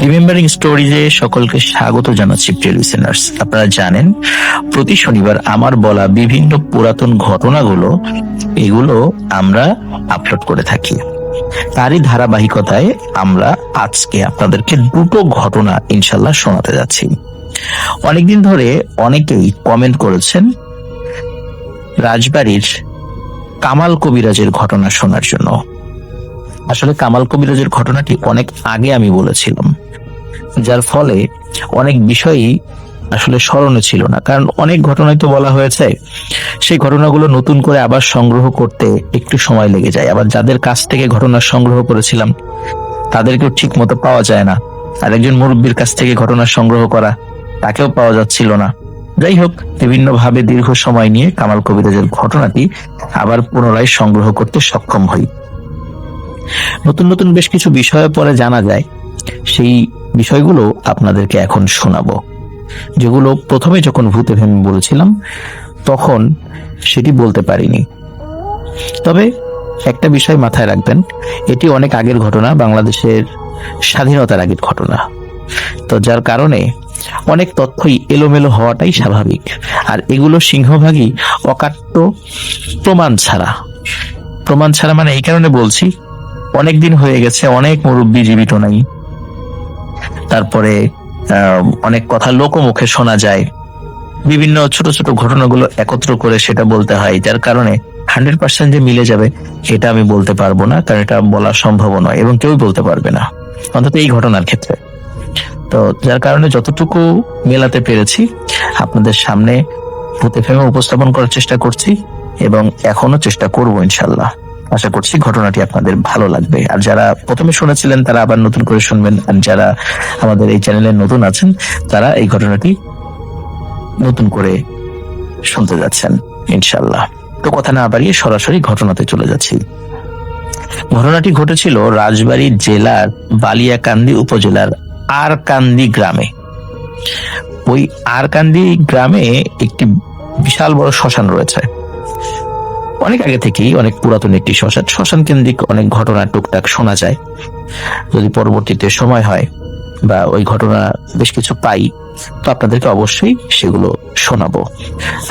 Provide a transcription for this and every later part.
Remembering স্টোরিজে সকলকে স্বাগত জানাচ্ছি প্রিয় লিসেনার্স। আপনারা জানেন প্রতি শনিবার আমার বলা বিভিন্ন পুরাতন ঘটনাগুলো এগুলো আমরা আপলোড করে থাকি। তারই ধারাবাহিকতায় আমরা আজকে আপনাদেরকে দুটো ঘটনা ইনশাল্লাহ শোনাতে যাচ্ছি। অনেকদিন ধরে অনেকেই কমেন্ট করেছেন রাজবাড়ির কামাল কবিরাজের ঘটনা শোনার জন্য। আসলে কামাল কবিরাজের ঘটনাটি অনেক আগে আমি বলেছিলাম, যার ফলে অনেক বিষয়ই আসলে স্মরণে ছিল না, কারণ অনেক ঘটনাই তো বলা হয়েছে। সেই ঘটনাগুলো নতুন করে আবার সংগ্রহ করতে একটু সময় লেগে যায়। আবার যাদের কাছ থেকে ঘটনা সংগ্রহ করেছিলাম তাদেরকেও ঠিক মতো পাওয়া যায় না। আর একজন মুরব্বীর কাছ থেকে ঘটনা সংগ্রহ করা, তাকেও পাওয়া যাচ্ছিল না। যাই হোক, বিভিন্ন ভাবে দীর্ঘ সময় নিয়ে কামাল কবিরাজের ঘটনাটি আবার পুনরায় সংগ্রহ করতে সক্ষম হই। নতুন নতুন বেশ কিছু বিষয় পরে জানা যায়, সেই বিষয়গুলো আপনাদেরকে এখন শোনাবো, যেগুলো প্রথমে যখন ভূতে ভেমে বলেছিলাম তখন সেটি বলতে পারিনি। তবে একটা বিষয় মাথায় রাখবেন, এটি অনেক আগের ঘটনা, বাংলাদেশের স্বাধীনতার আগের ঘটনা। তো যার কারণে অনেক তথ্যই এলোমেলো হওয়াটাই স্বাভাবিক। আর এগুলো সিংহভাগই অকাট্য প্রমাণ ছাড়া মানে এই কারণে বলছি, অনেক দিন হয়ে গেছে, অনেক মুরব্বী জীবিত নাই। তারপরে অনেক কথা লোকমুখে শোনা যায়, বিভিন্ন ছোট ছোট ঘটনাগুলো একত্র করে সেটা বলতে হয়। যার কারণে 100% যে মিলে যাবে এটা আমি বলতে পারবো না, কারণ এটা বলা সম্ভব নয় এবং কেউই বলতে পারবে না, অন্তত এই ঘটনার ক্ষেত্রে। তো যার কারণে যতটুকু মেলাতে পেরেছি আপনাদের সামনে ভূতে ফেমে উপস্থাপন করার চেষ্টা করছি এবং এখনো চেষ্টা করব ইনশাল্লাহ। আশা করছি ঘটনাটি আপনাদের ভালো লাগবে। আর যারা প্রথমে শুনেছিলেন তারা আবার নতুন করে শুনবেন, আর যারা আমাদের এই চ্যানেলে নতুন আছেন তারা এই ঘটনাটি নতুন করে শুনতে যাচ্ছেন ইনশাল্লাহ। তো কথা না বাড়িয়ে সরাসরি ঘটনাতে চলে যাচ্ছি। ঘটনাটি ঘটেছিল রাজবাড়ী জেলার বালিয়াকান্দি উপজেলার আরকান্দি গ্রামে। ওই আরকান্দি গ্রামে একটি বিশাল বড় শ্মশান রয়েছে। অনেক আগে থেকেই অনেক পুরাতন একটি শ্মশান কেন্দ্রিক অনেক ঘটনা টুকটাক শোনা যায়। যদি পরবর্তীতে সময় হয় বা ওই ঘটনা বেশ কিছু পাই তো আপনাদেরকে অবশ্যই সেগুলো শোনাবো।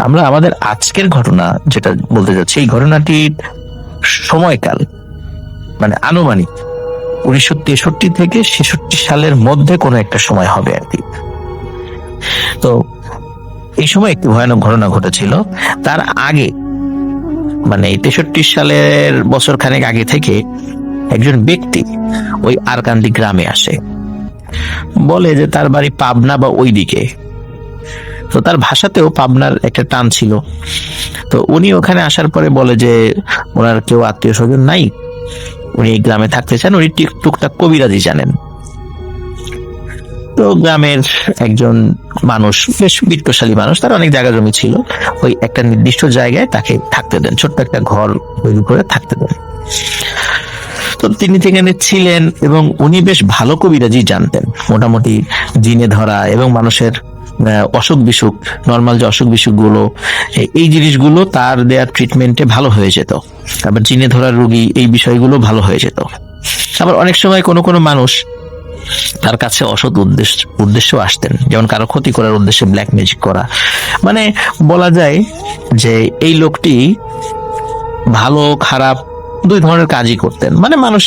আমরা আমাদের আজকের ঘটনা যেটা বলতে যাচ্ছি, এই ঘটনাটির সময়কাল মানে আনুমানিক 1963 থেকে 66 সালের মধ্যে কোনো একটা সময় হবে আর কি। তো এই সময় একটি ভয়ানক ঘটনা ঘটেছিল। তার আগে মানে 63 সালের বছর খানেক আগে থেকে একজন ব্যক্তি ওই আরকান্দি গ্রামে আসে, বলে যে তার বাড়ি পাবনা বা ওই দিকে। তো তার ভাষাতেও পাবনার একটা টান ছিল। তো উনি ওখানে আসার পরে বলে যে ওনার কেউ আত্মীয় স্বজন নাই, উনি এই গ্রামে থাকতে চান, উনি টুকটাক কবিরাজি জানেন। তো গ্রামের একজন মানুষ, বেশ বিত্তশালী মানুষ, তার অনেক জায়গা জমি ছিল, ওই একটা নির্দিষ্ট জায়গায় তাকে থাকতে দেন, ছোট্ট একটা ঘর তৈরি করে থাকতে দেন। তো তিনি সেখানে ছিলেন এবং উনি বেশ ভালো কবিরাজি জানতেন। মোটামুটি জিনে ধরা এবং মানুষের অসুখ বিসুখ, নর্মাল যে অসুখ বিসুখ গুলো, এই জিনিসগুলো তার দেয়ার ট্রিটমেন্টে ভালো হয়ে যেত। আবার জিনে ধরার রোগী, এই বিষয়গুলো ভালো হয়ে যেত। আবার অনেক সময় কোনো কোনো মানুষ তার কাছে অসৎ উদ্দেশ্য আসতেন, যেমন কারো ক্ষতি করার উদ্দেশ্যে ব্ল্যাক ম্যাজিক করা। মানে বলা যায় যে এই লোকটি ভালো খারাপ দুই ধরনের কাজই করতেন। মানে মানুষ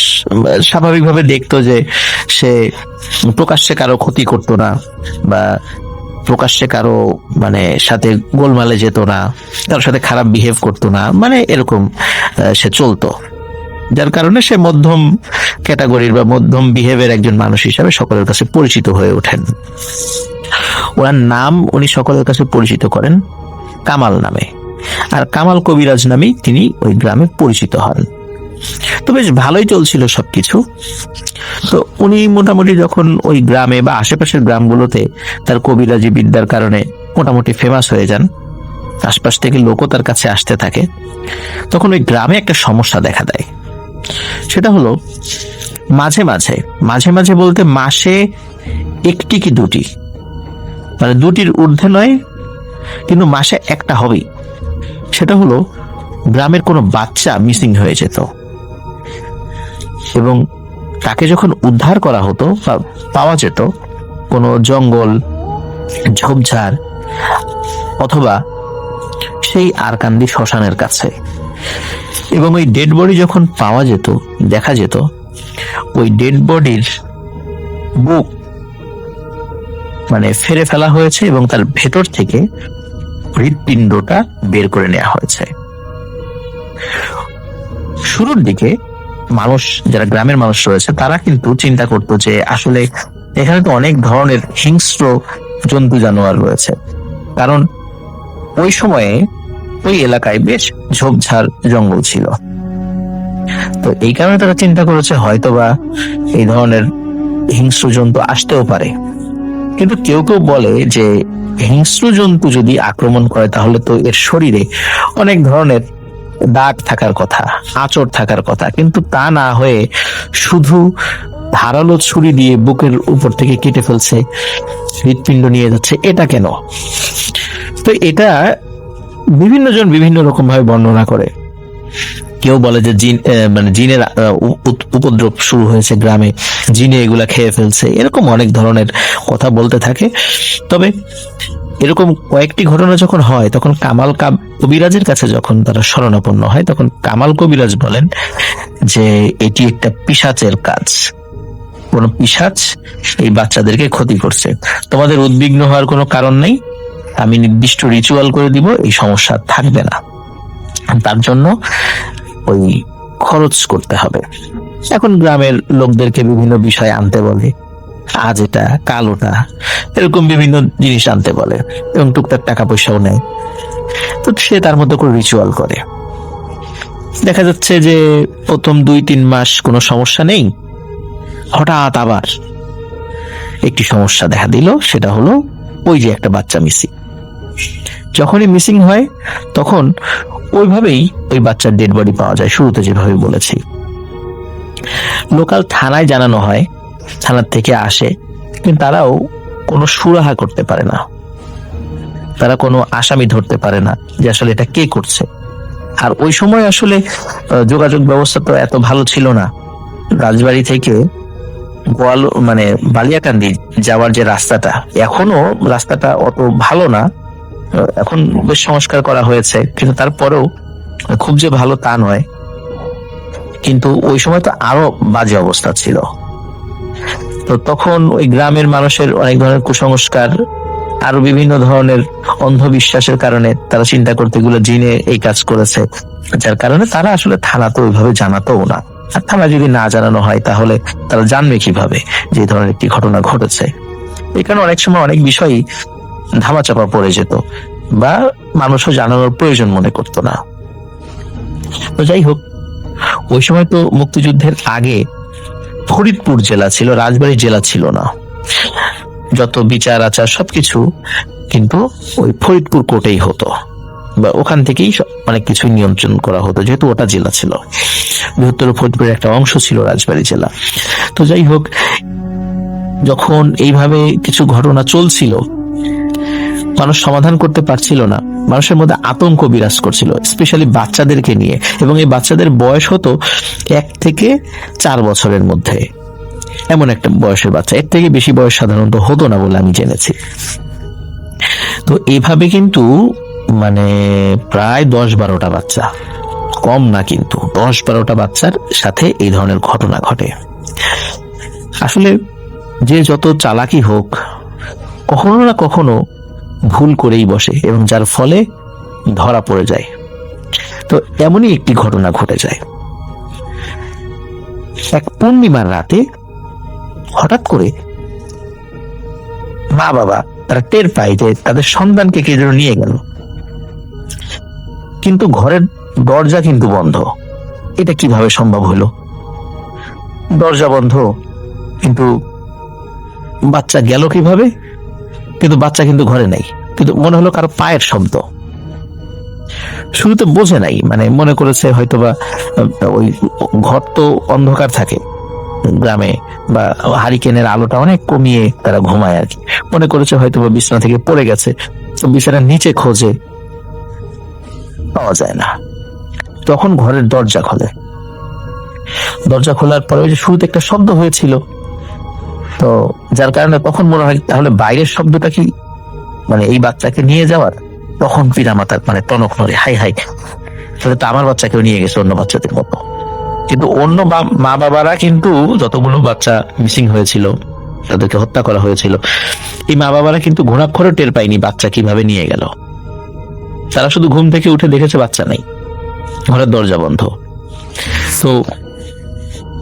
স্বাভাবিকভাবে দেখতো যে সে প্রকাশ্যে কারো ক্ষতি করতো না বা প্রকাশ্যে কারো মানে সাথে গোলমালে যেত না, কারোর সাথে খারাপ বিহেভ করতো না, মানে এরকম সে চলতো। যার কারণে সে মধ্যম ক্যাটাগরির বা মধ্যম বিহেভের একজন মানুষ হিসাবে সকলের কাছে পরিচিত হয়ে ওঠেন। ওনার নাম উনি সকলের কাছে পরিচিত করেন কামাল নামে, আর কামাল কবিরাজ নামেই তিনি ওই গ্রামে পরিচিত হন। তো বেশ ভালোই চলছিল সবকিছু। তো উনি মোটামুটি যখন ওই গ্রামে বা আশেপাশের গ্রামগুলোতে তার কবিরাজি বিদ্যার কারণে মোটামুটি ফেমাস হয়ে যান, আশপাশ থেকে লোকও তার কাছে আসতে থাকে, তখন ওই গ্রামে একটা সমস্যা দেখা দেয়। সেটা হলো মাঝে মাঝে বলতে মাসে একটি কি দুটি, মানে দুটির ঊর্ধ্বে নয়, কিন্তু মাসে একটা হবেই। সেটা হলো গ্রামের কোনো বাচ্চা মিসিং হয়ে যেত এবং তাকে যখন উদ্ধার করা হতো বা পাওয়া যেত কোনো জঙ্গল, ঝোপঝাড় অথবা সেই আরকান্দি শ্মশানের কাছে, এবং ওই ডেড বডি যখন পাওয়া যেত, দেখা যেত ওই ডেড বডির বুক মানে ফেরে ফেলা হয়েছে এবং তার ভেতর থেকে হৃৎপিণ্ডটা বের করে নেওয়া হয়েছে। শুরুর দিকে মানুষ, যারা গ্রামের মানুষ রয়েছে, তারা কিন্তু চিন্তা করতো যে আসলে এখানে তো অনেক ধরনের হিংস্র জন্তু জানোয়ার রয়েছে, কারণ ওই সময়ে ওই এলাকায় বেশ ঝোপঝাড় জঙ্গল ছিল। তো এই কারণে তারা চিন্তা করেছে হয়তোবা এই ধরনের হিংস্র জন্তু আসতেও পারে। কিন্তু কেউ কেউ বলে যে হিংস্র জন্তু যদি আক্রমণ করে তাহলে তো এর শরীরে অনেক ধরনের দাগ থাকার কথা, আঁচড় থাকার কথা, কিন্তু তা না হয়ে শুধু ধারালো ছুরি দিয়ে বুকের উপর থেকে কেটে ফেলছে, হৃৎপিণ্ড নিয়ে যাচ্ছে, এটা কেন? তো এটা বিভিন্ন জন বিভিন্ন রকম ভাবে বর্ণনা করে। কেউ বলে যে জিনের উপদ্রব শুরু হয়েছে গ্রামে, জিনে এগুলা খেয়ে ফেলছে, এরকম অনেক ধরনের কথা বলতে থাকে। তবে এরকম কয়েকটি ঘটনা যখন হয় তখন কামাল কবিরাজের কাছে যখন তারা শরণাপন্ন হয় তখন কামাল কবিরাজ বলেন যে এটি একটা পিশাচের কাজ, কোন পিশাচ এই বাচ্চাদেরকে ক্ষতি করছে, তোমাদের উদ্বিগ্ন হওয়ার কোনো কারণ নেই, আমি নির্দিষ্ট রিচুয়াল করে দিব, এই সমস্যা থাকবে না। তার জন্য ওই খরচ করতে হবে। এখন গ্রামের লোকদেরকে বিভিন্ন বিষয় আনতে বলে, আজ এটা কাল ওটা, এরকম বিভিন্ন জিনিস আনতে বলে এবং টুকটাক টাকা পয়সাও নেয়। তো সে তার মতো করে রিচুয়াল করে। দেখা যাচ্ছে যে প্রথম 2-3 মাস কোনো সমস্যা নেই, হঠাৎ আবার একটি সমস্যা দেখা দিল, সেটা হলো ওই যে একটা বাচ্চা মিসিং। যখনই মিসিং হয় তখন ওইভাবেই ওই বাচ্চার ডেড বডি পাওয়া যায়, শুরুতে যেভাবে বলেছি। লোকাল থানায় জানানো হয়, থানার থেকে আসে, কিন্তু তারাও কোনো সুরাহা করতে পারে না, তারা কোনো আসামি ধরতে পারে না যে আসলে এটা কে করছে। আর ওই সময় আসলে যোগাযোগ ব্যবস্থা তো এত ভালো ছিল না। রাজবাড়ি থেকে বালিয়াকান্দি যাওয়ার যে রাস্তাটা, এখনো রাস্তাটা অত ভালো না, এখন বেশ সংস্কার করা হয়েছে, কিন্তু তারপরেও খুব যে ভালো তা নয়। কিন্তু ওই সময় তো আরো বাজে অবস্থা ছিল। তো তখন ওই গ্রামের মানুষের অনেক ধরনের কুসংস্কার, আরো বিভিন্ন ধরনের অন্ধবিশ্বাসের কারণে তারা চিন্তা করতে এগুলো জিনে এই কাজ করেছে, যার কারণে তারা আসলে থানাতে ওইভাবে জানাতো না। আর থানা যদি না জানানো হয় তাহলে তারা জানবে কিভাবে যে এই ধরনের একটি ঘটনা ঘটেছে। এই কারণে অনেক সময় অনেক বিষয়ই ধামাচাপা পড়ে যেত বা মানুষও জানানোর প্রয়োজন মনে করতো না। তো যাই হোক, ওই সময় তো মুক্তিযুদ্ধের আগে ফরিদপুর জেলা ছিল, রাজবাড়ী জেলা ছিল না। যত বিচার আচার সবকিছু কিন্তু ওই ফরিদপুর কোর্টেই হতো, বা ওখান থেকেই অনেক কিছু নিয়ন্ত্রণ করা হতো, যেহেতু ওটা জেলা ছিল, বৃহত্তর ফরিদপুরের একটা অংশ ছিল রাজবাড়ী জেলা। তো যাই হোক, যখন এইভাবে কিছু ঘটনা চলছিল, মানুষ সমাধান করতে পারছিল না, মানুষের মধ্যে আতঙ্ক বিরাজ করছিল, স্পেশালি বাচ্চাদেরকে নিয়ে, এবং এই বাচ্চাদের বয়স হতো 1 থেকে 4 বছরের মধ্যে। এমন একটা বয়সের বাচ্চা, এর থেকে বেশি বয়স সাধারণত হতো না বলে আমি জেনেছি। তো এইভাবে কিন্তু প্রায় 10-12টা বাচ্চা, কম না কিন্তু, 10-12টা বাচ্চার সাথে এই ধরনের ঘটনা ঘটে। আসলে যে যত চালাকি হোক, কখনো না কখনো ভুল করেই বসে, এবং যার ফলে ধরা পড়ে যায়। তো এমনই একটি ঘটনা ঘটে যায়। এক পূর্ণিমার রাতে হঠাৎ করে মা বাবা তারা টের পায় যে তাদের সন্তানকে কে যেন নিয়ে গেল, কিন্তু ঘরের দরজা কিন্তু বন্ধ। এটা কিভাবে সম্ভব হলো? দরজা বন্ধ, কিন্তু বাচ্চা গেল কিভাবে? কিন্তু বাচ্চা কিন্তু ঘরে নেই, কিন্তু মনে হলো কারো পায়ের শব্দ। শুরুতে বোঝে নাই, মনে করেছে হয়তোবা ওই ঘর তো অন্ধকার থাকে গ্রামে, বা হারিকেনের আলোটা অনেক কমিয়ে তারা ঘুমায় আর কি, মনে করেছে হয়তোবা বিছানা থেকে পড়ে গেছে। তো বিছানার নিচে খোঁজে, পাওয়া যায় না। তখন ঘরের দরজা খোলে, দরজা খোলার পরে ওই যে শুরুতে একটা শব্দ হয়েছিল, তো যার কারণে তখন মনে হয় তাহলে বাইরের শব্দটা কি মানে এই বাচ্চাকে নিয়ে যাওয়ার। তখন পিতামাতার মানে টনক নড়ে, হাই হাই, তাহলে তো আমার বাচ্চাকেও নিয়ে গেছে অন্য বাচ্চাদের মতো। কিন্তু অন্য মা বাবারা কিন্তু যতগুলো বাচ্চা মিসিং হয়েছিল, তাদেরকে হত্যা করা হয়েছিল, এই মা বাবারা কিন্তু ঘুণাক্ষরও টের পায়নি বাচ্চা কিভাবে নিয়ে গেল। তারা শুধু ঘুম থেকে উঠে দেখেছে বাচ্চা নেই, ঘরের দরজা বন্ধ। তো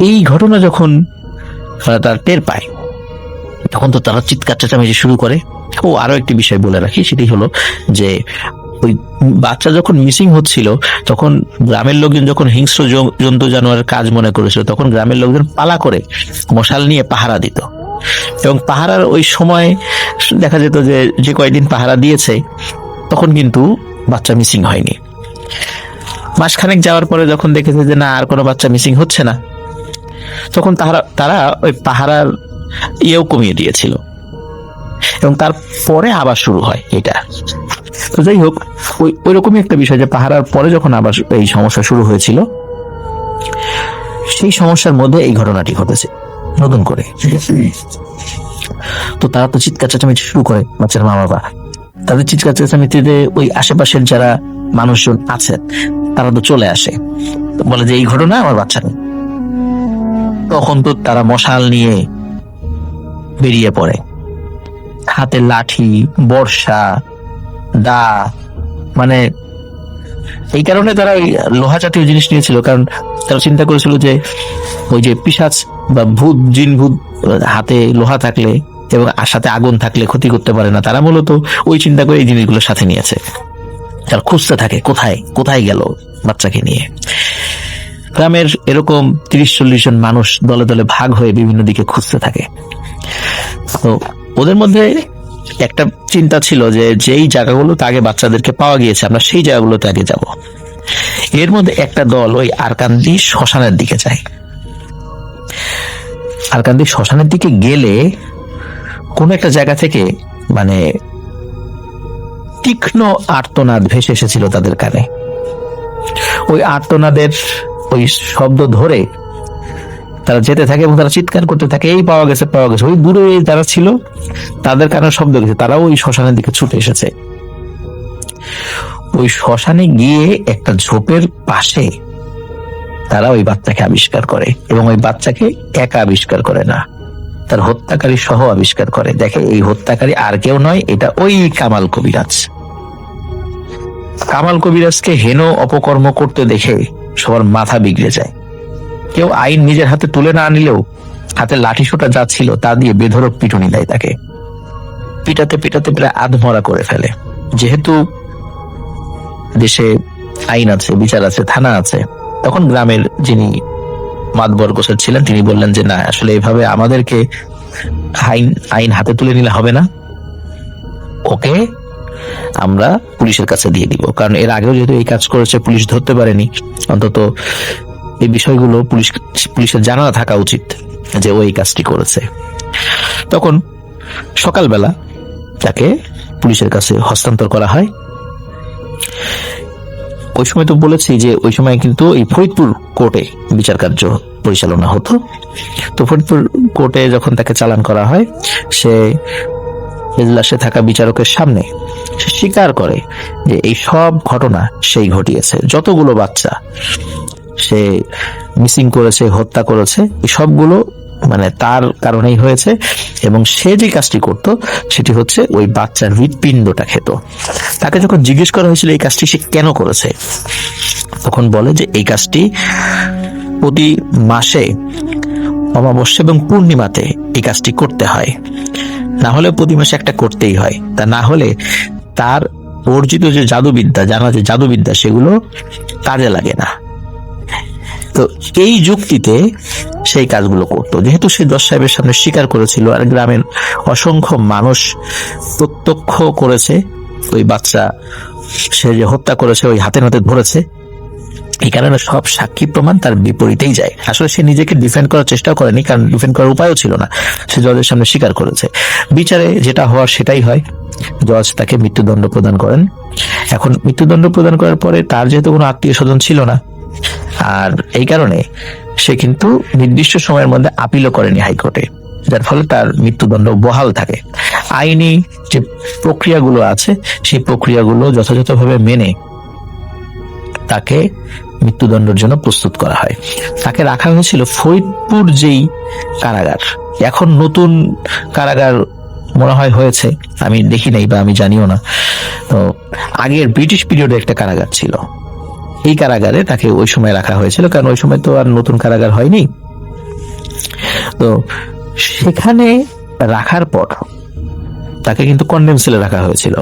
এই ঘটনা যখন তারা টের পায়, তখন তো তারা চিৎকার চেঁচামেচি শুরু করে। ও আরো একটি বিষয় বলে রাখি, সেটি হলো যে ওই বাচ্চা যখন মিসিং হচ্ছিল, তখন গ্রামের লোকজন যখন হিংস্র জন্তু জানোয়ারের কাজ মনে করেছিল, তখন গ্রামের লোকজন পালা করে মশাল নিয়ে পাহারা দিত। এবং পাহারার ওই সময় দেখা যেত যে যে কয়েকদিন পাহারা দিয়েছে তখন কিন্তু বাচ্চা মিসিং হয়নি। মাসখানেক যাওয়ার পরে যখন দেখেছে যে না আর কোনো বাচ্চা মিসিং হচ্ছে না, তখন তারা ওই পাহারার ইয়েও কমিয়ে দিয়েছিল, এবং তারপরে আবার শুরু হয় এটা। তো যাই হোক, ওই রকমই একটা বিষয় যে পাহারার পরে যখন আবার এই সমস্যা শুরু হয়েছিল, সেই সমস্যার মধ্যে এই ঘটনাটি ঘটেছে নতুন করে। তো তারা তো চিৎকার চেঁচামেচি শুরু করে, বাচ্চার মা বাবা। তাদের চিৎকার চেঁচামেচিতে ওই আশেপাশের যারা মানুষজন আছেন তারা তো চলে আসে, বলে যে এই ঘটনা আমার বাচ্চা নেই। তখন তো তারা মশাল নিয়ে বেরিয়ে পড়ে, হাতে লাঠি, বর্ষা, দা, মানে এই কারণে তারা ওই লোহা জাতীয় জিনিস নিয়েছিল, কারণ তারা চিন্তা করেছিল যে ওই যে পিশাচ বা ভূত, জিন ভূত হাতে লোহা থাকলে এবং সাথে আগুন থাকলে ক্ষতি করতে পারে না। তারা মূলত ওই চিন্তা করে এই জিনিসগুলো সাথে নিয়েছে। তারা খুঁজতে থাকে কোথায় কোথায় গেল বাচ্চাকে নিয়ে। গ্রামের এরকম 30-40 জন মানুষ দলে দলে ভাগ হয়ে বিভিন্ন দিকে খুঁজতে থাকে। তো ওদের মধ্যে একটা চিন্তা ছিল যে যেই জায়গাগুলোতে আগে বাচ্চাদেরকে পাওয়া গিয়েছে আমরা সেই জায়গাগুলোতে আগে যাব। এর মধ্যে একটা দল ওই আরকান্দি শ্মশানের দিকে যায়। আরকান্দি শ্মশানের দিকে গেলে কোন একটা জায়গা থেকে মানে তীক্ষ্ণ আর্তনাদ ভেসে এসেছিল তাদের কানে। ওই আর্তনাদের ওই শব্দ ধরে তারা যেতে থাকে এবং তারা চিৎকার করতে থাকে, এই পাওয়া গেছে পাওয়া গেছে। ওই দূরে যারা ছিল তাদের কানে শব্দ গেছে, তারাও ওই শ্মশানের দিকে ছুটে এসেছে। ওই শ্মশানে গিয়ে একটা ঝোপের পাশে তারা ওই বাচ্চাকে আবিষ্কার করে, এবং ওই বাচ্চাকে একা আবিষ্কার করে না, তার হত্যাকারী সহ আবিষ্কার করে। দেখে এই হত্যাকারী আর কেউ নয়, এটা ওই কামাল কবিরাজ। কামাল কবিরাজকে হেন অপকর্ম করতে দেখে সবার মাথা বিগড়ে যায়। কেউ আইন নিজের হাতে তুলে না নিলেও হাতে লাঠি সোটা যা ছিল তা দিয়ে বেধড়ক পিটুনি দেয় তাকে। পিটাতে পিটাতে প্রায় আধমরা করে ফেলে। যেহেতু দেশে আইন আছে, বিচার আছে, থানা আছে, তখন গ্রামের যিনি মাতবর গোছের ছিলেন তিনি বললেন যে না, আসলে এইভাবে আমাদেরকে আইন হাতে তুলে নিলে হবে না, ওকে আমরা পুলিশের কাছে দিয়ে দিব। কারণ এর আগেও যেহেতু এই কাজ করেছে, পুলিশ ধরতে পারেনি, অন্তত এই বিষয়গুলো পুলিশের জানা থাকা উচিত যে ও এই কাজটি করেছে। তখন সকালবেলা তাকে পুলিশের কাছে হস্তান্তর করা হয়। ওই সময় তো বলেছি যে ওই সময় কিন্তু এই ফরিদপুর কোর্টে বিচার কার্য পরিচালনা হতো। তো ফরিদপুর কোর্টে যখন তাকে চালান করা হয়, সে এজলাসে থাকা বিচারকের সামনে সে স্বীকার করে যে এই সব ঘটনা সেই ঘটিয়েছে। যতগুলো বাচ্চা সে মিসিং করেছে, হত্যা করেছে, এই সবগুলো মানে তার কারণেই হয়েছে। এবং সে যে কাজটি করত সেটি হচ্ছে ওই বাচ্চার হৃৎপিণ্ডটা খেত। তাকে যখন জিজ্ঞেস করা হয়েছিল এই কাজটি সে কেন করেছে, তখন বলে যে এই কাজটি প্রতি মাসে অমাবস্যা এবং পূর্ণিমাতে এই কাজটি করতে হয়, না হলে প্রতি মাসে একটা করতেই হয়। তা না হলে তার অর্জিত যে জাদুবিদ্যা, জানা যে জাদুবিদ্যা, সেগুলো কাজে লাগে না। তো এই যুক্তিতে সেই কাজগুলো করতো। যেহেতু সে জজ সাহেবের সামনে স্বীকার করেছিল আর গ্রামের অসংখ্য মানুষ প্রত্যক্ষ করেছে ওই বাচ্চা সে যে হত্যা করেছে, ওই হাতে নাতে ধরেছে, এই কারণে সব সাক্ষী প্রমাণ তার বিপরীতেই যায়। আসলে সে নিজেকে ডিফেন্ড করার চেষ্টা করেনি, কারণ ডিফেন্ড করার উপায়ও ছিল না। সে জজের সামনে স্বীকার করেছে। বিচারে যেটা হওয়ার সেটাই হয়। জজ তাকে মৃত্যুদণ্ড প্রদান করেন। এখন মৃত্যুদণ্ড প্রদান করার পরে তার যেহেতু কোনো আত্মীয় স্বজন ছিল না, আর এই কারণে সে কিন্তু নির্দিষ্ট সময়ের মধ্যে আপিলও করেনি হাইকোর্টে, যার ফলে তার মৃত্যুদণ্ড বহাল থাকে। আইনি যে প্রক্রিয়াগুলো আছে সেই প্রক্রিয়াগুলো যথাযথভাবে মেনে তাকে মৃত্যুদণ্ডের জন্য প্রস্তুত করা হয়। তাকে রাখা হয়েছিল ফরিদপুর যেই কারাগার, এখন নতুন কারাগার মনে হয় হয়েছে, আমি দেখি নাই বা আমি জানিও না। তো আগের ব্রিটিশ পিরিয়ডে একটা কারাগার ছিল, এই কারাগারে তাকে ওই সময় রাখা হয়েছিল, কারণ ওই সময় তো আর নতুন কারাগার হয়নি। তো সেখানে রাখার পর তাকে কিন্তু কন্ডেম সেলে রাখা হয়েছিল।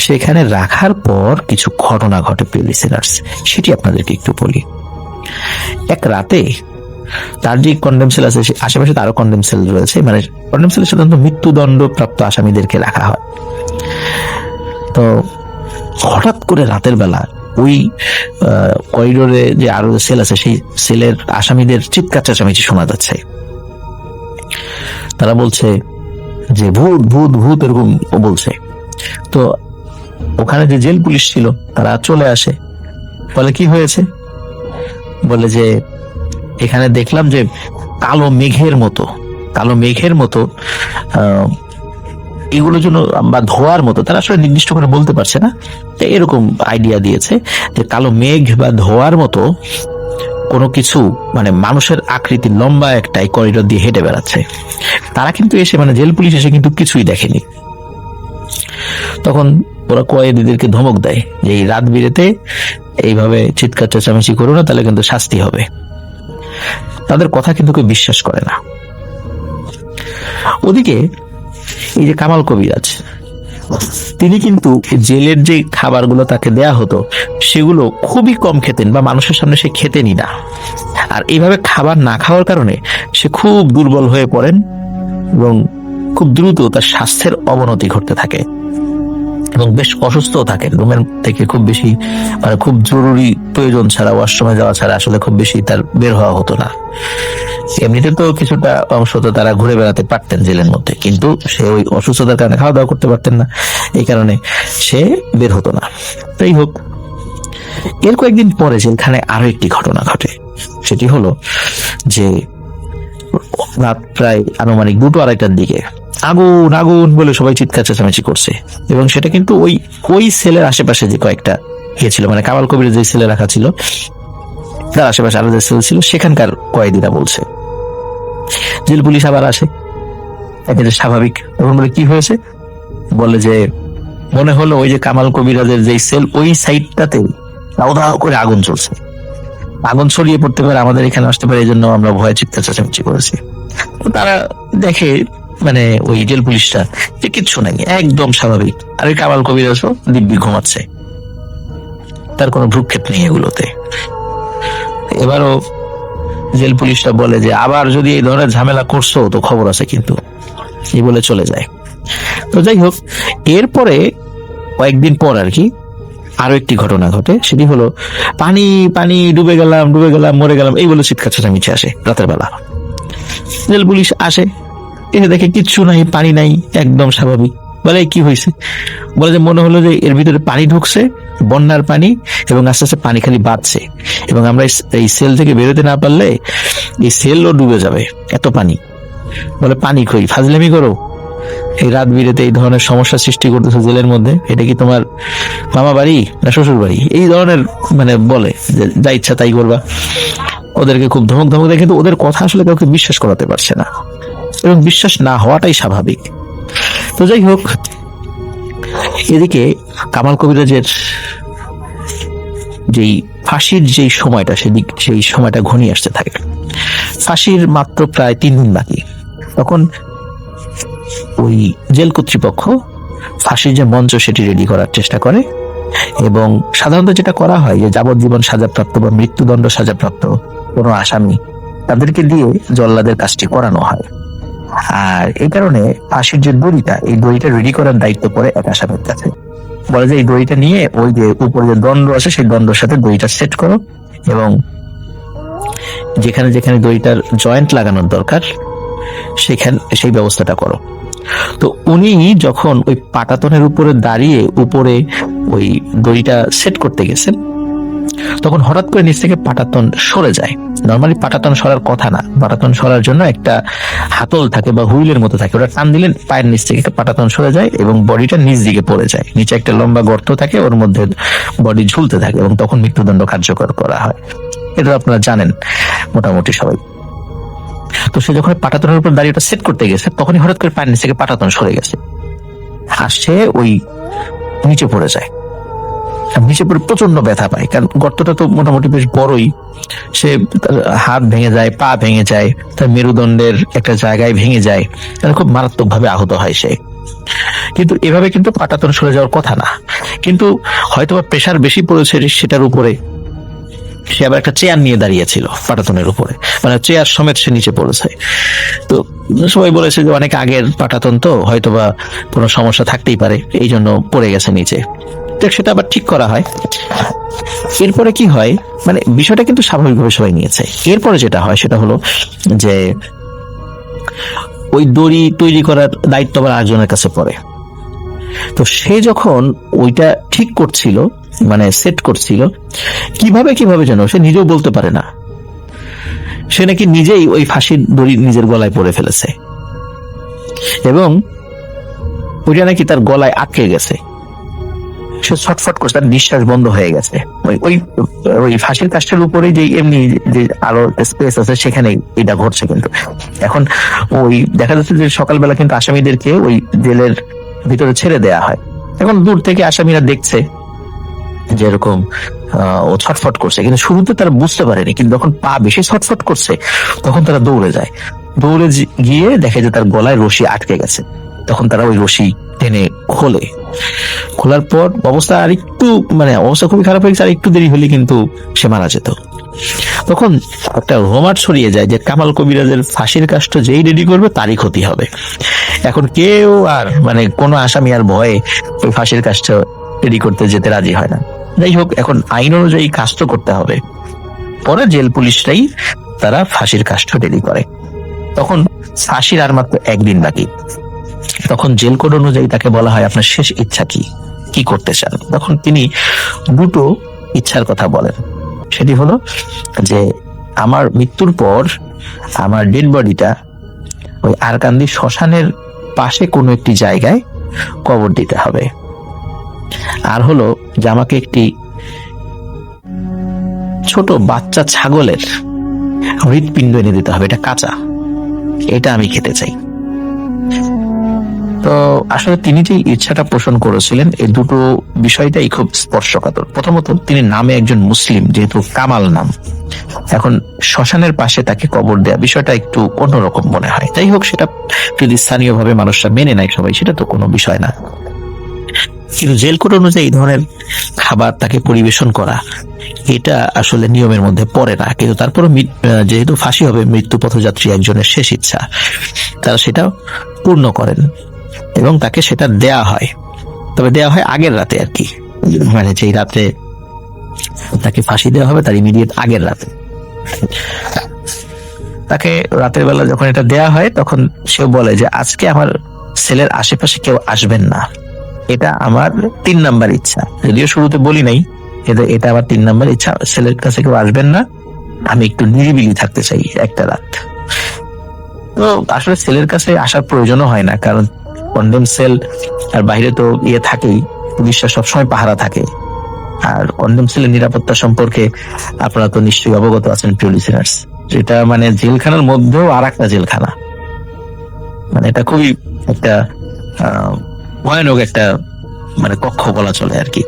সেখানে রাখার পর কিছু ঘটনা ঘটে প্রিয় লিসেনার্স, সেটি আপনাদেরকে একটু বলি। এক রাতে তার যে কন্ডেম সেল আছে আশেপাশে তারও কন্ডেম সেল রয়েছে, মানে কন্ডেম সেলে সাধারণত মৃত্যুদণ্ড প্রাপ্ত আসামিদেরকে রাখা হয়। তো হঠাৎ করে রাতের বেলা ওই করিডোরে যে আরো সেল আছে সেই সেলের আসামিদের চিৎকার চেঁচামেচি শোনা যাচ্ছে। তারা বলছে যে ভূত ভূত ভূত এরকম বলছে। তো ওখানে যে জেল পুলিশ ছিল তারা চলে আসে, বলে কি হয়েছে? বলে যে এখানে দেখলাম যে কালো মেঘের মতো এগুলোর জন্য বা ধোয়ার মতো, তারা আসলে নির্দিষ্ট করে বলতে পারছে না, এরকম আইডিয়া দিয়েছে যে কালো মেঘ বা ধোয়ার মতো কোনো কিছু, মানে মানুষের আকৃতির লম্বা একটা করিডোর দিয়ে হেঁটে বেড়াচ্ছে। তারা কিন্তু এসে, মানে জেল পুলিশ এসে কিন্তু কিছুই দেখেনি। তখন ওরা কয়েদিদেরকে ধমক দেয় যে এই রাত বিরেতে এইভাবে চিৎকার চেঁচামেচি করো না, তাহলে কিন্তু শাস্তি হবে। তাদের কথা কিন্তু কেউ বিশ্বাস করে না। ওদিকে এই যে কামাল কবিরাজ, তিনি কিন্তু জেলের যে খাবারগুলো তাকে দেয়া হতো সেগুলো খুবই কম খেতেন বা মানুষের সামনে সে খেতেনই না। আর এইভাবে খাবার না খাওয়ার কারণে সে খুব দুর্বল হয়ে পড়েন এবং খুব দ্রুত তার স্বাস্থ্যের অবনতি ঘটতে থাকে এবং বেশ অসুস্থও থাকেন। রুমের থেকে খুব বেশি, মানে খুব জরুরি প্রয়োজন ছাড়া, ওয়াশরুমে যাওয়া ছাড়া আসলে খুব বেশি তার বের হওয়া হতো না। এমনিতে তো কিছুটা অংশ তো তারা ঘুরে বেড়াতে পারতেন জেলের মধ্যে, কিন্তু সে ওই অসুস্থতার কারণে খাওয়া দাওয়া করতে পারতেন না, এই কারণে সে বের হতো না। তাই হোক, এর কয়েকদিন পরে জেলখানায় আরো একটি ঘটনা ঘটে। সেটি হলো যে রাত প্রায় আনুমানিক 2-2:30টার দিকে আগুন আগুন বলে সবাই চিৎকার চেঁচামেচি করছে, এবং সেটা কিন্তু ওই সেলের আশেপাশে যে কয়েকটা ছিল, মানে কামাল কবির যে সেলে রাখা ছিল তার আশেপাশে আরো যে সেল ছিল সেখানকার কয়েদিরা বলছে। জেল পুলিশ আবার আসে, এটা স্বাভাবিক। তখন বলে কি হয়েছে? বলে যে মনে হলো ওই যে কামাল কবিরাজের যে সেল ওই সাইডটাতে দাও দাও করে আগুন চলছে, আগুন ছড়িয়ে পড়তে পারে, আমাদের এখানে আসতে পারে, এই জন্য আমরা ভয়ে চিৎকার চেঁচামেচি করেছি। তারা দেখে, মানে ওই জেল পুলিশটা, যে কিচ্ছু নাই, একদম স্বাভাবিক। আর ওই কামাল কবিরাজও দিব্যি ঘুমাচ্ছে, তার কোনো ভ্রুক্ষেপ নেই এগুলোতে। এবারও জেল পুলিশটা বলে যে আবার যদি এই ধরনের ঝামেলা করছো তো খবর আছে কিন্তু, এই বলে চলে যায়। তো যাই হোক, এরপরে কয়েকদিন পর আর কি আরো একটি ঘটনা ঘটে। সেটি হলো পানি পানি, ডুবে গেলাম মরে গেলাম, এই বলে চিৎকার চেঁচামেচি আসে রাতের বেলা। জেল পুলিশ আসে, এসে দেখে কিচ্ছু নাই, পানি নাই, একদম স্বাভাবিক। বলে কি হয়েছে? বলে যে মনে হলো যে এর ভিতরে পানি ঢুকছে, বন্যার পানি, এবং আস্তে আস্তে পানি খালি বাড়ছে, এবং আমরা এই সেল থেকে বেরোতে না পারলে এই সেলও ডুবে যাবে, এত পানি। বলে পানি কই, ফাজলামি করো, এই রাত বিরেতে এই ধরনের সমস্যা সৃষ্টি করতেছে জেলের মধ্যে, এটা কি তোমার মামা বাড়ি না শ্বশুর বাড়ি? এই ধরনের মানে বলে যে যা ইচ্ছা তাই করবা। ওদেরকে খুব ধমক দেয়, কিন্তু ওদের কথা আসলে কাউকে বিশ্বাস করাতে পারছে না, এবং বিশ্বাস না হওয়াটাই স্বাভাবিক। তো যাই হোক, এদিকে কামাল কবিরাজের যেই ফাঁসির যেই সময়টা, সেই সময়টা ঘনিয়ে আসতে থাকে। ফাঁসির মাত্র প্রায় 3 দিন বাকি। তখন ওই জেল কর্তৃপক্ষ ফাঁসির যে মঞ্চ সেটি রেডি করার চেষ্টা করে, এবং সাধারণত যেটা করা হয় যে যাবজ্জীবন সাজাপ্রাপ্ত বা মৃত্যুদণ্ড সাজাপ্রাপ্ত কোনো আসামি তাদেরকে দিয়ে জল্লাদের কাজটি করানো হয়। আর এই কারণে ফাঁসির যে দড়িটা, এই দড়িটা রেডি করার দায়িত্ব পড়ে এক আসামির কাছে। বলে যে এই দড়িটা নিয়ে ওই যে উপরে যে দণ্ড আছে সেই দণ্ডের সাথে দড়িটা সেট করো, এবং যেখানে যেখানে দড়িটার জয়েন্ট লাগানোর দরকার সেই ব্যবস্থাটা করো। তো উনি যখন ওই পাটাতনের উপরে দাঁড়িয়ে উপরে ওই দড়িটা সেট করতে গেছেন, তখন হঠাৎ করে নিচ থেকে পাটাতন সরে যায়। নর্মালি পাটাতন সরার কথা না, পাটাতন সরার জন্য একটা হাতল থাকে বা হুইলের মতো থাকে, ওটা টান দিলে পায়ের নিচ থেকে পাটাতন সরে যায় এবং বডিটা নিচ দিকে পড়ে যায়। নিচে একটা লম্বা গর্ত থাকে, ওর মধ্যে বডি ঝুলতে থাকে এবং তখন মৃত্যুদণ্ড কার্যকর করা হয়। এটা আপনারা জানেন মোটামুটি সবাই। তো সে যখন পাটাতনের উপর দাঁড়িয়ে ওটা সেট করতে গেছে, তখনই হঠাৎ করে পায়ের নিচ থেকে পাটাতন সরে গেছে, আর সে ওই নিচে পড়ে যায়। নিচে পড়ে প্রচন্ড ব্যথা পায়, কারণ গর্তটা তো মোটামুটি বেশ বড়ই। সে হাত ভেঙে যায়, পা ভেঙে যায়, তার মেরুদণ্ডের একটা জায়গায় ভেঙে যায়, তার খুব মারাত্মক ভাবে আহত হয় সে। কিন্তু এভাবে কিন্তু পাটাতন সরে যাওয়ার কথা না, কিন্তু হয়তোবা প্রেশার বেশি পড়েছে সেটার উপরে। সে আবার একটা চেয়ার নিয়ে দাঁড়িয়েছিল পাটাতনের উপরে, মানে চেয়ার সমেত সে নিচে পড়েছে। তো সবাই বলেছে যে অনেক আগের পাটাতন, তো হয়তোবা কোনো সমস্যা থাকতেই পারে, এই জন্য পড়ে গেছে নিচে। সেটা আবার ঠিক করা হয়। এরপরে কি হয়, মানে বিষয়টা কিন্তু স্বাভাবিকভাবে সবাই নিয়েছে। এরপরে যেটা হয় সেটা হলো যে ওই দড়ি তৈরি করার দায়িত্ব আবার আরেকজনের কাছে পড়ে। তো সে যখন ওইটা ঠিক করছিল, মানে সেট করছিল, কিভাবে যেন সে নিজেও বলতে পারে না, সে নাকি নিজেই ওই ফাঁসির দড়ি নিজের গলায় পরে ফেলেছে এবং ওইটা নাকি তার গলায় আটকে গেছে। সে ছটফট করছে, তার নিঃশ্বাস বন্ধ হয়ে গেছে। ওই ফাঁসির কাষ্ঠের উপরে যে এমনি যে আরো স্পেস আছে, সেখানে এটা ঘটছে। কিন্তু এখন ওই দেখা যাচ্ছে যে সকালবেলা কিন্তু আসামিদেরকে ওই জেলের ভিতরে ছেড়ে দেয়া হয়। এখন দূর থেকে আসামিরা দেখছে যেরকম ও ছটফট করছে, কিন্তু শুরুতে তারা বুঝতে পারেনি। কিন্তু যখন পা বেশি ছটফট করছে, তখন তারা দৌড়ে যায়। দৌড়ে গিয়ে দেখে যে তার গলায় রশি আটকে গেছে। তখন তারা ওই রশি টেনে খোলার পর অবস্থা খুবই খারাপ হয়ে গেছে। আর একটু দেরি হলে কিন্তু সে মারা যেত। তখন একটা রোমাট ছড়িয়ে যায় যে কামাল কবিরাজের ফাঁসির কাষ্ঠ যেই রেডি করবে তারই ক্ষতি হবে। এখন কেউ আর কোনো আসামি আর ভয়ে ওই ফাঁসির কাষ্ঠ রেডি করতে যেতে রাজি হয় না। যাই হোক, এখন আইন অনুযায়ী কাজ তো করতে হবে। পরে জেল পুলিশরাই তারা ফাঁসির কাষ্ঠ রেডি করে। তখন ফাঁসির আর মাত্র একদিন বাকি। তখন জেল কোড অনুযায়ী তাকে বলা হয়, আপনার শেষ ইচ্ছা কি করতে চান? তখন তিনি দুটো ইচ্ছার কথা বলেন। সেটি হলো যে আমার মৃত্যুর পর আমার ডেড বডিটা ওই আরকান্দি শ্মশানের পাশে কোনো একটি জায়গায় কবর দিতে হবে। আর হলো যে আমাকে একটি ছোট বাচ্চা ছাগলের হৃৎপিণ্ড এনে দিতে হবে, এটা কাঁচা, এটা আমি খেতে চাই। তো আসলে তিনি যে ইচ্ছাটা পোষণ করেছিলেন, এই দুটো বিষয়টাই খুব স্পর্শকাতর। প্রথমত, তিনি নামে একজন মুসলিম, যেহেতু কামাল নাম, এখন শ্মশানের পাশে তাকে কবর দেয়া বিষয়টা একটু অন্যরকম মনে হয়। যাই হোক, সেটা যদি স্থানীয় ভাবে মানুষরা মেনে নেয় সবাই, সেটা তো কোনো বিষয় না। কিন্তু জেল কোড অনুযায়ী এই ধরনের খাবার তাকে পরিবেশন করা, এটা আসলে নিয়মের মধ্যে পড়ে না। কিন্তু তারপরে যেহেতু ফাঁসি হবে মৃত্যু পথযাত্রী একজনের শেষ ইচ্ছা, তারা সেটা পূর্ণ করেন এবং তাকে সেটা দেয়া হয়। তবে দেয়া হয় আগের রাতে আর কি, যেই রাতে তাকে ফাঁসি দেওয়া হবে তার ইমিডিয়েট আগের রাতে। তাকে রাতের বেলা যখন এটা দেয়া হয়, তখন সে বলে যে আজকে আমার সেলের আশেপাশে কেউ আসবেন না, এটা আমার 3 নাম্বার ইচ্ছা। যদিও শুরুতে বলি নাই, এটা আমার 3 নাম্বার ইচ্ছা, সেলের কাছে কেউ আসবেন না, আমি একটু নিরিবিলি থাকতে চাই একটা রাত। তো আসলে সেলের কাছে আসার প্রয়োজনও হয় না, কারণ কন্ডেম সেল আর বাইরে তো থাকেই, পুলিশরা সবসময় পাহারা থাকে। আর কন্ডেম সেলের নিরাপত্তা সম্পর্কে আপনারা তো নিশ্চয়ই অবগত আছেন প্রিয় লিসেনার্স, যেটা জেলখানার মধ্যেও আর একটা জেলখানা। এটা খুবই একটা ভয়ানক একটা কক্ষ বলা চলে আর কি।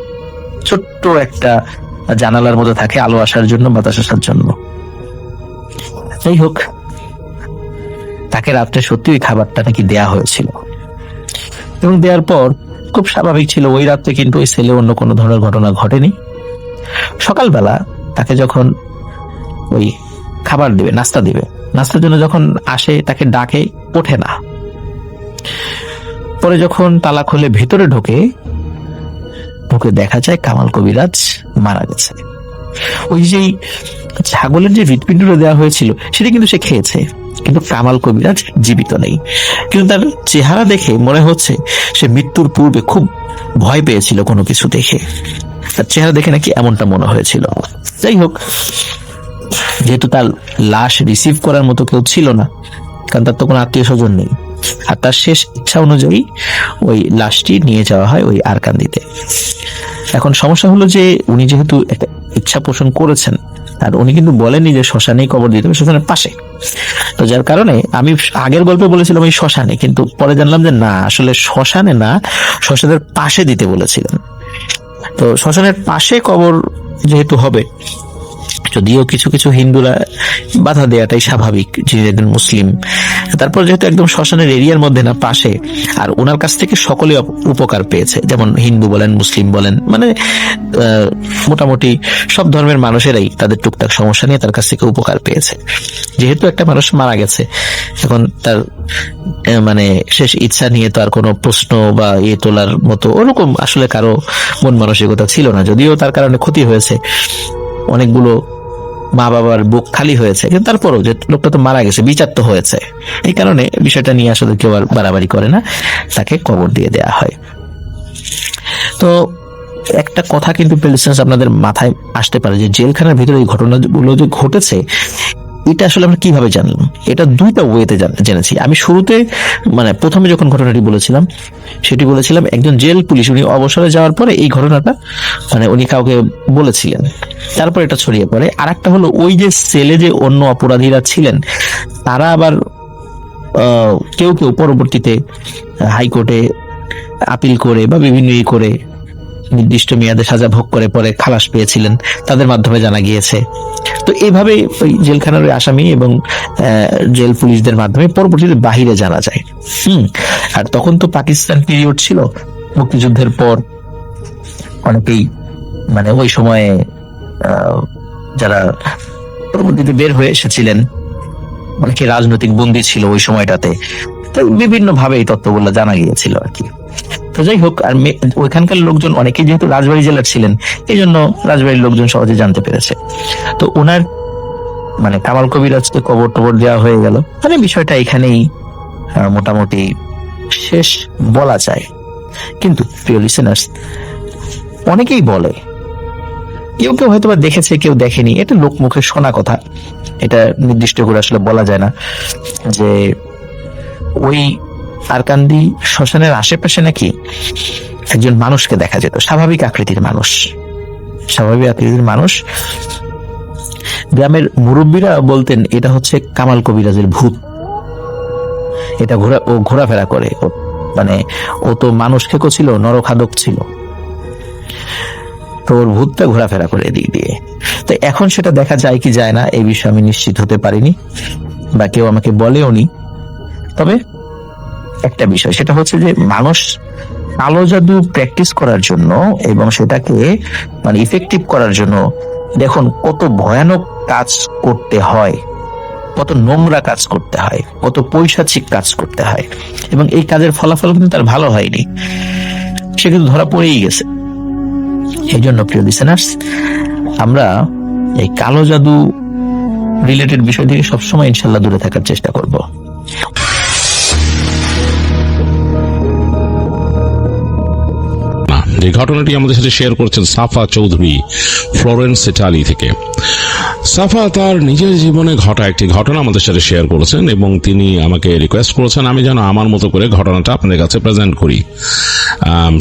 ছোট্ট একটা জানালার মধ্যে থাকে আলো আসার জন্য, বাতাস আসার জন্য। যাই হোক, তাকে রাত্রে সত্যি ওই খাবারটা নাকি দেয়া হয়েছিল এবং দেওয়ার পর খুব স্বাভাবিক ছিল। ওই রাত্রে কিন্তু ওই সেলে অন্য কোনো ধরনের ঘটনা ঘটেনি। সকালবেলা তাকে যখন ওই খাবার দিবে, নাস্তা দিবে, নাস্তার জন্য যখন আসে তাকে ডাকে, ওঠে না। পরে যখন তালা খুলে ভেতরে ঢুকে দেখা যায় কামাল কবিরাজ মারা গেছে। ওই যে ছাগলের যে হৃৎপিণ্ডটা দেওয়া হয়েছিল সেটা কিন্তু সে খেয়েছে, কিন্তু কামাল কবিরাজ জীবিত নেই। কিন্তু তার চেহারা দেখে মনে হচ্ছে সে মৃত্যুর পূর্বে খুব ভয় পেয়েছিল কোনো কিছু দেখে, তার চেহারা দেখে নাকি এমনটা মনে হয়েছিল। যাই হোক, যেহেতু তার লাশ রিসিভ করার মতো কেউ ছিল না, কারণ তার তো কোনো আত্মীয় স্বজন নেই, আর তার শেষ ইচ্ছা অনুযায়ী ওই লাশটি নিয়ে যাওয়া হয় ওই আরকান্দিতে। এখন সমস্যা হলো যে উনি যেহেতু একটা ইচ্ছা পোষণ করেছেন, আর উনি কিন্তু বলেননি যে শ্মশানেই কবর দিতে হবে, শ্মশানের পাশে। তো যার কারণে আমি আগের গল্পে বলেছিলাম ওই শ্মশানে, কিন্তু পরে জানলাম যে না, আসলে শ্মশানে না, শ্মশানের পাশে দিতে বলেছিলেন। তো শ্মশানের পাশে কবর যেহেতু হবে, যদিও কিছু কিছু হিন্দুরা বাধা দেওয়াটাই স্বাভাবিক, যিনি একজন মুসলিম, তারপর যেহেতু একদম শ্মশানের এরিয়ার মধ্যে না, পাশে, আর ওনার কাছ থেকে সকলে উপকার পেয়েছে, যেমন হিন্দু বলেন, মুসলিম বলেন, মানে মোটামুটি সব ধর্মের মানুষেরাই তাদের টুকটাক সমস্যা নিয়ে তার কাছ থেকে উপকার পেয়েছে। যেহেতু একটা মানুষ মারা গেছে, এখন তার মানে শেষ ইচ্ছা নিয়ে তো আর কোনো প্রশ্ন বা তোলার মতো ওরকম আসলে কারো মন মানসিকতা ছিল না। যদিও তার কারণে ক্ষতি হয়েছে, অনেকগুলো মা বাবার বুক খালি হয়েছে, কিন্তু তারপরও যে লোকটা তো মারা গেছে, বিচার তো হয়েছে, এই কারণে বিষয়টা নিয়ে আসলে কেউ আর বাড়াবাড়ি করে না, তাকে কবর দিয়ে দেয়া হয়। তো একটা কথা কিন্তু আপনাদের মাথায় আসতে পারে যে জেলখানার ভিতরে এই ঘটনাগুলো যে ঘটেছে, এটা আসলে আমরা কিভাবে জানলাম? এটা দুইটা ওয়েতে জেনেছি। আমি শুরুতে মানে প্রথমে যখন ঘটনাটি বলেছিলাম, সেটি বলেছিলাম একজন জেল পুলিশ, উনি অবসরে যাওয়ার পরে এই ঘটনাটা মানে উনি কাউকে বলেছিলেন, তারপর এটা ছড়িয়ে পড়ে। আর একটা হলো ওই যে সেলে যে অন্য অপরাধীরা ছিলেন, তারা আবার কেউ কেউ পরবর্তীতে হাইকোর্টে আপিল করে বা বিভিন্ন করে নির্দিষ্ট মেয়াদে সাজা ভোগ করে পরে খালাস পেয়েছিলেন, তাদের মাধ্যমে জানা গিয়েছে। তো এইভাবে ওই জেলখানার আসামি এবং জেল পুলিশদের মাধ্যমে পরবর্তীতে বাহিরে জানা যায়। আর তখন তো পাকিস্তান পিরিয়ড ছিল, মুক্তিযুদ্ধের পর অনেকেই মানে ওই সময়ে যারা পরবর্তীতে বের হয়ে এসেছিলেন, অনেকে রাজনৈতিক বন্দী ছিল ওই সময়টাতে, তো বিভিন্ন ভাবে এই তথ্যগুলো জানা গিয়েছিল আর কি। তো যাই হোক, আর ওইখানকার লোকজন অনেকেই যেহেতু রাজবাড়ী জেলার ছিলেন, এই জন্য রাজবাড়ির লোকজন সহজে জানতে পেরেছে। তো ওনার মানে কামাল কবিরাজকে কবর টবর দেওয়া হয়ে গেল, মানে বিষয়টা এখানেই মোটামুটি শেষ বলা যায়। কিন্তু প্রিয় লিসেনার্স, অনেকেই বলে, কেউ কেউ হয়তো বা দেখেছে, কেউ দেখেনি, এটা লোকমুখে শোনা কথা, এটা নির্দিষ্ট করে আসলে বলা যায় না, যে ওই আরকান্দি শ্মশানের আশেপাশে নাকি একজন মানুষকে দেখা যেত, স্বাভাবিক আকৃতির মানুষ। গ্রামের মুরব্বীরা বলতেন এটা হচ্ছে কামাল কবিরাজের ভূত, এটা ঘোরাফেরা করে, মানে ও তো মানুষ খেকো ছিল, নরখাদক ছিল, তো ওর ভূতটা ঘোরাফেরা করে এদিক দিয়ে। তো এখন সেটা দেখা যায় কি যায় না, এই বিষয়ে আমি নিশ্চিত হতে পারিনি, বা কেউ আমাকে বলেওনি। তবে একটা বিষয়, সেটা হচ্ছে যে মানুষ কালো জাদু প্র্যাকটিস করার জন্য এবং সেটাকে মানে ইফেক্টিভ করার জন্য দেখুন কত ভয়ানক কাজ করতে হয়, কত নোংরা কাজ করতে হয়, কত পৈশাচিক কাজ করতে হয়, এবং এই কাজের ফলাফল কিন্তু তার ভালো হয়নি, সে কিন্তু ধরা পড়েই গেছে। এই জন্য প্রিয় লিসেনার্স, আমরা এই কালো জাদু রিলেটেড বিষয় থেকে সবসময় ইনশাল্লাহ দূরে থাকার চেষ্টা করব। যে ঘটনাটি আমাদের সাথে শেয়ার করছেন সাফা চৌধুরী, ফ্লোরেন্স, ইটালি থেকে। সাফা তার নিজের জীবনে ঘটা একটি ঘটনা আমাদের সাথে শেয়ার করেছেন এবং তিনি আমাকে রিকোয়েস্ট করেছেন আমি যেন আমার মতো করে ঘটনাটা আপনাদের কাছে প্রেজেন্ট করি।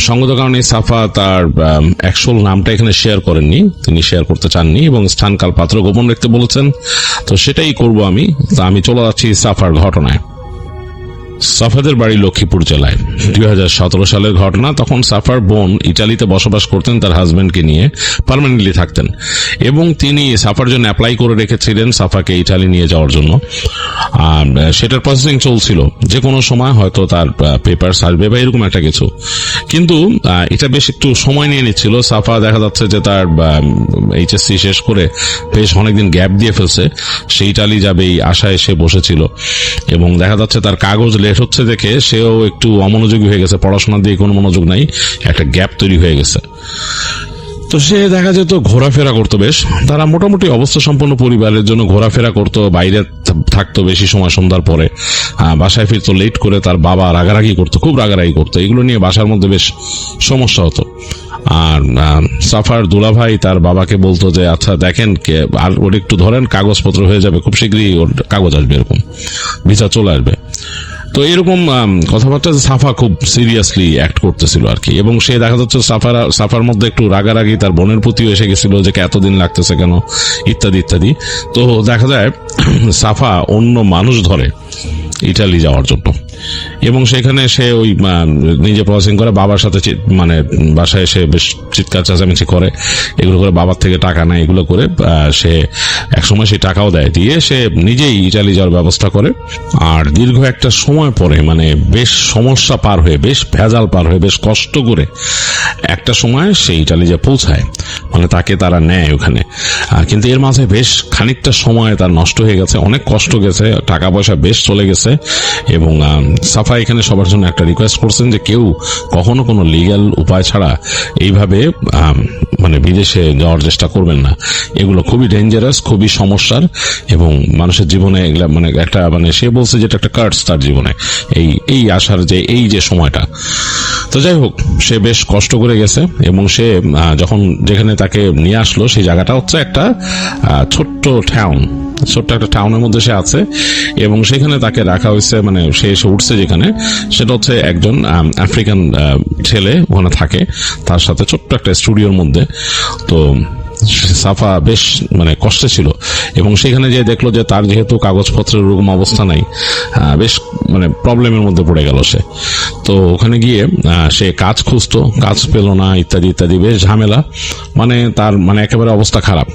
সঙ্গত কারণে সাফা তার অ্যাকচুয়াল নামটা এখানে শেয়ার করেননি, তিনি শেয়ার করতে চাননি এবং স্থানকাল পাত্র গোপন রাখতে বলেছেন। তো সেটাই করব আমি। তা আমি চলে যাচ্ছি সাফার ঘটনায়। সাফাদের বাড়ি লক্ষ্মীপুর জেলায়। 2017 সালের ঘটনা। তখন সাফার বোন ইটালিতে বসবাস করতেন, তার হাজবেন্ডকে নিয়ে পার্মানেন্টলি থাকতেন, এবং তিনি সাফার জন্য অ্যাপ্লাই করে রেখেছিলেন সাফাকে ইটালি নিয়ে যাওয়ার জন্য। সেটার প্রসেসিং চলছিল, যে কোনো সময় হয়তো তার পেপার আসবে বা এরকম একটা কিছু, কিন্তু এটা বেশ একটু সময় নিয়ে নিচ্ছিল। সাফা দেখা যাচ্ছে যে তার এইচএসসি শেষ করে বেশ অনেকদিন গ্যাপ দিয়ে ফেলছে, সে ইটালি যাবে এই আশায় সে বসেছিল, এবং দেখা যাচ্ছে তার কাগজ লেট হচ্ছে দেখে সেও একটু অমনোযোগী হয়ে গেছে, পড়াশোনার দিয়ে কোনো মনোযোগ নাই, একটা গ্যাপ তৈরি হয়ে গেছে। তো সে দেখা যেত ঘোরাফেরা করতো বেশ, তারা মোটামুটি অবস্থা সম্পন্ন পরিবারের জন্য ঘোরাফেরা করতো, বাইরে থাকতো বেশি সময় সন্ধ্যার পরে, বাসায় ফিরতো লেট করে, তার বাবা রাগারাগি করতো, খুব রাগারাগি করতো, এগুলো নিয়ে বাসার মধ্যে বেশ সমস্যা হতো। আর সাফার দুলাভাই তার বাবাকে বলতো যে আচ্ছা দেখেন আর ওর একটু ধরেন, কাগজপত্র হয়ে যাবে, খুব শীঘ্রই ওর কাগজ আসবে, এরকম ভিসা চলে আসবে। তো এরকম কথাবার্তা সাফা খুব সিরিয়াসলি অ্যাক্ট করতেছিল আর কি। এবং সে দেখা যাচ্ছে সাফার মধ্যে একটু রাগারাগি তার বোনের প্রতিও এসে গেছিল যে এতদিন লাগতেছে কেন, ইত্যাদি ইত্যাদি। তো দেখা যায় সাফা অন্য মানুষ ধরে ইটালি যাওয়ার জন্য, এবং সেখানে সে ওই নিজে প্রসেসিং করে, বাবার সাথে মানে বাসায় এসে বেশ চিৎকার চেঁচামেচি করে, এগুলো করে বাবার থেকে টাকা নেয়, এগুলো করে সে একসময় সে টাকাও দেয়, দিয়ে সে নিজেই ইটালি যাওয়ার ব্যবস্থা করে। আর দীর্ঘ একটা সময় পরে, মানে বেশ সমস্যা পার হয়ে, বেশ ভেজাল পার হয়ে, বেশ কষ্ট করে একটা সময় সে ইটালি যে পৌঁছায়, মানে তাকে তারা নেয় ওখানে। কিন্তু এর মাঝে বেশ খানিকটা সময় তার নষ্ট হয়ে গেছে, অনেক কষ্ট গেছে, টাকা পয়সা বেশ চলে গেছে। এবং সাফা এখানে সবার জন্য একটা রিকোয়েস্ট করছেন যে কেউ কখনো কোনো লিগ্যাল উপায় ছাড়া এইভাবে মানে বিদেশে যাওয়ার চেষ্টা করবেন না, এগুলো খুবই ডেঞ্জারাস, খুবই সমস্যার, এবং মানুষের জীবনে এগুলা মানে একটা মানে সে বলছে যেটা একটা কার্স তার জীবনে, এই আসার যে এই যে সময়টা। তো যাই হোক, সে বেশ কষ্ট করে গেছে, এবং সে যখন যেখানে তাকে নিয়ে আসলো সেই জায়গাটা হচ্ছে একটা ছোট্ট একটা টাউনের মধ্যে সে আছে, এবং সেখানে তাকে রাখা হয়েছে, মানে সে এসে উঠছে যেখানে, সেটা হচ্ছে একজন আফ্রিকান ছেলে ওখানে থাকে, তার সাথে ছোট্ট একটা স্টুডিওর মধ্যে। তো সাফা বেশ মানে কষ্টে ছিল, এবং সেখানে যে দেখলো যে তার যেহেতু কাগজপত্রের ওরকম অবস্থা নাই, বেশ মানে প্রবলেমের মধ্যে পড়ে গেল সে। তো ওখানে গিয়ে সে কাজ খুঁজতো, কাজ পেল না, ইত্যাদি ইত্যাদি, বেশ ঝামেলা, মানে তার মানে একেবারে অবস্থা খারাপ।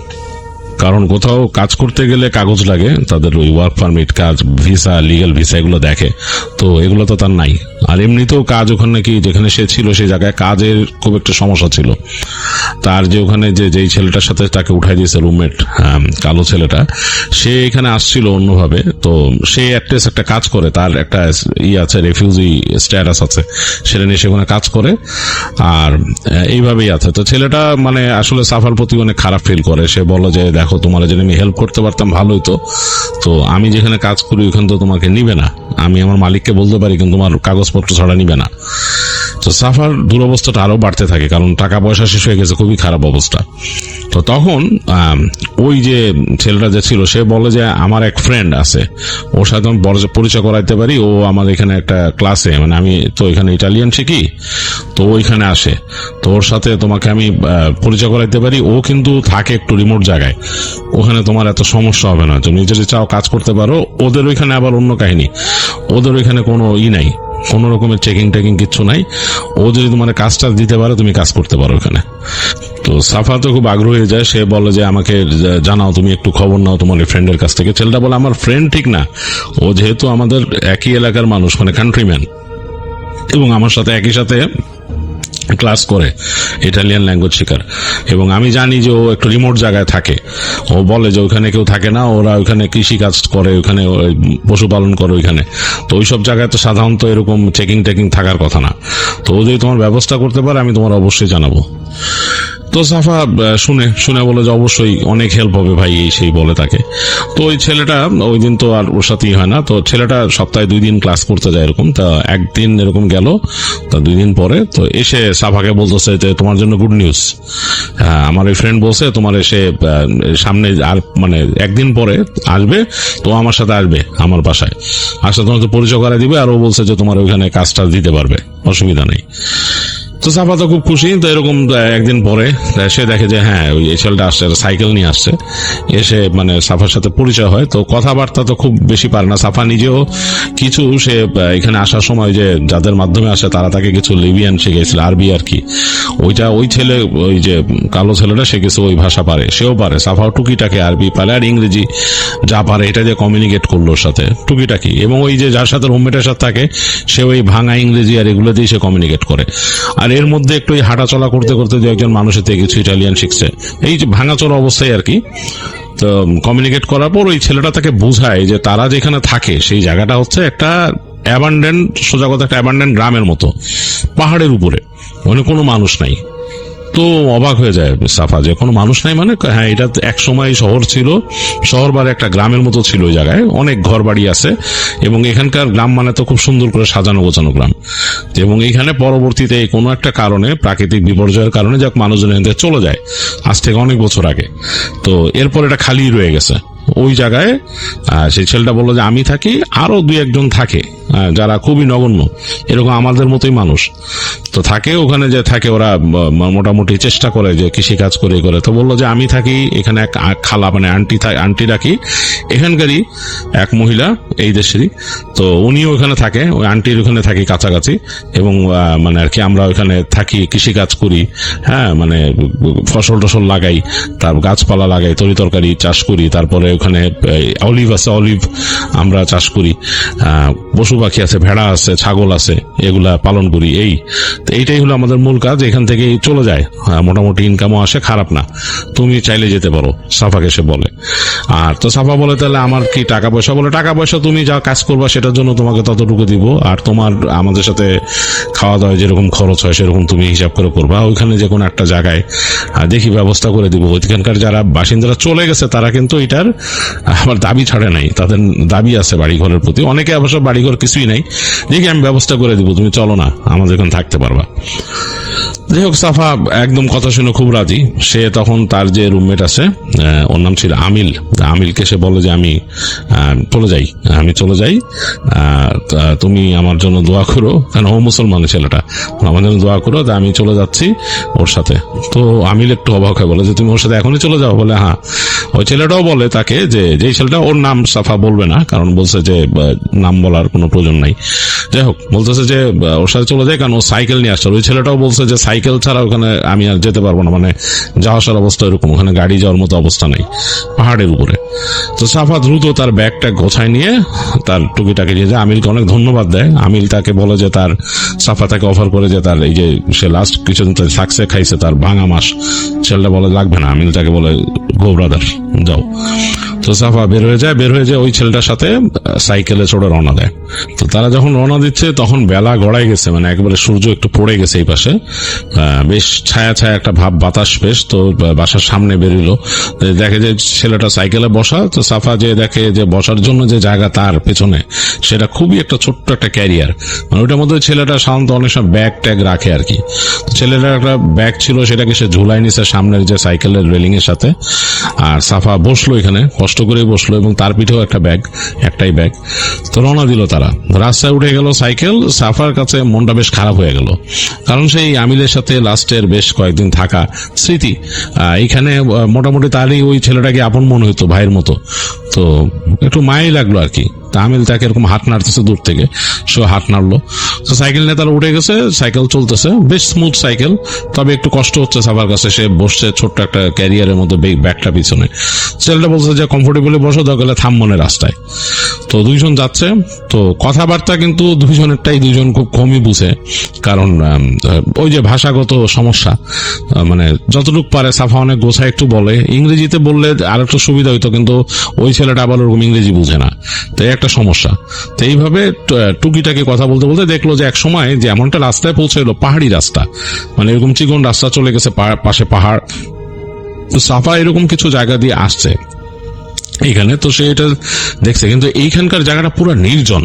কারণ কোথাও কাজ করতে গেলে কাগজ লাগে, তাদের ওই ওয়ার্ক পারমিট, কাজ ভিসা, লিগ্যাল ভিসা এগুলো দেখে, তো এগুলো তো তার নাই। আর এমনিতেও কাজ ওখানে নাকি যেখানে সে ছিল সেই জায়গায় কাজের খুব একটা সমস্যা ছিল। তার যে ওখানে যেই ছেলেটার সাথে তাকে উঠাই দিয়েছে রুমমেট, কালো ছেলেটা, সে এখানে আসছিল অন্যভাবে। তো সে একটা কাজ করে, তার একটা আছে, রেফিউজি স্ট্যাটাস আছে, সেটা নিয়ে সেখানে কাজ করে, আর এইভাবেই আছে। তো ছেলেটা মানে আসলে সাফার প্রতি অনেক খারাপ ফিল করে। সে বলে যে দেখো, তোমার যদি আমি হেল্প করতে পারতাম ভালোই তো আমি যেখানে কাজ করি ওখানে তো তোমাকে নিবে না, আমি আমার মালিককে বলতে পারি কিন্তু তোমার কাগজপত্র ছাড়া নিবে না। তো সাফার দুরবস্থাটা আরো বাড়তে থাকে, কারণ টাকা পয়সা শেষ হয়ে গেছে, খুবই খারাপ অবস্থা। তো তখন ওই যে ছেলেটা যে ছিল সে বলে যে আমার এক ফ্রেন্ড আছে, ওর সাথে আমি পরিচয় করাইতে পারি, ও আমার এখানে একটা ক্লাসে, মানে আমি তো এখানে ইটালিয়ান শিখি, তো ওইখানে আসে, তো ওর সাথে তোমাকে আমি পরিচয় করাইতে পারি। ও কিন্তু থাকে একটু রিমোট জায়গায়, ওখানে তোমার এত সমস্যা হবে না, তুমি যদি চাও কাজ করতে পারো। ওদের ওইখানে আবার অন্য কাহিনী, ওদের ওইখানে কোনো নাই, কোনো রকমের চেকিং কিচ্ছু নাই। ও যদি তোমার কাজটা দিতে পারে তুমি কাজ করতে পারো ওখানে। তো সাফা তো খুব আগ্রহ হয়ে যায়, সে বলে যে আমাকে জানাও, তুমি একটু খবর নাও তোমার ফ্রেন্ডের কাছ থেকে। ছেলেটা বলে আমার ফ্রেন্ড ঠিক না, ও যেহেতু আমাদের একই এলাকার মানুষ, মানে কান্ট্রিম্যান, এবং আমার সাথে একই সাথে ক্লাস করে, ইটালিয়ান ল্যাঙ্গুয়েজ শেখার, এবং আমি জানি যে ও একটু রিমোট জায়গায় থাকে। ও বলে যে ওখানে কেউ থাকে না, ওরা ওখানে কৃষি কাজ করে, ওখানে পশুপালন করে ওইখানে, তো ওইসব জায়গায় তো সাধারণত এরকম চেকিং থাকার কথা না। তো ও যদি তোমার ব্যবস্থা করতে পারে আমি তোমার অবশ্যই জানাবো। তো সাফা শুনে বলে যে অবশ্যই অনেক হেল্প হবে ভাই, এই সেই বলে তাকে। তো ওই ছেলেটা ওই দিন তো আর ওর সাথেই হয় না, তো ছেলেটা সপ্তাহে 2 দিন ক্লাস করতে যায় এরকম। তা একদিন এরকম গেল, তা 2 দিন পরে তো এসে সাফাকে বলতেছে যে তোমার জন্য গুড নিউজ, আমার ওই ফ্রেন্ড বলছে তোমার এসে সামনে আর মানে 1 দিন পরে আসবে, তো আমার সাথে আসবে আমার বাসায়, আসলে তোমাকে পরিচয় করে দিবে, আর ও বলছে যে তোমার ওইখানে কাজটা দিতে পারবে, অসুবিধা নেই। তো সাফা তো খুব খুশি। তো এরকম 1 দিন পরে সে দেখে যে হ্যাঁ ওই ছেলেটা আসছে, সাইকেল নিয়ে আসছে, এসে মানে সাফার সাথে পরিচয় হয়। তো কথাবার্তা তো খুব বেশি পারে না, সাফা নিজেও কিছু সে এখানে আসার সময় যে যাদের মাধ্যমে আসে তারা তাকে কিছু লিবিয়ান শিখেছিল, আরবি আর কি, ওই ছেলে ওই যে কালো ছেলেটা সে কিছু ওই ভাষা পারে, সেও পারে। সাফাও টুকিটাকে আরবি পারে, আর ইংরেজি যা পারে এটা দিয়ে কমিউনিকেট করলো ওর সাথে টুকিটাকি। এবং ওই যে যার সাথে রুমমেটের সাথে থাকে সে ওই ভাঙা ইংরেজি আর এগুলো দিয়ে সে কমিউনিকেট করে। আর এর মধ্যে একটু হাঁটাচলা করতে করতে যে একজন মানুষের থেকে কিছু ইটালিয়ান শিখছে, এই যে ভাঙাচোরা অবস্থায় আর কি। তো কমিউনিকেট করার পর ওই ছেলেটা তাকে বোঝায় যে তারা যেখানে থাকে সেই জায়গাটা হচ্ছে একটা সোজা কথা একটা অ্যাবান্ডেন্ট গ্রামের মতো, পাহাড়ের উপরে, মানে কোনো মানুষ নাই। তো অবাক হয়ে যায় সাফা, যে কোনো মানুষ নাই মানে? হ্যাঁ, এটা এক সময় শহর ছিল, শহর বারে একটা গ্রামের মতো ছিল ওই জায়গায়, অনেক ঘর বাড়ি আছে, এবং এখানকার গ্রাম মানে তো খুব সুন্দর করে সাজানো গোছানো গ্রাম। এবং এইখানে পরবর্তীতে কোনো একটা কারণে, প্রাকৃতিক বিপর্যয়ের কারণে যাক, মানুষজন এখান থেকে চলে যায় আজ থেকে অনেক বছর আগে। তো এরপর এটা খালি রয়ে গেছে ওই জায়গায়। সেই ছেলেটা বললো যে আমি থাকি, আরো 2-1 জন থাকে যারা খুবই নগণ্য, এরকম আমাদের মতোই মানুষ, তো থাকে ওখানে। যে থাকে ওরা মোটামুটি চেষ্টা করে যে কৃষি কাজ করে। তো বললো যে আমি থাকি এখানে, এক খালা মানে আন্টি রাখি, এখানকারই এক মহিলা, এই দেশেরই। তো উনিও ওখানে থাকে, ওই আন্টির ওখানে থাকি কাছাকাছি, এবং মানে আর কি আমরা ওখানে থাকি, কৃষি কাজ করি। হ্যাঁ, মানে ফসল টসল লাগাই, তার গাছপালা লাগাই, তরি তরকারি চাষ করি। তারপরে ওখানে অলিভ আছে, অলিভ আমরা চাষ করি। পশু পাখি আছে, ভেড়া আছে, ছাগল আছে, এগুলা পালন করি। এইটাই হলো আমাদের মূল কাজ। এখান থেকে চলে যায়, মোটামুটি ইনকামও আসে, খারাপ না, তুমি চাইলে যেতে পারো, সাফাকে সে বলে। আর তো সাফা বলে তাহলে আমার কি টাকা পয়সা? বলে টাকা পয়সা তুমি যা কাজ করবা সেটার জন্য তোমাকে ততটুকু দিব, আর তোমার আমাদের সাথে খাওয়া দাওয়া যেরকম খরচ হয় সেরকম তুমি হিসাব করে করবা। ওইখানে যে কোনো একটা জায়গায় দেখি ব্যবস্থা করে দিব। ওইখানকার যারা বাসিন্দারা চলে গেছে তারা কিন্তু এটার আমার দাবি ছাড়ে নাই, তাদের দাবি আছে বাড়িঘরের প্রতি। অনেকে অবশ্য বাড়িঘর কিছুই নাই, দেখি আমি ব্যবস্থা করে দিব, তুমি চলো না, আমাদের এখানে থাকতে পারবা। যাই হোক, সাফা একদম কথা শুনে খুব রাজি। সে তখন তার যে রুমমেট আছে, ওর নাম ছিল আমিল, আমিলকে সে বলে যে আমি চলে যাই, তুমি আমার জন্য দোয়া করো, কারণ ও মুসলমান ছেলেটা, আমার জন্য দোয়া করো, আমি চলে যাচ্ছি ওর সাথে। তো আমিল একটু অবাক হয়ে বলে যে তুমি ওর সাথে এখনই চলে যাও? বলে হ্যাঁ। ওই ছেলেটাও বলে তাকে যে ছেলেটা, ওর নাম সাফা বলবে না, কারণ বলছে যে নাম বলার কোনো প্রয়োজন নাই। যাই হোক, বলতেছে যে ওর সাথে চলে যায়, কারণ ও সাইকেল নিয়ে আসছে। ওই ছেলেটাও বলছে যে সাইকেল ছাড়া ওখানে আমি আর যেতে পারবো না, মানে যাওয়া আসার অবস্থা এরকম, ওখানে গাড়ি যাওয়ার মতো অবস্থা নেই পাহাড়ের উপরে। তো সাফা দ্রুত তার ব্যাগটা গোছায় নিয়ে তার টুকিটাকে দিয়ে যায়, আমিলকে অনেক ধন্যবাদ দেয়। আমিল তাকে বলে যে সাফা তাকে অফার করে যে তার এই যে সে লাস্ট কিছুদিন সাকসে খাইছে তার ভাঙা মাস, ছেলেটা বলে লাগবে না। আমিল তাকে বলে গো ব্রাদার, যাও। তো সাফা বের হয়ে যায় ওই ছেলেটার সাথে সাইকেলে চড়ে রওনা দেয়। তো তারা যখন রওনা দিচ্ছে তখন বেলা গড়াই গেছে, মানে একবারে সূর্য একটু পড়ে গেছে এই পাশে, বেশ ছায়া একটা ভাব, বাতাস বেশ। তো বাসার সামনে বেরিলো, দেখে যে ছেলেটা সাইকেলে বসা। তো সাফা যে দেখে যে বসার জন্য যে জায়গা তার পেছনে, সেটা খুবই একটা ছোট্ট একটা ক্যারিয়ার, মানে ওইটার মধ্যে ছেলেটা সাধারণত অনেক সময় ব্যাগ ট্যাগ রাখে আর কি। তো ছেলেটার একটা ব্যাগ ছিল, সেটাকে সে ঝুলাই নিছে সামনের যে সাইকেলের রেলিং এর সাথে। আর সাফা বসলো এখানে, কষ্ট করে বসলো, এবং তার পিঠেও একটা ব্যাগ, একটাই ব্যাগ। তো রওনা দিল তারা, রাস্তায় উঠে গেল সাইকেল। সাফার কাছে মনটা বেশ খারাপ হয়ে গেল, কারণ সেই আমিলের সাথে লাস্টের বেশ কয়েকদিন থাকা স্মৃতি, এইখানে মোটামুটি তারই ওই ছেলেটাকে আপন মনে হইতো, ভাইয়ের মতো। তো একটু মায়াই লাগলো আর কি। আমিল তাকে এরকম হাত নাড়তেছে দূর থেকে, সে হাত নাড়লো। তো সাইকেল নিয়ে তারা উঠে গেছে, সাইকেল চলতেছে, বেশ স্মুথ সাইকেল, তবে একটু কষ্ট হচ্ছে সাফার কাছে। সে বসছে ছোট্ট একটা ক্যারিয়ারের মধ্যে, ব্যাগটা পিছনে। ছেলেটা বলছে যে কমফোর্টেবলি বসো, দরকার থাম মনে রাস্তায়। তো 2 জন যাচ্ছে। তো কথাবার্তা কিন্তু 2 জনেরটাই 2 জন খুব কমই বুঝে, কারণ ওই যে ভাষাগত সমস্যা, মানে যতটুকু পারে সাফা অনেক গোছায় একটু বলে, ইংরেজিতে বললে আর একটু সুবিধা হইতো, কিন্তু ওই ছেলেটা আবার ওরকম ইংরেজি বুঝে না, তাই একটা সমস্যা। তো এইভাবে টুকিটাকে কথা বলতে বলতে দেখলো যে এক সময় যে এমনটা রাস্তায় পৌঁছে এলো, পাহাড়ি রাস্তা, মানে এরকম চিকন রাস্তা চলে গেছে, পাশে পাহাড়। তো সাফা এরকম কিছু জায়গা দিয়ে আসছে এইখানে, তো সে এটা দেখছে, কিন্তু এইখানকার জায়গাটা পুরো নির্জন।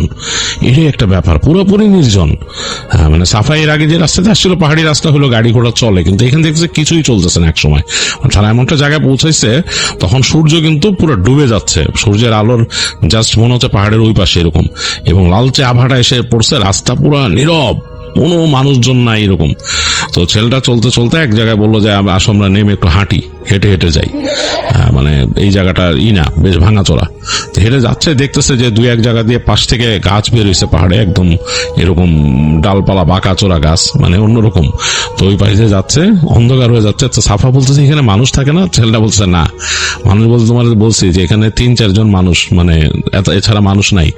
এটাই একটা ব্যাপার, পুরোপুরি নির্জন। মানে সাফা এর আগে যে রাস্তাতে আসছিল পাহাড়ি রাস্তা হলো, গাড়ি ঘোড়া চলে, কিন্তু এখানে দেখছে কিছুই চলতেছে না। এক সময় তারা এমনটা জায়গায় পৌঁছাইছে, তখন সূর্য কিন্তু পুরো ডুবে যাচ্ছে, সূর্যের আলোর জাস্ট মনে হচ্ছে পাহাড়ের ওই পাশে এরকম, এবং লালচে আভাটা এসে পড়ছে, রাস্তা পুরো নীরব, কোনো মানুষজন নাই এরকম। তো ছেলেটা চলতে চলতে এক জায়গায় বললো যে আসো আমরা নেমে একটু হাঁটি, হেঁটে হেঁটে যাই, মানে এই জায়গাটা না বেশ ভাঙাচোরা। তো হেঁটে যাচ্ছে, দেখতেছে যে 2-1 জায়গা দিয়ে পাশ থেকে গাছ বের হয়েছে পাহাড়ে, একদম এরকম ডালপালা বাঁকাচোরা গাছ, মানে অন্যরকম। তো ওই পাশে যাচ্ছে, অন্ধকার হয়ে যাচ্ছে। তো সাফা বলতেছে এখানে মানুষ থাকে না? ছেলেটা বলছে না, মানুষ বলতে তোমার বলছি যে এখানে 3-4 জন মানুষ, মানে এছাড়া মানুষ নাই।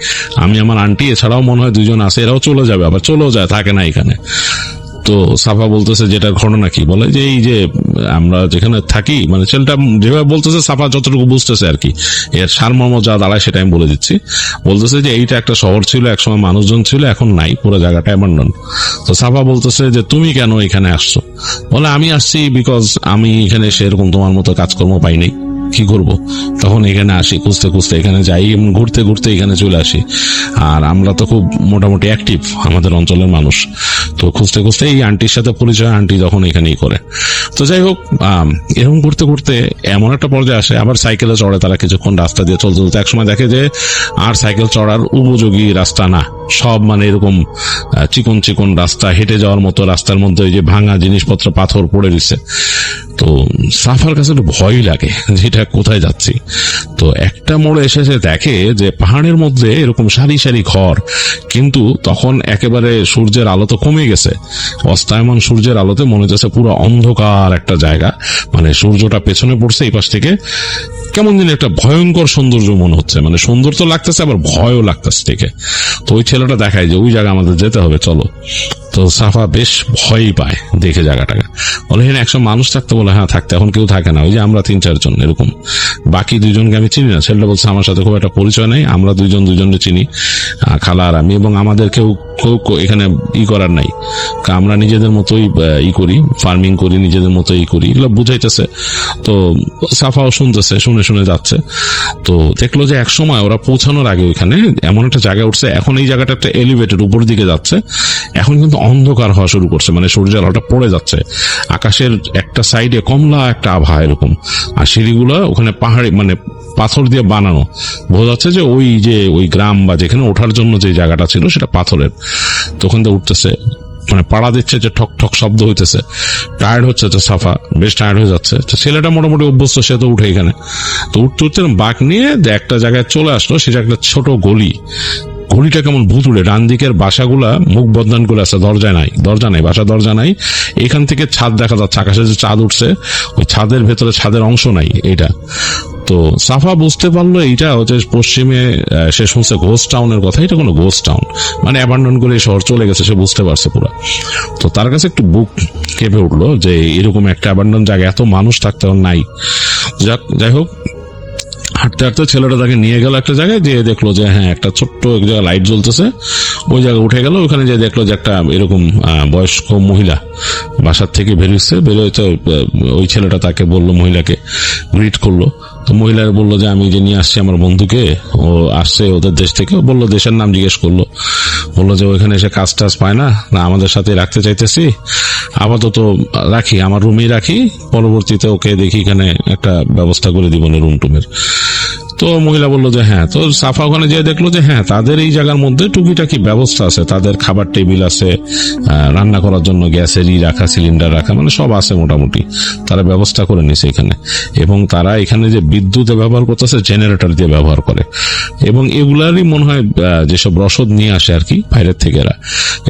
আমি, আমার আন্টি, এছাড়াও মনে হয় 2 জন আছে, এরাও চলে যাবে, আবার চলেও যায়, থাকে না এখানে। তো সাফা বলতেছে যেটা ঘটনা কি, বলে যে এই যে আমরা যেখানে থাকি, মানে ছেলেটা যেভাবে বলতেছে সাফা যতটুকু বুঝতেছে আর কি, এর সারমর্ম যা দাঁড়ায় সেটা আমি বলে দিচ্ছি। বলতেছে যে এইটা একটা শহর ছিল, একসময় মানুষজন ছিল, এখন নাই, পুরো জায়গাটা অ্যাবান্ডন। তো সাফা বলতেছে যে তুমি কেন এখানে আসছো? বলে আমি আসছি বিকজ আমি এখানে সেরকম তোমার মতো কাজকর্ম পাই নাই, কি করব, তখন এখানে আসি, খুঁজতে খুঁজতে এখানে যাই, ঘুরতে ঘুরতে এখানে চলে আসি। আর আমরা তো খুব মোটামুটি অ্যাক্টিভ আমাদের অঞ্চলের মানুষ, তো খুঁজতে খুঁজতে এই আন্টির সাথে পরিচয়, আন্টি যখন এখানেই করে। তো যাই হোক, এরকম করতে করতে এমন একটা পর্যায়ে আসে, আবার সাইকেলে চড়ে তারা কিছুক্ষণ রাস্তা দিয়ে চলতে চলতে একসময় দেখে যে আর সাইকেল চড়ার উপযোগী রাস্তা না, সব মানে এরকম চিকন চিকন রাস্তা, হেঁটে যাওয়ার মতো রাস্তার মধ্যে ওই যে ভাঙা জিনিসপত্র পাথর পড়ে দিচ্ছে। তো সাফার কাছে একটু ভয় লাগে যে এটা কোথায় যাচ্ছি। তো একটা মোড়ে এসে দেখে যে পাহাড়ের মধ্যে এরকম সারি সারি ঘর, কিন্তু তখন একেবারে সূর্যের আলো তো কমে গেছে, অস্তায়মান সূর্যের আলোতে মনে হচ্ছে পুরো অন্ধকার একটা জায়গা, মানে সূর্যটা পেছনে পড়ছে এই পাশ থেকে, কেমন যেন একটা ভয়ঙ্কর সৌন্দর্য মনে হচ্ছে, মানে সুন্দর তো লাগতেছে আবার ভয়ও লাগতেছে দেখে। তো ওই ছেলেটা দেখায় যে ওই জায়গা আমাদের যেতে হবে, চলো। তো সাফা বেশ ভয়ই পায় দেখে জায়গাটাকে, বলে হ্যাঁ একশো মানুষ থাকতে, বলে হ্যাঁ থাকতে, এখন কেউ থাকে না, ওই যে আমরা 3-4 জন এরকম, বাকি 2 জনকে আমি চিনি না। ছেলেটা বলছে আমার সাথে খুব একটা পরিচয় নেই, আমরা 2 জন 2 জনকে চিনি, খালা আর আমি, এবং আমাদের কেউ এখানে করার নাই, আমরা নিজেদের মতোই করি, ফার্মিং করি, নিজেদের মতোই করি, এগুলো বুঝাইতেছে। তো সাফাও শুনতেছে, শুনে শুনে যাচ্ছে। তো দেখলো যে এক সময় ওরা পৌঁছানোর আগে ওইখানে এমন একটা জায়গা উঠছে, এখন এই জায়গাটা একটা এলিভেটেড উপর দিকে যাচ্ছে, এখন কিন্তু অন্ধকার হওয়া শুরু করছে, মানে সূর্যের আলোটা পড়ে যাচ্ছে, আকাশের একটা সাইডে কমলা একটা আভা এরকম, আর সিঁড়িগুলো ওখানে পাহাড়ি মানে পাথর দিয়ে বানানো, বোঝা যাচ্ছে যে ওই গ্রাম বা যেখানে ওঠার জন্য যে জায়গাটা ছিল সেটা পাথরের। তো ওখান থেকে উঠতেছে, মানে পাড়া দিচ্ছে যে ঠক ঠক শব্দ হইতেছে, টায়ার্ড হচ্ছে তো সাফা, বেশ টায়ার্ড হয়ে যাচ্ছে। তো ছেলেটা মোটামুটি অভ্যস্ত, সে তো উঠে এখানে। তো উঠতে উঠতে বাঁক নিয়ে একটা জায়গায় চলে আসলো, সেটা একটা ছোট গলি। গলিটা কেমন ভুতুড়ে, ডান দিকের বাসাগুলা মুখ বদনান করে আছে, দরজা নাই, বাসা দরজা নাই। এখান থেকে ছাদ দেখা যাচ্ছে, আকাশে যে চাঁদ উঠছে, ওই ছাদের ভেতরে ছাদের অংশ নাই এটা। তো সাফা বুঝতে পারলো এইটা হচ্ছে পশ্চিমে, সে শুনছে ঘোস্ট টাউনের কথা, এটা কোনো ঘোস্ট টাউন, মানে অ্যাবান্ডন করে শহর চলে গেছে, সে বুঝতে পারছে পুরো। তো তার কাছে একটু বুক কেঁপে উঠলো যে এরকম একটা অ্যাবান্ডন জায়গা এত মানুষ থাকতে নাই। যাই হোক, হাঁটতে হাঁটতে ছেলেটা তাকে নিয়ে গেল একটা জায়গায়, যে দেখলো যে হ্যাঁ একটা ছোট্ট এক জায়গায় লাইট জ্বলতেছে, ওই জায়গায় উঠে গেল। ওখানে যে দেখলো যে একটা এরকম বয়স্ক মহিলা বাসার থেকে বেরোচ্ছে, বেরোতে ওই ছেলেটা তাকে বললো, মহিলাকে গ্রিট করলো। তো মহিলা বললো যে আমি যে নিয়ে আসছি আমার বন্ধুকে, ও আসছে ওদের দেশ থেকে, বললো দেশের নাম জিজ্ঞেস করলো, বললো যে ওইখানে এসে কাজ টাজ পায় না, আমাদের সাথে রাখতে চাইতেছি, আপাতত রাখি, আমার রুমেই রাখি, পরবর্তীতে ওকে দেখি এখানে একটা ব্যবস্থা করে দিব না রুম টুমের। তো মহিলা বললো যে হ্যাঁ। তো সাফা ওখানে যেয়ে দেখলো যে হ্যাঁ তাদের এই জায়গার মধ্যে টুকিটাকি ব্যবস্থা আছে, তাদের খাবার টেবিল আছে, রান্না করার জন্য গ্যাসের রাখা, সিলিন্ডার রাখা, মানে সব আছে মোটামুটি, তারা ব্যবস্থা করে নিছে এখানে। এবং তারা এখানে যে বিদ্যুতে ব্যবহার করতেছে জেনারেটর দিয়ে ব্যবহার করে, এবং এগুলারই মনে হয় যেসব রসদ নিয়ে আসে আর কি বাইরের থেকে এরা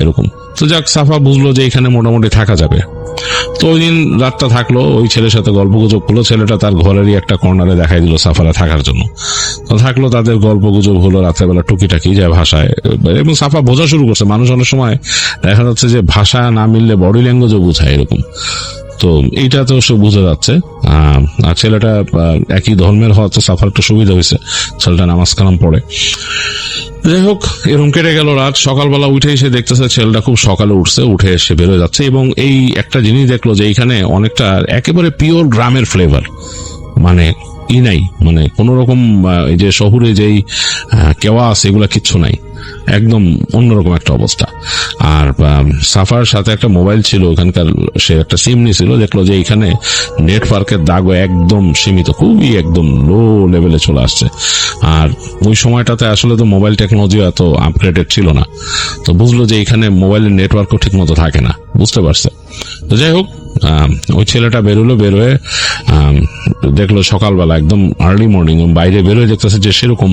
এরকম। তো যাক, সাফা বুঝলো যে এখানে মোটামুটি থাকা যাবে। তো ওই দিন রাতটা থাকলো, ওই ছেলের সাথে গল্প গুজব করলো, ছেলেটা তার ঘরেরই একটা কর্নারে দেখাই দিল সাফারা থাকার জন্য। তো থাকলো, তাদের গল্প গুজব হলো রাত্রেবেলা টুকিটাকি যায় ভাষায়, এবং সাফা বোঝা শুরু করছে। মানুষ অনেক সময় দেখা যাচ্ছে যে ভাষা না মিললে বডি ল্যাঙ্গুয়েজও বোঝায় এরকম, তো এইটা তো সে বুঝে যাচ্ছে। আর ছেলেটা একই ধর্মের হওয়া, তো সাফার একটু সুবিধা হয়েছে, ছেলেটা নামাজ কালাম পড়ে। যাই হোক, এরকম কেটে গেল রাত। সকালবেলা উঠে এসে দেখতেছে ছেলেটা খুব সকালে উঠছে, উঠে এসে বেরোয় যাচ্ছে, এবং এই একটা জিনিস দেখলো যে এইখানে অনেকটা একেবারে পিওর গ্রামের ফ্লেভার, মানে নাই, মানে কোন রকম এই যে শহরে যেই কেওয়াস এগুলা কিচ্ছু নাই, একদম অন্যরকম একটা অবস্থা। আর সাফার সাথে একটা মোবাইল ছিল ওখানকার, সে একটা সিম নিয়েছিল, দেখলো যে এইখানে নেটওয়ার্কের দাগও একদম সীমিত, খুবই একদম লো লেভেলে চলে আসছে। আর ওই সময়টাতে আসলে তো মোবাইল টেকনোলজিও এত আপগ্রেডেড ছিল না, তো বুঝলো যে এখানে মোবাইলের নেটওয়ার্কও ঠিক মতো থাকে না, বুঝতে পারছে। তো যাই হোক, ওই ছেলেটা বেরোয় দেখলো সকালবেলা একদম আর্লি মর্নিং, বাইরে বেরোয় দেখতেছে যে সেরকম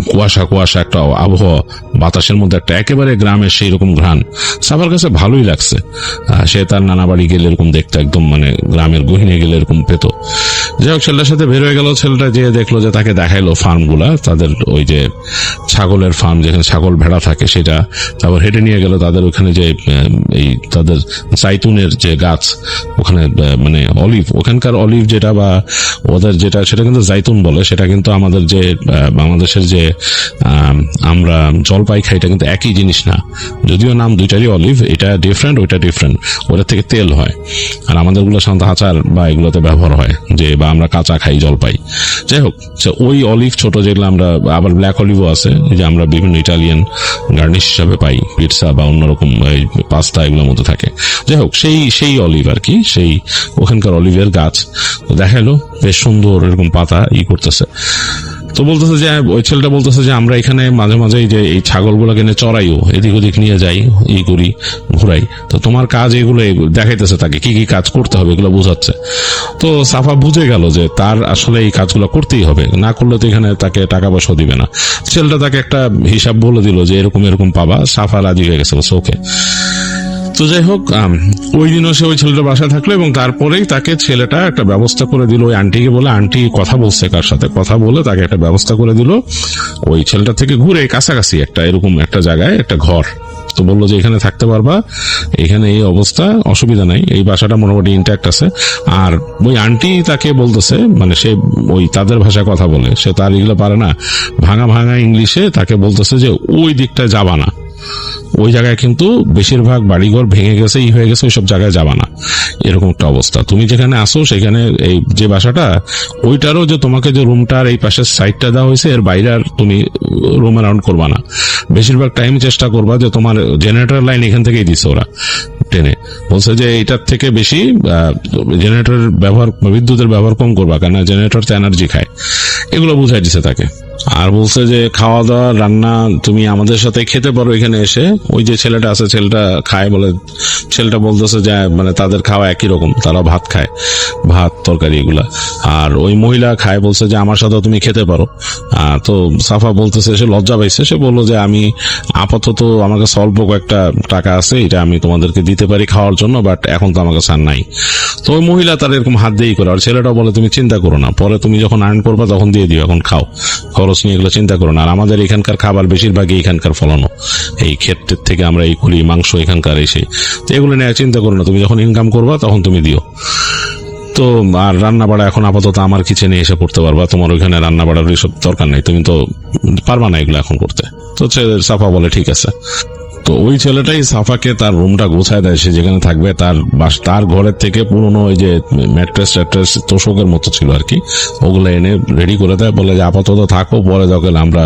কুয়াশা কুয়াশা একটা আবহাওয়া, বাতাসের মধ্যে একটা একেবারে গ্রামের সেই রকম ঘ্রাণ। সাফার কাছে ভালোই লাগছে, সে তার নানা বাড়ি গেলে এরকম দেখতে একদম মানে গ্রামের গহিনে গেলে এরকম পেত। যাই হোক, ছেলেটার সাথে বের হয়ে গেল। ছেলেটা যে দেখলো যে তাকে দেখাইলো ফার্মগুলা, তাদের ওই যে ছাগলের ফার্ম, যেখানে ছাগল ভেড়া থাকে সেটা, তারপর হেঁটে নিয়ে গেল তাদের ওখানে যে এই তাদের জাইতুনের যে গাছ, ওখানে মানে অলিভ, ওখানকার অলিভ যেটা বা ওদের যেটা সেটা কিন্তু জাইতুন বলে, সেটা কিন্তু আমাদের যে বাংলাদেশের যে আমরা জলপাই খাই এটা কিন্তু একই জিনিস না, যদিও নাম দুইটারই অলিভ, এটা ডিফারেন্ট ওইটা ডিফারেন্ট, ওটা থেকে তেল হয়, আর আমাদের গুলো সাধারণত আচার বা এগুলোতে ব্যবহার হয়, যে বা আমরা কাঁচা খাই জলপাই। যাই হোক, ওই অলিভ ছোট যেগুলো আমরা, আবার ব্ল্যাক অলিভও আছে যে আমরা বিভিন্ন ইটালিয়ান গার্নিশ হিসাবে পাই, পিৎজা বা অন্যরকম পাস্তা এগুলোর মধ্যে থাকে। যাই হোক, সেই অলিভ আর কি, সেই ওখানকার অলিভের গাছ দেখালো, বেশ সুন্দর এরকম পাতা করতেছে। তো বলতেছে যে ওই ছেলেটা বলতেছে যে আমরা এখানে মাঝে মাঝে যে এই ছাগলগুলোকে নিয়ে চড়াইও, এদিক ওদিক নিয়ে যাই, করি, ঘুরাই, তো তোমার কাজ এগুলো দেখাইতেছে তাকে কি কি কাজ করতে হবে এগুলো বোঝাচ্ছে। তো সাফা বুঝে গেল যে তার আসলে এই কাজগুলো করতেই হবে, না করলে তো এখানে তাকে টাকা পয়সা দিবে না। ছেলেটা তাকে একটা হিসাব বলে দিল যে এরকম এরকম পাবা, সাফা রাজি হয়ে গেছে, ওকে। তো যাই হোক, ওই দিনও সে ওই ছেলেটার বাসায় থাকলো এবং তারপরেই তাকে ছেলেটা একটা ব্যবস্থা করে দিল, ওই আন্টিকে বলে, আন্টি কথা বলছে কার সাথে, কথা বলে তাকে একটা ব্যবস্থা করে দিল ওই ছেলেটা থেকে ঘুরে কাছাকাছি একটা এরকম একটা জায়গায় একটা ঘর। তো বললো যে এখানে থাকতে পারবা, এখানে এই অবস্থা, অসুবিধা নাই, এই বাসাটা মোটামুটি ইন্ট্যাক্ট আছে। আর ওই আন্টি তাকে বলতেছে, মানে সে ওই তাদের ভাষায় কথা বলে, সে তার এগুলো পারে না, ভাঙা ভাঙা ইংলিশে তাকে বলতেছে যে ওই দিকটা যাবা না, ওই জায়গায় কিন্তু বেশিরভাগ বাড়িঘর ভেঙে গেছে, হয়ে গেছে, ওইসব জায়গায় যাবা না, এরকম একটা অবস্থা। তুমি যেখানে আসো সেখানে এই যে বাসাটা, ওইটারও যে তোমাকে যে রুমটার এই পাশের সাইডটা দেওয়া হয়েছে, এর বাইরে আর তুমি রুম অ্যারাউন্ড করবা না। বেশিরভাগ টাইম চেষ্টা করবা যে তোমার জেনারেটর লাইন এখান থেকেই দিচ্ছে ওরা টেনে, বলছে যে এটার থেকে বেশি জেনারেটরের ব্যবহার, বিদ্যুতের ব্যবহার কম করবা, কেন জেনারেটর তো এনার্জি খায়, এগুলো বুঝাই দিছে তাকে। আর বলছে যে খাওয়া দাওয়া রান্না তুমি আমাদের সাথে খেতে পারো এখানে এসে। ওই যে ছেলেটা আছে, ছেলেটা খায় বলে, ছেলেটা বলতেছে যে মানে তাদের খাওয়া একই রকম, তারা ভাত খায়, ভাত তরকারি এগুলা, আর ওই মহিলা খায়, বলছে যে আমার সাথে তুমি খেতে পারো। তো সাফা বলতেছে, সে লজ্জা পাইছে, সে বললো যে আমি আপাতত আমার কাছে অল্প কয়েকটা টাকা আছে, এটা আমি তোমাদেরকে দিতে পারি খাওয়ার জন্য, বাট এখন তো আমার কাছে আর নাই। তো ওই মহিলা তার এরকম হাত দিয়েই করে, আর ছেলেটা বলে তুমি চিন্তা করো না, পরে তুমি যখন আর্ন করবা তখন দিয়ে দিও, এখন খাও, খরচ নিয়ে এগুলো চিন্তা করো না। আর আমাদের এখানকার খাবার বেশিরভাগই এখানকার ফলানো, এই ক্ষেত্রের থেকে আমরা এই খুলি মাংস এখানকার এসে, তো এগুলো নিয়ে চিন্তা করো না, তুমি যখন ইনকাম করবা তখন তুমি দিও। তো আর রান্না বাড়া এখন আপাতত আমার কিচেনে এসে করতে পারবা, তোমার ওইখানে রান্না বাড়ার এসব দরকার নেই, তুমি তো পারবা না এগুলো এখন করতে। তো সাফা বলে ঠিক আছে। তো ওই ছেলেটাই সাফাকে তার রুমটা গোছায় দেয়, সে যেখানে থাকবে, তার ঘরের থেকে পুরোনো ওই যে ম্যাট্রেস ট্যাট্রেস তোষকের মতো ছিল আর কি, ওগুলো এনে রেডি করে দেয়, বলে যে আপাতত থাকো, পরে যখন আমরা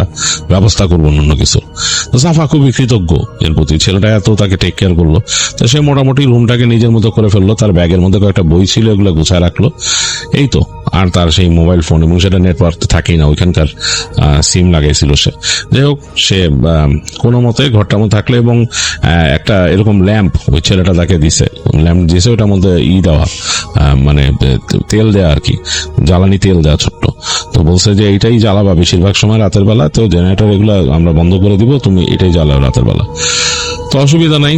ব্যবস্থা করবো অন্য কিছু। তো সাফা খুবই কৃতজ্ঞ এর প্রতি, ছেলেটা এত তাকে টেক কেয়ার করলো। তো সে মোটামুটি রুমটাকে নিজের মতো করে ফেললো, তার ব্যাগের মধ্যে কয়েকটা বই ছিল, এগুলো গুছায় রাখলো, এই তো। আর তার সেই মোবাইল ফোন, এবং সেটা নেটওয়ার্ক থাকেই না, ওইখানকার সিম লাগাইছিল সে। যাই হোক, সে কোনো মতে ঘরটার মধ্যে থাকলো, এবং একটা এরকম ল্যাম্প ওই ছেলেটা তাকে দিছে, ল্যাম্প দিয়েছে, ওটার মধ্যে দেওয়া, মানে তেল দেওয়া আর কি, জ্বালানি তেল দেওয়া ছোট্ট। তো বলছে যে এইটাই জ্বালাবা বেশিরভাগ সময় রাতের বেলা, তো জেনারেটর এগুলো আমরা বন্ধ করে দিব, তুমি এটাই জ্বালাও রাতের বেলা। তো অসুবিধা নাই,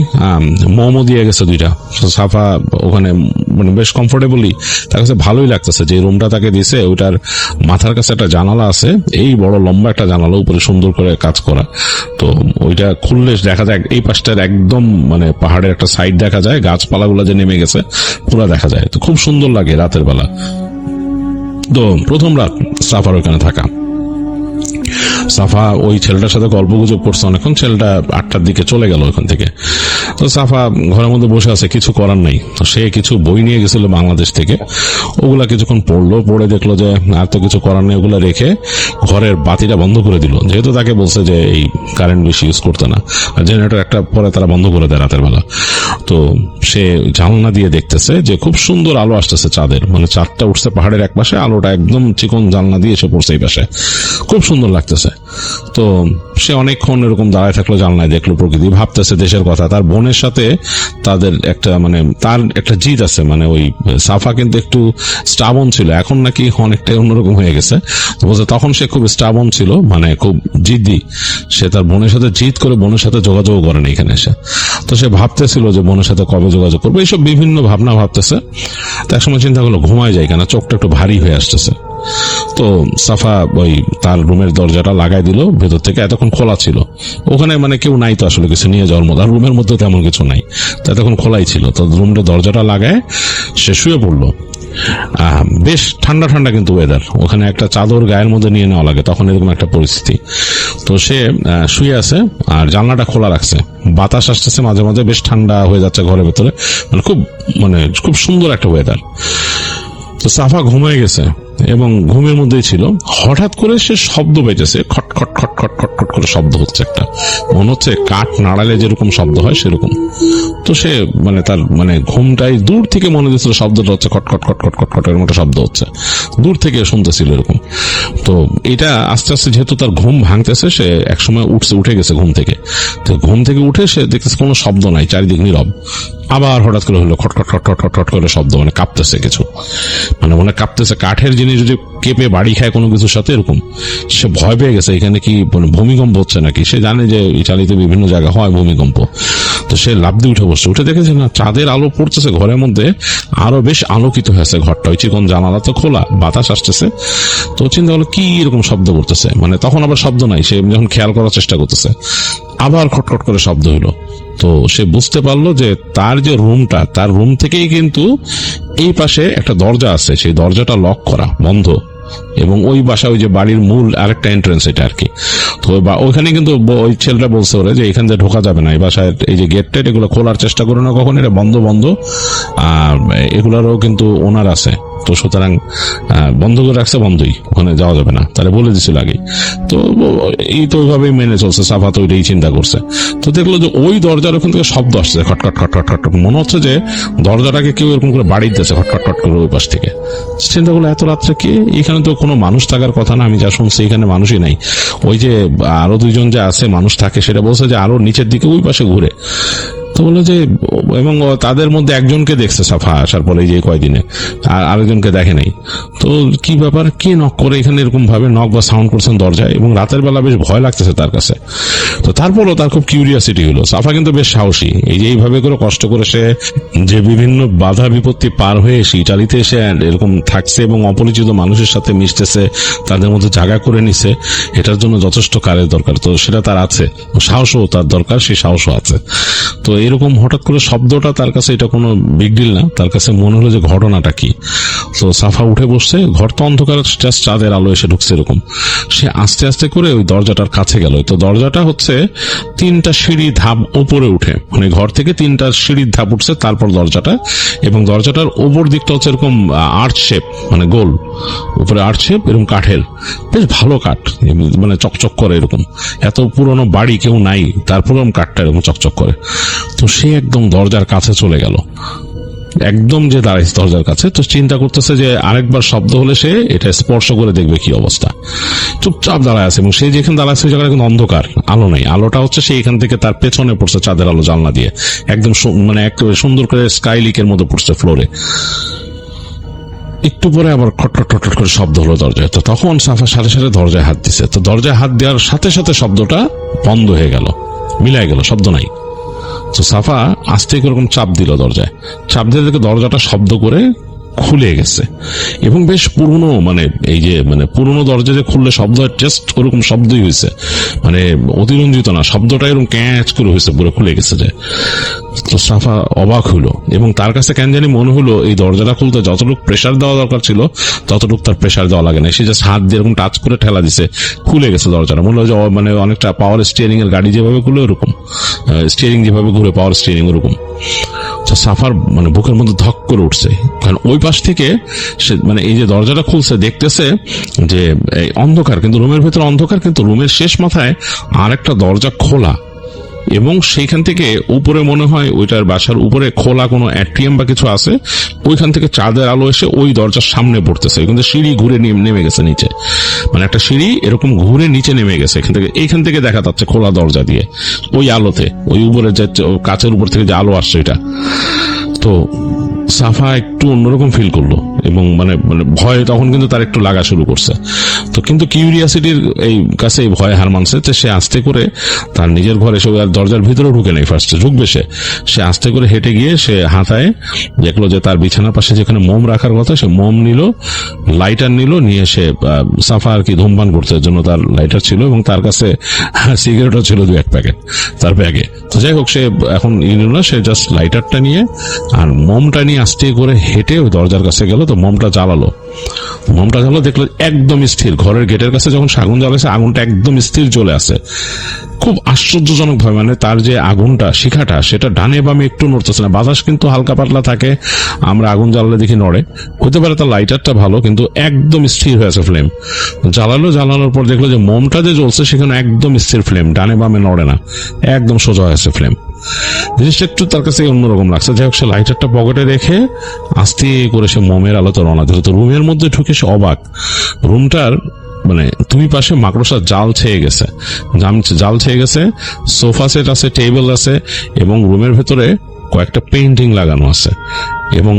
মোমো দিয়ে গেছে দুইটা। সাফা ওখানে মানে বেশ কমফোর্টেবলি, তার কাছে ভালোই লাগতেছে যে রুমটা তাকে দিছে, ওইটার মাথার কাছে একটা জানালা আছে, এই বড় লম্বা একটা জানালা, উপরে সুন্দর করে কাজ করা। তো ওইটা খুললে দেখা যায় এই পাশটার একদম মানে পাহাড়ের একটা সাইড দেখা যায়, গাছপালাগুলো যে নেমে গেছে পুরো দেখা যায়, তো খুব সুন্দর লাগে রাতের বেলা। তো প্রথম রাত সাফার ওইখানে থাকা। সাফা ওই ছেলেটার সাথে গল্প গুজব করছে অনেকক্ষণ, ছেলেটা 8টার দিকে চলে গেল ওখান থেকে। তো সাফা ঘরের মধ্যে বসে আছে, কিছু করার নাই। তো সে কিছু বই নিয়ে গেছিল বাংলাদেশ থেকে, ওগুলা কিছুক্ষণ পড়লো, পড়ে দেখলো যে আর তো কিছু করার নেই, ওগুলা রেখে ঘরের বাতিটা বন্ধ করে দিল, যেহেতু তাকে বলছে যে এই কারেন্ট বেশি ইউজ করতে না, আর জেনারেটর একটা পরে তারা বন্ধ করে দেয় রাতের বেলা। তো সে জানলা দিয়ে দেখতেছে যে খুব সুন্দর আলো আসতেছে চাঁদের, মানে চাঁদটা উঠছে পাহাড়ের এক পাশে, আলোটা একদম চিকন জানলা দিয়ে এসে পড়ছে এই পাশে, খুব সুন্দর লাগতেছে। তো সে অনেকক্ষণ এরকম দাঁড়ায় থাকলো, জানলায় দেখলো প্রকৃতি, ভাবতেছে দেশের কথা। তার বোনের সাথে তাদের একটা মানে তার একটা জিদ আছে, মানে ওই সাফা কিন্তু একটু স্টাবন ছিল, এখন নাকি অনেকটাই অন্যরকম হয়ে গেছে। তো বলছে তখন সে খুব স্টাবন ছিল, মানে খুব জিদ্দি, সে তার বোনের সাথে জিদ করে বোনের সাথে যোগাযোগ করে না এখানে এসে। তো সে ভাবতেছিল যে বোনের সাথে কবে যোগাযোগ করবো, এইসব বিভিন্ন ভাবনা ভাবতেছে। তো একসময় চিন্তা করলো ঘুমায় যায়, কেন চোখটা একটু ভারী হয়ে আসতেছে। তো সাফা ওই তার রুমের দরজাটা লাগাই দিল ভেতর থেকে, এতক্ষণ খোলা ছিল, ওখানে মানে কেউ নাই তো আসলে কিছু নিয়ে যাওয়ার মতো, আর রুমের মধ্যে তেমন কিছু নাই, তো এতক্ষণ খোলাই ছিল। তো রুমের দরজাটা লাগায় সে শুয়ে পড়লো। বেশ ঠান্ডা ঠান্ডা কিন্তু ওয়েদার, ওখানে একটা চাদর গায়ের মধ্যে নিয়ে নেওয়া লাগে তখন, এরকম একটা পরিস্থিতি। তো সে শুয়ে আছে আর জানলাটা খোলা রাখছে, বাতাস আসতেছে মাঝে মাঝে, বেশ ঠান্ডা হয়ে যাচ্ছে ঘরের ভেতরে, মানে খুব সুন্দর একটা ওয়েদার। তো সাফা ঘুমিয়ে গেছে এবং ঘুমের মধ্যেই ছিল, হঠাৎ করে সে শব্দ পেয়েছে, খটখট খটখট খটখট করে শব্দ হচ্ছে একটা, মনে হচ্ছে কাঠ নাড়ালে যেরকম শব্দ হয় সেরকম। তো সে মানে তার মানে ঘুমটাই দূর থেকে মনে হচ্ছিল শব্দটা হচ্ছে খটখট খটখট খটখট এরকম একটা শব্দ হচ্ছে, দূর থেকে শুনতেছিল এরকম। তো এটা আস্তে আস্তে যেহেতু তার ঘুম ভাঙতেছে, সে একসময় উঠে গেছে ঘুম থেকে। তো ঘুম থেকে উঠে সে দেখতেছে কোনো শব্দ নাই, চারিদিক নীরব। আবার হঠাৎ করে হলো খটখট খটখট খটখট করে শব্দ, মানে কাঁপতেছে কিছু, মানে মনে কাঁপতেছে, কাঠের জিনিস যদি কেঁপে বাড়ি খায় কোনো কিছুর সাথে এরকম। সে ভয় পেয়ে গেছে, এখানে কি মানে ভূমিকম্প হচ্ছে নাকি। সে জানে যে ইতালিতে বিভিন্ন জায়গায় হয় ভূমিকম্প। তো সে লাফ দিয়ে উঠে বসছে, উঠে দেখেছে না চাঁদের আলো পড়তেছে ঘরের মধ্যে, আরো বেশ আলোকিত হয়েছে ঘরটা, ওই চিকন জানালা তো খোলা, বাতাস আসতেছে। তো চিন্তা হলো কি এরকম শব্দ করতেছে, মানে তখন আবার শব্দ নাই, সে যখন খেয়াল করার চেষ্টা করতেছে আবার খটখট করে শব্দ হলো। তো সে বুঝতে পারলো যে তার যে রুমটা, তার রুম থেকেই কিন্তু এই পাশে একটা দরজা আছে, সেই দরজাটা লক করা, বন্ধ, এবং ওই বাসা ওই যে বাড়ির মূল আরেকটা এন্ট্রেন্স এটা আর কি। তো ওইখানে কিন্তু ওই ছেলেটা বলছে ওরে যে এখান থেকে ঢোকা যাবে না, এই বাসায় এই যে গেট টেট এগুলো খোলার চেষ্টা করো না কখন, এটা বন্ধ বন্ধ, আর এগুলারও কিন্তু ওনার আছে, তো সুতরাং বন্ধ করে রাখছে, বন্ধই, ওখানে যাওয়া যাবে না, তারা বলে দিছিল আগেই। তো এই তো ওইভাবেই মেনে চলছে, সাফা তো ওইটাই চিন্তা করছে। তো দেখলো যে ওই দরজার ওখান থেকে শব্দ আসছে, খটখট খটখট খটখট, মনে হচ্ছে যে দরজাটাকে কেউ এরকম করে বাড়ি দিতেছে খটখট খট করে ওই পাশ থেকে। চিন্তা করলো এত রাত্রে কে, এখানে তো কোনো মানুষ থাকার কথা না, আমি যা শুনছি এখানে মানুষই নাই। ওই যে আরো দুইজন যে আছে মানুষ থাকে, সেটা বলছে যে আরো নিচের দিকে ওই পাশে ঘুরে। তো বললো যে, এবং তাদের মধ্যে একজনকে দেখছে সাফা আসার পরে এই যে কয়দিনে, আর আরেকজনকে দেখে নাই। তো কি ব্যাপার, কে নক করে এখানে এরকম ভাবে নক বা সাউন্ড করছেন দরজায়, এবং রাতের বেলা বেশ ভয় লাগতেছে তার কাছে। তো তারপরও তার খুব কিউরিয়াসিটি হলো। সাফা কিন্তু বেশ সাহসী, এই যে এইভাবে করে কষ্ট করে সে যে বিভিন্ন বাধা বিপত্তি পার হয়ে এসে ইটালিতে এসে এরকম থাকছে এবং অপরিচিত মানুষের সাথে মিশতেছে, তাদের মধ্যে জায়গা করে নিছে, এটার জন্য যথেষ্ট কারের দরকার, তো সেটা তার আছে, সাহসও তার দরকার, সেই সাহসও আছে। তো এরকম হঠাৎ করে শব্দটা তার কাছে এটা কোনো বিগ ডিল না, তার কাছে মনে হলো যে ঘটনাটা কি। তো সাফা উঠে বসছে, ঘর তো অন্ধকার, জাস্ট চাঁদের আলো এসে ঢুকছে এরকম। সে আস্তে আস্তে করে ওই দরজাটার কাছে গেল। তো দরজাটা হচ্ছে 3টা সিঁড়ি ধাপ উপরে উঠে, মানে ঘর থেকে 3টা সিঁড়ির ধাপ উঠছে, তারপর দরজাটা, এবং দরজাটার ওপর দিকটা হচ্ছে এরকম আর্চ শেপ, মানে গোল, উপরে আর্চ শেপ, এরকম কাঠের, বেশ ভালো কাঠ, মানে চকচক করে এরকম, এত পুরনো বাড়ি কেউ নাই, তারপর কাঠটা এরকম চকচক করে। তো সে একদম দরজার কাছে চলে গেল, একদম যে দাঁড়াইছে দরজার কাছে। তো চিন্তা করতেছে যে আরেকবার শব্দ হলে সে এটা স্পর্শ করে দেখবে কি অবস্থা। চুপচাপ দাঁড়ায় আছে, এবং সে যেখানে দাঁড়াচ্ছে ওই জায়গায় কিন্তু অন্ধকার, আলো নেই। আলোটা হচ্ছে সে এখান থেকে তার পেছনে পড়ছে, চাঁদের আলো জানলা দিয়ে একদম মানে এক সুন্দর করে স্কাই লিকের মতো পড়ছে ফ্লোরে। একটু পরে আবার খটখট খটখট করে শব্দ হলো দরজায়। তো তখন সাফা সাথে সাথে দরজায় হাত দিছে। তো দরজায় হাত দেওয়ার সাথে সাথে শব্দটা বন্ধ হয়ে গেল, মিলাই গেল, শব্দ নাই। তো সাফা আস্তে এরকম চাপ দিল দরজায়, চাপ দিয়ে দেখে দরজাটা শব্দ করে খুলে গেছে, এবং বেশ পুরনো, মানে এই যে মানে পুরনো দরজা যে খুললে শব্দ হয়, জাস্ট ওরকম শব্দই হয়েছে, মানে অতিরঞ্জিত না, শব্দটা এরকম ক্যাচ করে হয়েছে, পুরো খুলে গেছে যে। তো সাফা অবাক হলো, এবং তার কাছে কেন জানি মনে হলো এই দরজাটা খুলতে যতটুকু প্রেসার দেওয়া দরকার ছিল ততটুকু তার প্রেসার দেওয়া লাগে না, সে জাস্ট হাত দিয়ে এরকম টাচ করে ঠেলা দিছে, খুলে গেছে দরজাটা। মনে হয় যে মানে অনেকটা পাওয়ার স্টিয়ারিং এর গাড়ি যেভাবে খুলে ওরকম, স্টিয়ারিং যেভাবে ঘুরে পাওয়ার স্টিয়ারিং ওরকম। তো সাফার মানে বুকের মধ্যে ধক করে উঠছে, কারণ ওই পাশ থেকে সে মানে এই যে দরজাটা খুলছে দেখতেছে যে অন্ধকার, কিন্তু রুমের ভেতরে অন্ধকার, কিন্তু রুমের শেষ মাথায় আর একটা দরজা খোলা, এবং সেইখান থেকে উপরে মনে হয় ওইটার বাসার উপরে খোলা কোনো অ্যাট্রিয়াম বা কিছু আছে, ওইখান থেকে চাঁদের আলো এসে ওই দরজার সামনে পড়তেছে, কিন্তু সিঁড়ি ঘুরে নেমে গেছে নিচে, মানে একটা সিঁড়ি এরকম ঘুরে নিচে নেমে গেছে এইখান থেকে দেখা যাচ্ছে খোলা দরজা দিয়ে ওই আলোতে, ওই উপরে যে কাচের উপর থেকে যে আলো আসছে এটা। তো সাফা একটু অন্যরকম ফিল করলো এবং মানে মানে ভয় তখন কিন্তু তার একটু লাগা শুরু করছে। তো কিন্তু কিউরিয়াসিটির এই কাছে এই ভয় হার মানছে, তো সে আস্তে করে তার নিজের ঘরে এসে আর দরজার ভিতরে ঢুকে নেই, ফার্স্টে ঢুকবে সে আস্তে করে হেঁটে গিয়ে সে হাতায় দেখলো যে তার বিছানার পাশে যেখানে মোম রাখার কথা, সে মোম নিল, লাইটার নিল, নিয়ে সে সাফা আর কি ধূমপান করতে জন্য তার লাইটার ছিল এবং তার কাছে সিগারেটও ছিল 2-1 প্যাকেট তার ব্যাগে। তো যাই হোক, সে এখন নিল না, সে জাস্ট লাইটারটা নিয়ে আর মোমটা নিয়ে আস্তে করে হেঁটে ওই দরজার কাছে গেল। তো মোমটা জ্বালালো, দেখলো একদম স্থির। ঘরের গেটের কাছে যখন সে আগুন জ্বালাছে, আগুনটা একদম স্থির জ্বলে আছে। খুব আশ্চর্যজনক ভাবে, মানে তার যে আগুনটা, শিখাটা, সেটা ডানে বামে একটু নড়তেছে না। বাতাস কিন্তু হালকা পাতলা থাকে, আমরা আগুন জ্বালালে দেখি নড়ে, হতে পারে তার লাইটারটা ভালো, কিন্তু একদম স্থির হয়ে আছে ফ্লেম। জ্বালানোর পর দেখলো যে মোমটা যে জ্বলছে সেখানে একদম স্থির ফ্লেম, ডানে বামে নড়ে না, একদম সোজা হয়েছে ফ্লেম। জিনিসটা একটু তার কাছে অন্যরকম লাগছে। যাই হোক, সে লাইটারটা পকেটে রেখে আস্তে করে সে মোমের আলোতে রওনা দিল। তো রুমের মধ্যে ঢুকে সে অবাক, রুমটার মানে 2 পাশে মাকড়সার জাল ছেয়ে গেছে, সোফা সেট আছে, টেবিল আছে এবং রুমের ভেতরে কয়েকটা পেইন্টিং লাগানো আছে এবং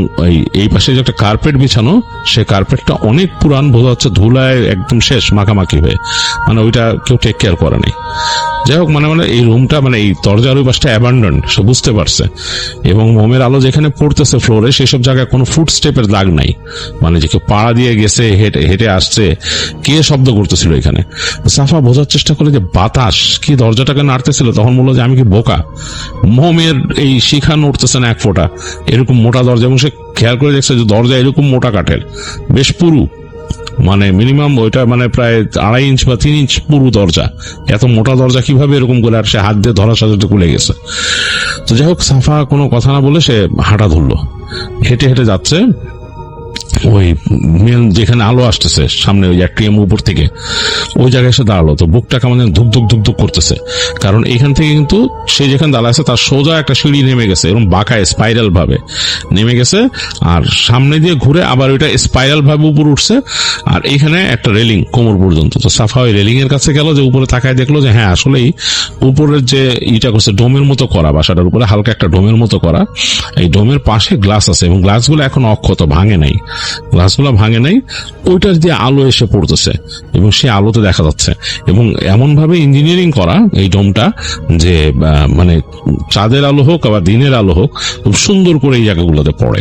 এই পাশে যে একটা কার্পেট বিছানো, সে কার্পেটটা অনেক পুরান, বোঝা হচ্ছে ধুলায় একদম শেষ, মাখামাখি হয়ে, মানে ওইটা কেউ টেক কেয়ার করে নাই। যাই হোক, মানে এই রুমটা, মানে এই দরজার ওই পাশটা অ্যাবান্ডন, সে বুঝতে পারছে। এবং মোমের আলো যেখানে পড়তেছে ফ্লোরে, সেসব জায়গায় কোনো ফুট স্টেপের দাগ নাই, মানে যে কেউ পাড়া দিয়ে গেছে, হেঁটে আসছে, কে শব্দ করতেছিল এখানে। সাফা বোঝার চেষ্টা করে যে বাতাস কি দরজাটাকে নাড়তেছিল। তখন বললো যে আমি কি বোকা, মোমের এই শিখা নড়তেছে না 1 ফোঁটা, এরকম মোটা দরজা। এবং সে খেয়াল করে দেখছে যে দরজা এরকম মোটা কাঠের, বেশ পুরু, মানে মিনিমাম ওইটা মানে প্রায় 2.5 ইঞ্চ বা 3 ইঞ্চ পুরু দরজা। এত মোটা দরজা কিভাবে এরকম করে, আর সে হাত দিয়ে ধরার সাথে খুলে গেছে। তো যাই হোক, সাফা কোনো কথা না বলে সে হাঁটা ধরলো, হেঁটে যাচ্ছে ওই মেন যেখানে আলো আসতেছে সামনে, ওই অ্যাট্রিয়াম উপর থেকে, ওই জায়গায় এসে দাঁড়ালো। তো বুকটা কেমন ধুক ধুক করতেছে, কারণ এইখান থেকে কিন্তু সে যেখানে দাঁড়ায় আছে তার সোজা একটা সিঁড়ি নেমে গেছে, এরকম বাঁকায় স্পাইরাল ভাবে নেমে গেছে, আর সামনে দিয়ে ঘুরে আবার ওইটা স্পাইরাল ভাবে উপর উঠছে, আর এইখানে একটা রেলিং কোমর পর্যন্ত। তো সাফা ওই রেলিং এর কাছে গেল, যে উপরে তাকায় দেখলো যে হ্যাঁ, আসলেই উপরের যে ইটা করছে ডোমের মতো করা, বাসাটার উপরে হালকা একটা ডোমের মতো করা, এই ডোমের পাশে গ্লাস আছে এবং গ্লাসগুলো এখন অক্ষত, ভাঙে নাই, গ্লাসগুলো ভাঙে নাই, ওইটার দিয়ে আলো এসে পড়তেছে এবং সে আলোতে দেখা যাচ্ছে। এবং এমন ভাবে ইঞ্জিনিয়ারিং করা এই ডোমটা যে মানে চাঁদের আলো হোক আবার দিনের আলো হোক, খুব সুন্দর করে এই জায়গাগুলোতে পড়ে।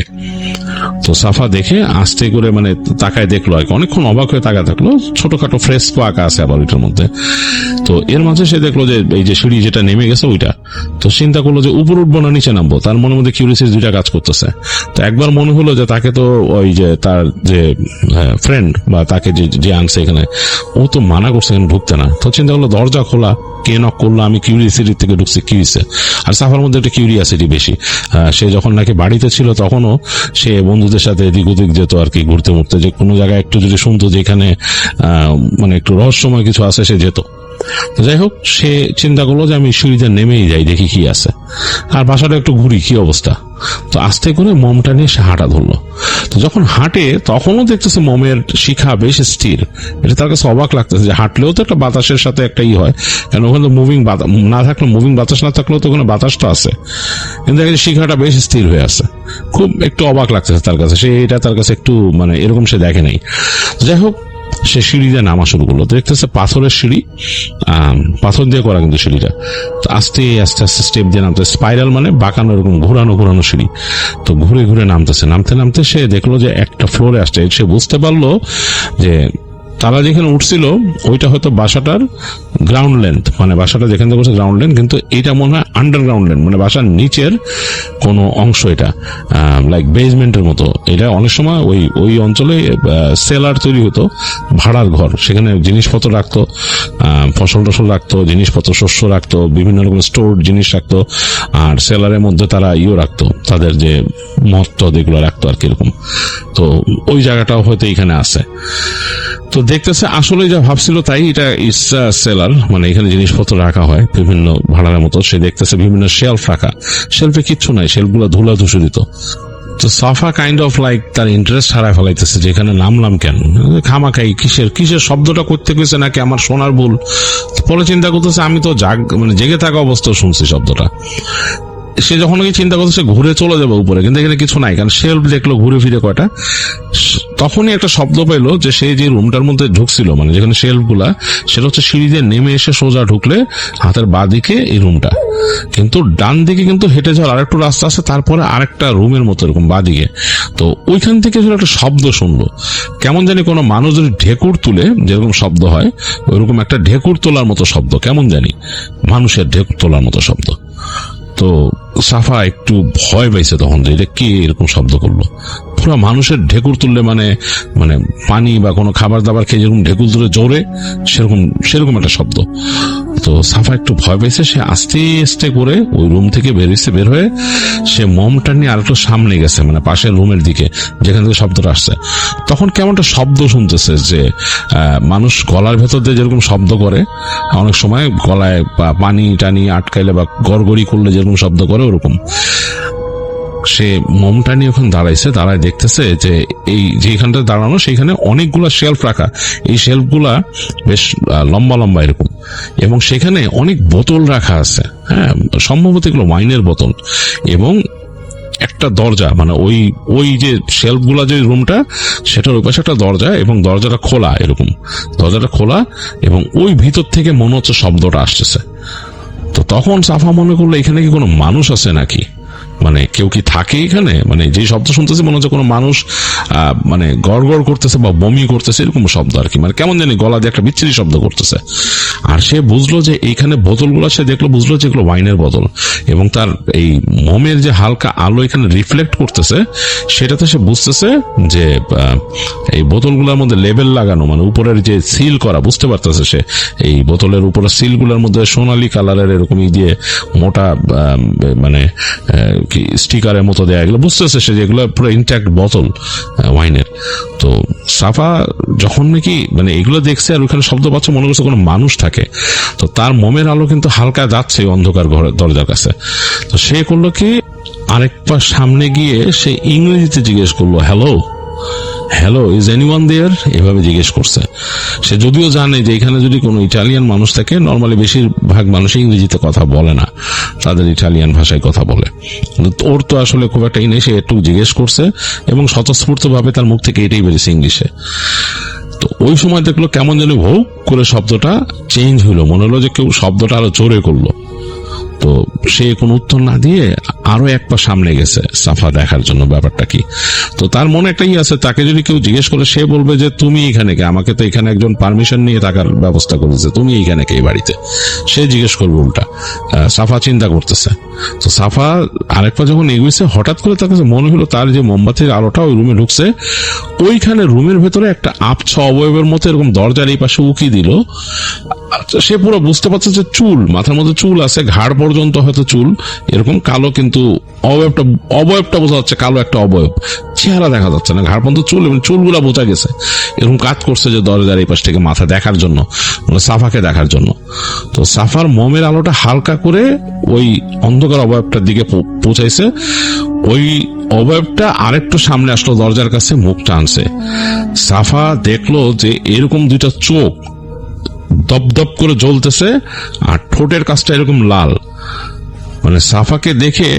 তো সাফা দেখে আস্তে করে মানে তাকায় দেখলো, আর অনেকক্ষণ অবাক হয়ে তাকায় দেখলো, ছোটখাটো ফ্রেস্কো আঁকা আছে আবার ওইটার মধ্যে। তো এর মাঝে সে দেখলো যে এই যে সিঁড়ি যেটা নেমে গেছে ওইটা, তো চিন্তা করলো যে উপর উঠবো না নিচে নামবো। তার মনের মধ্যে কিউরিয়াসিটি 2টা কাজ করতেছে। তো একবার মনে হলো যে তাকে তো ওই যে তার যে ফ্রেন্ড বা তাকে যে আনছে এখানে, ও তো মানা করছে এখানে ঢুকতে না। তো চিন্তা করলো দরজা খোলা, কে নক করলো, আমি কিউরিয়াসিটি থেকে ঢুকছি, কি হয়েছে। আর সাফার মধ্যে একটা কিউরিয়াসিটি বেশি, সে যখন নাকি বাড়িতে ছিল তখনও সে বন্ধুদের সাথে এদিক ওদিক যেত আর কি, ঘুরতে মুড়তে, যে কোনো জায়গায় একটু যদি শুনতো যে এখানে মানে একটু রহস্যময় কিছু আছে, সে যেত। যাই হোক, সে চিন্তা করলো যে আমি সিঁড়িতে নেমেই যাই, দেখি কি আছে, আর বাসাটা একটু ঘুরি কি অবস্থা। তো আস্তে করে মোমটা নিয়ে সে হাঁটা ধরলো। তো যখন হাঁটে তখনও দেখতেছে মোমের শিখা বেশ স্থির। এটা তার কাছে অবাক লাগতেছে যে হাঁটলেও তো একটা বাতাসের সাথে একটা হয়, কারণ ওখানে তো মুভিং না থাকলে, মুভিং বাতাস না থাকলেও তো ওখানে বাতাসটা আছে, কিন্তু শিখাটা বেশ স্থির হয়ে আছে। খুব একটু অবাক লাগতেছে তার কাছে, সে এটা তার কাছে একটু মানে এরকম সে দেখে নাই। যাই হোক, সে সিঁড়ি দিয়ে নামা শুরু করলো। দেখতেছে পাথরের সিঁড়ি, পাথর দিয়ে করা কিন্তু সিঁড়িটা। তো আস্তে আস্তে স্টেপ দিয়ে নামতে, স্পাইরাল মানে বাঁকানো, এরকম ঘোরানো সিঁড়ি। তো ঘুরে নামতে সে দেখলো যে একটা ফ্লোরে আসছে। সে বুঝতে পারলো যে তারা যেখানে উঠছিল ওইটা হয়তো বাসাটার গ্রাউন্ড লেন্থ, মানে বাসাটা যেখান থেকে বসে গ্রাউন্ড লেন্থ, কিন্তু এটা মনে হয় আন্ডারগ্রাউন্ড লেন্থ, মানে বাসার নিচের কোনো অংশ, এটা লাইক বেসমেন্টের মতো। এটা অনেক সময় ওই অঞ্চলে সেলার তৈরি হতো, ভাড়ার ঘর, সেখানে জিনিসপত্র রাখতো, ফসল টসল রাখতো, জিনিসপত্র শস্য রাখতো, বিভিন্ন রকম স্টোর জিনিস রাখতো, আর সেলারের মধ্যে তারা রাখতো, তাদের যে মদ এগুলো রাখতো আর কিরকম। তো ওই জায়গাটাও হয়তো এখানে আছে। তো দেখতেছে আসলে যা ভাবছিল তাই, এটা ইটস সেলার, মানে এখানে জিনিসপত্র রাখা হয় বিভিন্ন ভাড়ার মতো। সে দেখতেছে বিভিন্ন শেলফ রাখা, শেলফে কিচ্ছু নাই, শেলফগুলো ধুলা ধূসরিত। তো সাফা কাইন্ড অফ লাইক তার ইন্টারেস্ট হারায় ফেলাইতেছে যে এখানে নামলাম কেন, খামাখাই কিসের শব্দটা করতে গেছে, নাকি আমার শোনার ভুল। পরে চিন্তা করতেছে আমি তো জেগে থাকা অবস্থায় শুনছি শব্দটা। সে যখন নাকি চিন্তা করছে সে ঘুরে চলে যাবে উপরে, কিন্তু এখানে কিছু নাই, কারণ শেলফ দেখলো ঘুরে ফিরে কয়টা। তখনই একটা শব্দ পেলো যে সে যে রুমটার মধ্যে ঢুকছিল, মানে যেখানে শেলফ গুলা, সেটা হচ্ছে সিঁড়ি দিয়ে নেমে এসে সোজা ঢুকলে হাতের বাঁ দিকে এই রুমটা, কিন্তু ডান দিকে কিন্তু হেঁটে যাওয়ার আরেকটু রাস্তা আছে, তারপরে আরেকটা রুমের মতো এরকম বাঁ দিকে। তো ওইখান থেকে একটা শব্দ শুনলো, কেমন জানি কোনো মানুষ যদি ঢেকুর তুলে যেরকম শব্দ হয়, ওইরকম একটা ঢেকুর তোলার মতো শব্দ, কেমন জানি মানুষের ঢেকুর তোলার মতো শব্দ। তো সাফা একটু ভয় পাইছে তখন, যে এটা কি এরকম শব্দ করলো। পুরো মানুষের ঢেকুর তুললে মানে মানে পানি বা কোনো খাবার দাবার খেয়ে যেরকম ঢেকুর তুলে জোরে, সেরকম একটা শব্দ। তো সাফা একটু ভয় পেয়েছে, সে আস্তে আস্তে করে ওই রুম থেকে বের হয়ে সে মমটা নিয়ে আর একটু সামনে গেছে, মানে পাশের রুমের দিকে যেখান থেকে শব্দটা আসছে। তখন কেমন একটা শব্দ শুনতেছে, যে মানুষ গলার ভেতর দিয়ে যেরকম শব্দ করে অনেক সময়, গলায় বা পানি টানি আটকাইলে বা গড়গড়ি করলে যেরকম শব্দ করে ওরকম। সে মমটা নিয়ে ওখানে দাঁড়ায় দেখতেছে যে এই যেখানটা দাঁড়ানো সেইখানে অনেকগুলা শেলফ রাখা, এই শেলফ গুলা বেশ লম্বা লম্বা এরকম, এবং সেখানে অনেক বোতল রাখা আছে, হ্যাঁ সম্ভবত এগুলো ওয়াইনের বোতল, এবং একটা দরজা, মানে ওই যে শেলফ গুলা যে রুমটা, সেটার ওই পাশে একটা দরজা, এবং দরজাটা খোলা, এরকম দরজাটা খোলা, এবং ওই ভিতর থেকে মনে হচ্ছে শব্দটা আসতেছে। তো তখন সাফা মনে করলো এখানে কি কোনো মানুষ আছে নাকি, মানে কেউ কি থাকে এখানে, মানে যে শব্দ শুনতেছে মনে হচ্ছে কোনো মানুষ মানে গড়গড় করতেছে বা বমি করতেছে, এরকম শব্দ আর কি, মানে কেমন জানি গলা দিয়ে একটা বিচ্ছিরি শব্দ করতেছে। আর সে বুঝলো যে এইখানে বোতলগুলো, সে দেখলো বুঝলো যে এগুলো ওয়াইনের বোতল, এবং তার এই মোমের যে হালকা আলো এখানে রিফ্লেক্ট করতেছে, সেটাতে সে বুঝতেছে যে এই বোতলগুলোর মধ্যে লেবেল লাগানো, মানে উপরের যে সিল করা, বুঝতে পারতেছে সে এই বোতলের উপরে সিলগুলোর মধ্যে সোনালী কালারের এরকমই দিয়ে মোটা মানে কি স্টিকারের মতো দেয়া, এগুলো বুঝতেছে সে, যেগুলো পুরো ইনট্যাক্ট বোতল ওয়াইনের। তো সাফা যখন নাকি মানে এগুলো দেখছে আর ওখানে শব্দ পাচ্ছে, মনে করছে কোনো মানুষ থাকে। তো তার মোমের আলো কিন্তু হালকা যাচ্ছে অন্ধকার ঘরের দরজার কাছে। তো সে করলো কি, আরেক পা সামনে গিয়ে সে ইংরেজিতে জিজ্ঞেস করলো, হ্যালো ইজ এনিওয়ান দেয়ার, এভাবে জিজ্ঞেস করছে। সে যদিও জানে যে এখানে যদি কোনো ইটালিয়ান মানুষ থাকে, নর্মালি বেশিরভাগ মানুষ ইংরেজিতে কথা বলে না, তাদের ইটালিয়ান ভাষায় কথা বলে। ওর তো আসলে খুব একটা নেই, সে একটু জিজ্ঞেস করছে এবং স্বতঃস্ফূর্ত ভাবে তার মুখ থেকে এটাই বেরিয়েছে ইংলিশে। তো ওই সময় দেখলো কেমন যেন ভৌ করে শব্দটা চেঞ্জ হইলো, মনে হলো যে কেউ শব্দটা আরো জোরে করলো। তো সে কোনো উত্তর না দিয়ে আরো এক পা সামনে গেছে সাফা দেখার জন্য ব্যাপারটা কি। তো তার মনে একটাই আছে, তাকে যদি কেউ জিজ্ঞেস করে সে বলবে যে তুমি এখানে কে, আমাকে তো এখানে একজন পারমিশন নিয়ে থাকার ব্যবস্থা করেছে, তুমি এইখানে কে এই বাড়িতে, সে জিজ্ঞেস করবে উল্টা। সাফা চিন্তা করতেছে। তো সাফা আরেক পা যখন এগিয়েছে, হঠাৎ করে তার কাছে মনে হলো তার যে মোমবাতির আলোটা ওই রুমে ঢুকছে, ওইখানে রুমের ভেতরে একটা আবছা অবয়বের মতো এরকম দরজার এই পাশে উকি দিল। সে পুরো বুঝতে পারছে যে চুল, মাথার মধ্যে চুল আছে, ঘাড় পর্যন্ত হয়তো চুল এরকম কালো, কিন্তু অবয়বটা বোঝা যাচ্ছে কালো একটা অবয়ব, চেহারা দেখা যাচ্ছে না, ঘাড় পর্যন্ত চুল, এবং চুলগুলা বোঝা গেছে এরকম কাজ করছে যে দরজার এই পাশ থেকে মাথা দেখার জন্য, মানে সাফাকে দেখার জন্য। তো সাফার মোমের আলোটা হালকা করে ওই অন্ধকার অবয়বটার দিকে পৌঁছাইছে। ওই অবয়বটা আরেকটু সামনে আসলো দরজার কাছে, মুখ টানছে। সাফা দেখলো যে এরকম দুইটা চোখ দপদপ করে জ্বলতেছে, আর ঠোঁটের কাছটা এরকম লাল। মানে সাফাকে দেখে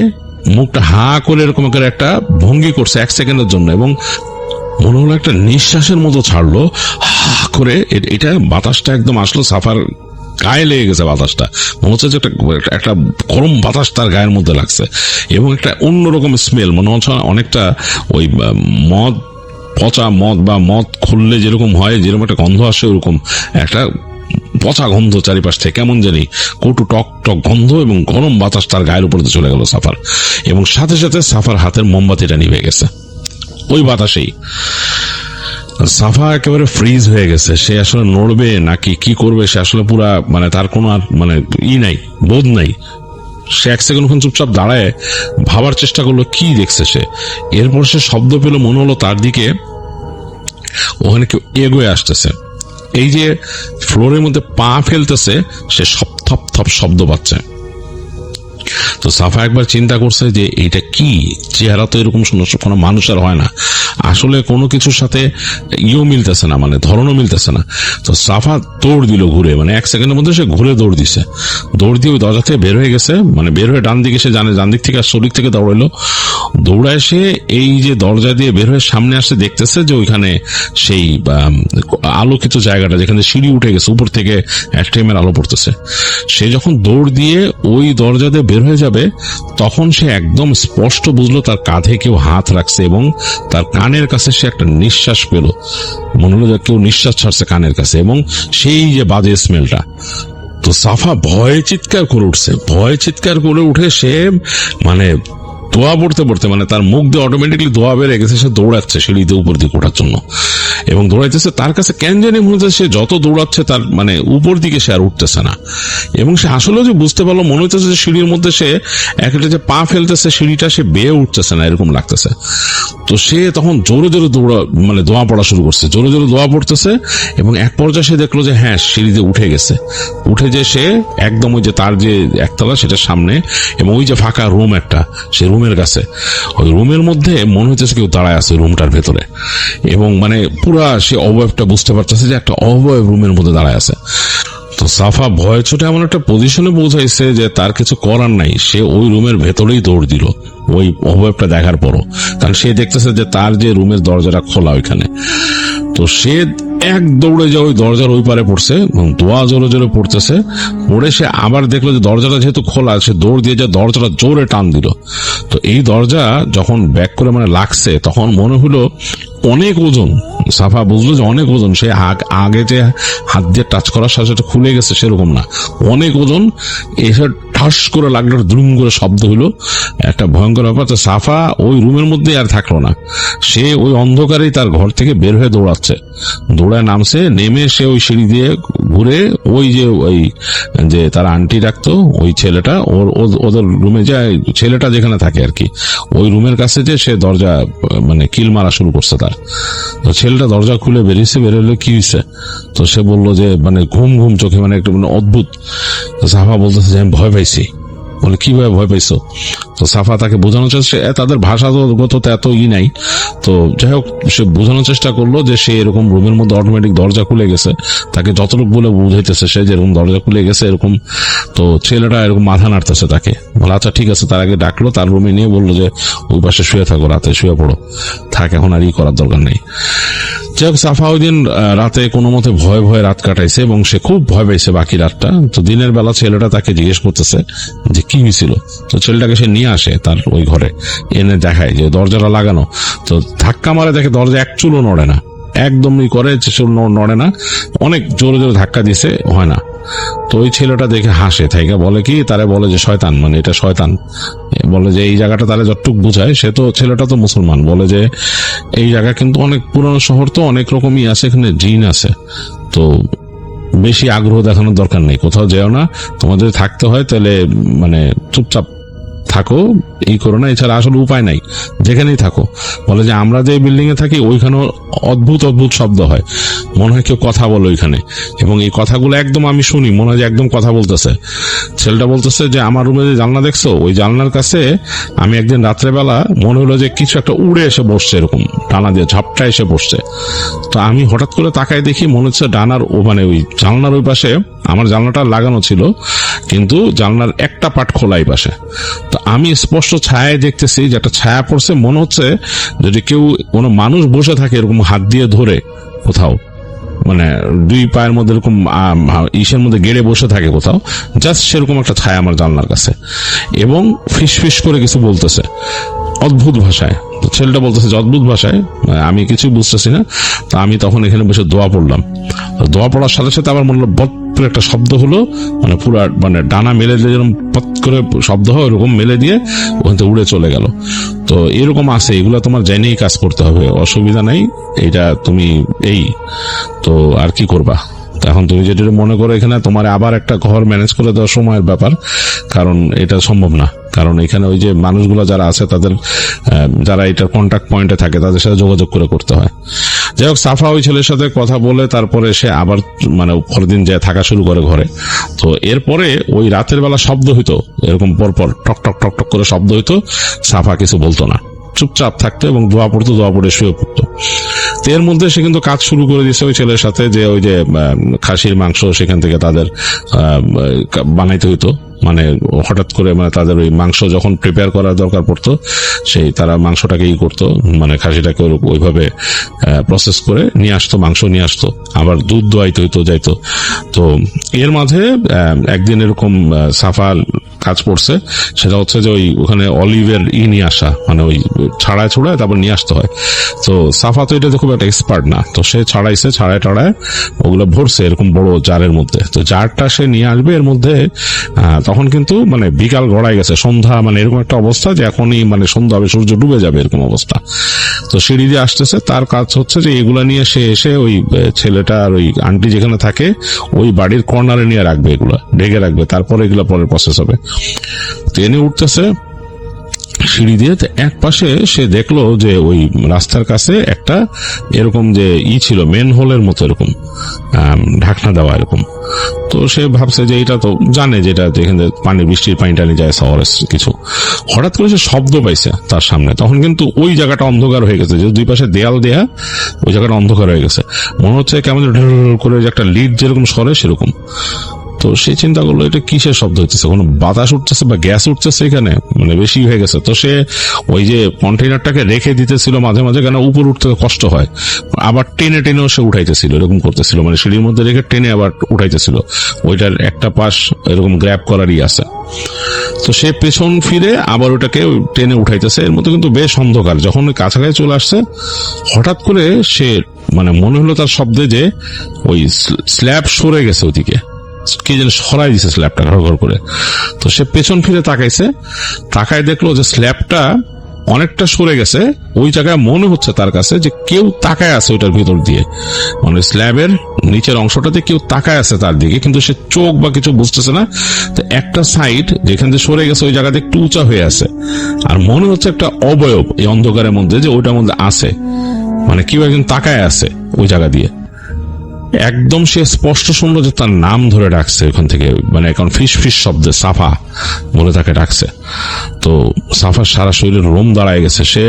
মুখটা হা করে এরকম একটা ভঙ্গি করছে 1 সেকেন্ডের জন্য, এবং মনে হলো একটা নিঃশ্বাসের মতো ছাড়লো হা করে। এটা বাতাসটা একদম আসলো সাফার গায়ে লেগে গেছে, বাতাসটা মনে হচ্ছে যে একটা গরম বাতাস তার গায়ের মধ্যে লাগছে, এবং একটা অন্যরকম স্মেল, মনে হচ্ছে অনেকটা ওই মদ, পচা মদ বা মদ খুললে যেরকম হয়, যেরকম একটা গন্ধ আসে, ওরকম একটা পচা গন্ধ চারিপাশ থেকে, কেমন জানি কটু টক টক গন্ধ, এবং গরম বাতাস তার গায়ের উপর চলে গেল সাফার, এবং সাথে সাথে সাফার হাতের মোমবাতিটা নিভে গেছে ওই বাতাসেই। সাফা একেবারে ফ্রিজ হয়ে গেছে, সে আসলে নড়বে নাকি কি করবে, সে আসলে পুরা মানে তার কোনো আর মানে নাই, বোধ নাই। সে 1 সেকেন্ড ওখানে চুপচাপ দাঁড়ায় ভাবার চেষ্টা করলো কি দেখছে সে। এরপর সে শব্দ পেল, মনে হলো তার দিকে ওখানে কেউ এগোয়ে আসতেছে। এই যে ফ্লোরের মধ্যে পা ফেলতেছে, সে থপ থপ শব্দ পাচ্ছে। তো সাফা একবার চিন্তা করছে যে এটা কি, চেহারা তো এরকম কোনো মানুষের হয় না, আসলে কোনো কিছুর সাথে মিলতেছে না, মানে ধরনও মিলতেছে না। তো সাফা দৌড় দিল ঘুরে, মানে 1 সেকেন্ডের মধ্যে সে ঘুরে দৌড় দিছে, দৌড় দিয়ে ওই দরজা থেকে বের হয়ে গেছে, মানে বের হয়ে ডান দিকে সে জানে, ডান দিক থেকে আর শরীর থেকে দৌড়াইলো, দৌড়ায় সে এই যে দরজা দিয়ে বের হয়ে সামনে আসে, দেখতেছে যে ওইখানে সেই আলোকিত জায়গাটা যেখানে সিঁড়ি উঠে গেছে, উপর থেকে অ্যাট্রিয়ামের আলো পড়তেছে। সে যখন দৌড় দিয়ে ওই দরজা দিয়ে বের হয়ে যাবে, তখন সে একদম স্পষ্ট বুঝলো তার কাঁধে কেউ হাত রাখছে এবং তার কানের কাছে সে একটা নিঃশ্বাস পেল, মনে হলো যে কেউ নিঃশ্বাস ছাড়ছে কানের কাছে, এবং সেই যে বাজে স্মেলটা। তো সাফা ভয়ে চিৎকার করে উঠছে, ভয়ে চিৎকার করে উঠে সে মানে দোয়া পড়তে পড়তে, মানে তার মুখ দিয়ে অটোমেটিকলি দোয়া বেড়ে গেছে, সে দৌড়াচ্ছে সিঁড়িতে উপর দিকে ওঠার জন্য এবং দৌড়াইতেছে। তার কাছে কেন জানি মনে হচ্ছে সে যত দৌড়াচ্ছে তার মানে উপর দিকে সে আর উঠতেছে না, এবং সে আসলে যে বুঝতে পারলো মনে হইতেছে যে সিঁড়ির মধ্যে সে একটা যে পা ফেলতেছে, সিঁড়িটা সে বেয়ে উঠতেছে না, এরকম লাগতেছে। তো সে তখন জোরে জোরে মানে দোয়া পড়া শুরু করছে, জোরে জোরে দোয়া পড়তেছে, এবং এক পর্যায়ে সে দেখলো যে হ্যাঁ সিঁড়িতে উঠে গেছে। উঠে যে সে একদম ওই যে তার যে একতলা সেটার সামনে, এবং ওই যে ফাঁকা রুম একটা, সে রুমের কাছে, ওই রুমের মধ্যে মনে হচ্ছে কেউ দাঁড়ায় আছে রুমটার ভেতরে, এবং মানে পুরা সে অবয়বটা বুঝতে পারতেছে যে একটা অবয়ব রুমের মধ্যে দাঁড়ায় আছে। তো সাফা ভয় ছোটে এমন একটা পজিশনে পৌঁছাইছে যে তার কিছু করার নাই, সে ওই রুমের ভেতরেই দৌড় দিল ওই অবয়বটা দেখার পরও, কারণ সে দেখতেছে যে তার যে রুমের দরজাটা খোলা ওইখানে। তো সে এক দৌড়ে যে ওই দরজার ওই পারে পড়ছে এবং দোয়া জোরে জোরে পড়তেছে, পড়ে সে আবার দেখলো যে দরজাটা যেহেতু খোলা, সে দৌড় দিয়ে যে দরজাটা জোরে টান দিল। তো এই দরজা যখন ব্যাক করে মানে লাগছে, তখন মনে হলো অনেক ওজন। সাফা বুঝলো যে অনেক ওজন, সে আগে যে হাত দিয়ে টাচ করার সাথে সাথে খুলে গেছে সেরকম না, অনেক ওজন। এসে ঠাস করে লাগলো, দ্রুম করে শব্দ হইলো, একটা ভয়ঙ্কর ব্যাপার। তো সাফা ওই রুমের মধ্যে আর থাকলো না, সে ওই অন্ধকারেই তার ঘর থেকে বের হয়ে দৌড়াচ্ছে, দৌড়ায় নামছে, নেমে সে ওই সিঁড়ি দিয়ে ঘুরে ওই যে তার আন্টি ডাকতো ওই ছেলেটা, ওদের রুমে যায়, ছেলেটা যেখানে থাকে আর কি, ওই রুমের কাছে যে সে দরজা মানে কিল মারা শুরু করছে তার। তো ছেলেটা দরজা খুলে বেরিয়েছে, বেরোলে কি হয়েছে, তো সে বললো যে মানে ঘুম ঘুম চোখে, মানে একটু মানে অদ্ভুত। তো সাফা বলতেছে যে আমি ভয় পাইছি। বলে কিভাবে ভয় পাইছো? তো সাফা তাকে বোঝানোর চেষ্টা, তাদের ভাষাগত এত নাই, তো যাই হোক সে বোঝানোর চেষ্টা করলো যে সে এরকম রুমের মধ্যে অটোমেটিক দরজা খুলে গেছে, তাকে যতটুকু বলে বুঝাইতেছে সে যেরকম দরজা খুলে গেছে এরকম। তো ছেলেটা এরকম মাথা নাড়তেছে তাকে, বলে আচ্ছা ঠিক আছে। তার আগে ডাকলো, তার রুমে নিয়ে বললো যে ওই পাশে শুয়ে থাকো, রাতে শুয়ে পড়ো, থাক, এখন আর করার দরকার নেই। যাই হোক সাফা ওই দিন রাতে কোনো মতে ভয়ে ভয়ে রাত কাটাইছে, এবং সে খুব ভয় পাইছে বাকি রাতটা। তো দিনের বেলা ছেলেটা তাকে জিজ্ঞেস করতেছে যে কি হয়েছিল। তো ছেলেটাকে সে নিয়ে আসে তার ওই ঘরে, এনে দেখায় যে দরজাটা লাগানো। তো ধাক্কা মারে, দেখে দরজা এক চুলও নড়ে না, একদমই করে নড়ে না, অনেক জোরে জোরে ধাক্কা দিছে, হয় না। তো ওই ছেলেটা দেখে হাসে, থাইকা বলে কি, তারে বলে যে শয়তান, মানে এটা শয়তান। বলে যে এই জায়গাটা তারা যতটুকু বুঝায়, সে তো ছেলেটা তো মুসলমান, বলে যে এই জায়গা কিন্তু অনেক পুরনো শহর, তো অনেক রকমই আছে, এখানে জিন আছে, তো বেশি আগ্রহ দেখানোর দরকার নেই, কোথাও যেও না, তোমাদের থাকতে হয় তাহলে মানে চুপচাপ থাকো, এই করো না, এছাড়া আসলে উপায় নাই, যেখানেই থাকো। বলে যে আমরা যে বিল্ডিং এ থাকি ওইখানেও অদ্ভুত অদ্ভুত শব্দ হয়, মনে হয় কেউ কথা বলে ওইখানে, এবং এই কথাগুলো একদম আমি শুনি, মনে হয় যে একদম কথা বলতেছে। ছেলেটা বলতেছে যে আমার রুমে যে জানলা দেখছো, ওই জানলার কাছে আমি একদিন রাত্রেবেলা মনে হলো যে কিছু একটা উড়ে এসে বসছে, এরকম ডানা দিয়ে ঝাপটা এসে বসছে। তো আমি হঠাৎ করে তাকায় দেখি, মনে হচ্ছে ডানার মানে ওই জানলার ওই পাশে আমার জানলাটা লাগানো ছিল, কিন্তু জানলার একটা পাট খোলা এই পাশে। তো আমি স্পষ্ট ছায়ায় দেখতেছি যে একটা ছায়া পড়ছে, মনে হচ্ছে যদি কেউ কোনো মানুষ বসে থাকে এরকম হাত দিয়ে ধরে কোথাও, মানে দুই পায়ের মধ্যে এরকম ইসের মধ্যে গেড়ে বসে থাকে কোথাও, জাস্ট সেরকম একটা ছায়া আমার জানলার কাছে, এবং ফিস ফিস করে কিছু বলতেছে অদ্ভুত ভাষায়। তো ছেলেটা বলতেছে যে অদ্ভুত ভাষায়, আমি কিছুই বুঝতেছি না। তো আমি তখন এখানে বসে দোয়া পড়লাম, দোয়া পড়ার সাথে সাথে আমার মনে হলো বট করে একটা শব্দ হলো, মানে পুরা মানে ডানা মেলে দিয়ে যেরকম পট করে শব্দ হয় ওরকম মেলে দিয়ে ওখান থেকে উড়ে চলে গেল। তো এরকম আছে, এগুলো তোমার জেনেই কাজ করতে হবে, অসুবিধা নাই, এটা তুমি এই তো আর কি করবা। তো এখন তুমি যেটা মনে করো এখানে তোমার আবার একটা ঘর ম্যানেজ করে দেওয়ার সময়ের ব্যাপার, কারণ এটা সম্ভব না। কারণ এখানে ওই যে মানুষগুলো যারা আছে তাদের যারা এটা কন্ট্যাক্ট পয়েন্টে থাকে তাদের সাথে যোগাযোগ করে করতে হয়। যাই হোক, সাফা ওই ছেলের সাথে কথা বলে তারপরে সে আবার মানে পরের দিন যায় থাকা শুরু করে ঘরে। তো এরপরে ওই রাতের বেলা শব্দ হইতো, এরকম পরপর টক টক টক টক করে শব্দ হইতো। সাফা কিছু বলতো না, চুপচাপ থাকতো এবং দোয়া পড়তো, দোয়া পড়ে শুয়ে পড়তো। তো এর মধ্যে সে কিন্তু কাজ শুরু করে দিয়েছে ওই ছেলের সাথে, যে ওই যে খাসির মাংস সেখান থেকে তাদের বানাইতে হইতো। মানে হঠাৎ করে মানে তাদের ওই মাংস যখন প্রিপেয়ার করার দরকার পড়তো, সেই তারা মাংসটাকে করতো, মানে খাসিটাকে ওইভাবে প্রসেস করে নিয়ে আসতো, মাংস নিয়ে আসতো, আবার দুধ দোয়াইতে হইতো, যাইতো। তো এর মাঝে একদিন এরকম সাফা কাজ পড়ছে, সেটা হচ্ছে যে ওই ওখানে অলিভের নিয়ে আসা, মানে ওই ছাড়ায় ছড়ায় তারপর নিয়ে আসতে হয়। তো সাফা তো এটাতে খুব একটা এক্সপার্ট না, তো সে ছাড়াইছে, ছাড়ায় টাড়ায় ওগুলো ভরছে এরকম বড় জারের মধ্যে। তো জারটা সে নিয়ে আসবে, এর মধ্যে তখন কিন্তু মানে বিকাল গড়াই গেছে, সন্ধ্যা, মানে এরকম একটা অবস্থা যে এখনই মানে সন্ধ্যা হবে, সূর্য ডুবে যাবে, এরকম অবস্থা। তো সিঁড়ি দিয়ে আসতেছে, তার কাজ হচ্ছে যে এগুলা নিয়ে সে এসে ওই ছেলেটা আর ওই আন্টি যেখানে থাকে ওই বাড়ির কর্নারে নিয়ে রাখবে, এগুলা ঢেকে রাখবে, তারপরে এগুলা পরের প্রসেস হবে। ট্রেনে উঠতেছে সিঁড়ি দিয়ে, এক পাশে সে দেখলো যে ওই রাস্তার কাছে একটা এরকম যে ছিল মেন হোলের মতো, এরকম ঢাকনা দেওয়া এরকম। তো সে ভাবছে যে এটা তো জানে যেটা যেখানে পানি, বৃষ্টির পানি টানি যায় শহরের কিছু। হঠাৎ করে সে শব্দ পাইছে তার সামনে, তখন কিন্তু ওই জায়গাটা অন্ধকার হয়ে গেছে, যে দুই পাশে দেয়াল দেয়া ওই জায়গাটা অন্ধকার হয়ে গেছে, মনে হচ্ছে কেমন করে যে একটা লিড যেরকম সরে সেরকম। তো সে চিন্তা করলো এটা কিসের শব্দ হচ্ছে, কোনো বাতাস উঠতেছে বা গ্যাস উঠতেছে এখানে, মানে বেশি হয়ে গেছে। তো সে ওই যে কন্টেইনারটাকে রেখে দিতেছিল মাঝে মাঝে, কেন উপর উঠতে কষ্ট হয়, আবার টেনে টেনেও সে উঠাইতেছিল, এরকম করতেছিল, মানে সিঁড়ির মধ্যে রেখে টেনে আবার উঠাইতেছিল, ওইটার একটা পাশ এরকম গ্র্যাব করারই আছে। তো সে পেছন ফিরে আবার ওটাকে টেনে উঠাইতেছে, এর মধ্যে কিন্তু বেশ অন্ধকার। যখন ওই কাছাকাছি চলে আসছে, হঠাৎ করে সে মানে মনে হলো তার শব্দে যে ওই স্ল্যাব সরে গেছে, ওইদিকে কে যেন সরাই দিছে স্ল্যাবটা ঘর করে। তো সে পেছন ফিরে তাকাইছে, তাকায় দেখলো যে স্ল্যাবটা অনেকটা সরে গেছে, ওই জায়গায় মনে হচ্ছে তার কাছে যে কেউ তাকায় আছে ওইটার ভিতর দিয়ে, মানে স্ল্যাবের নিচের অংশটাতে কেউ তাকায় আছে তার দিকে, কিন্তু সে চোখ বা কিছু বুঝতেছে না। তো একটা সাইড যেখান থেকে সরে গেছে ওই জায়গাতে একটু উঁচা হয়ে আছে, আর মনে হচ্ছে একটা অবয়ব এই অন্ধকারের মধ্যে যে ওইটার মধ্যে আছে, মানে কেউ একজন তাকায় আছে ওই জায়গা দিয়ে। একদম সে স্পষ্ট শুনলো যে তার নাম ধরে ডাকছে ওখান থেকে, মানে এখন ফিস ফিস শব্দে সাফা বলে তাকে ডাকছে। তো সাফার সারা শরীরে রোম দাঁড়ায় গেছে, সে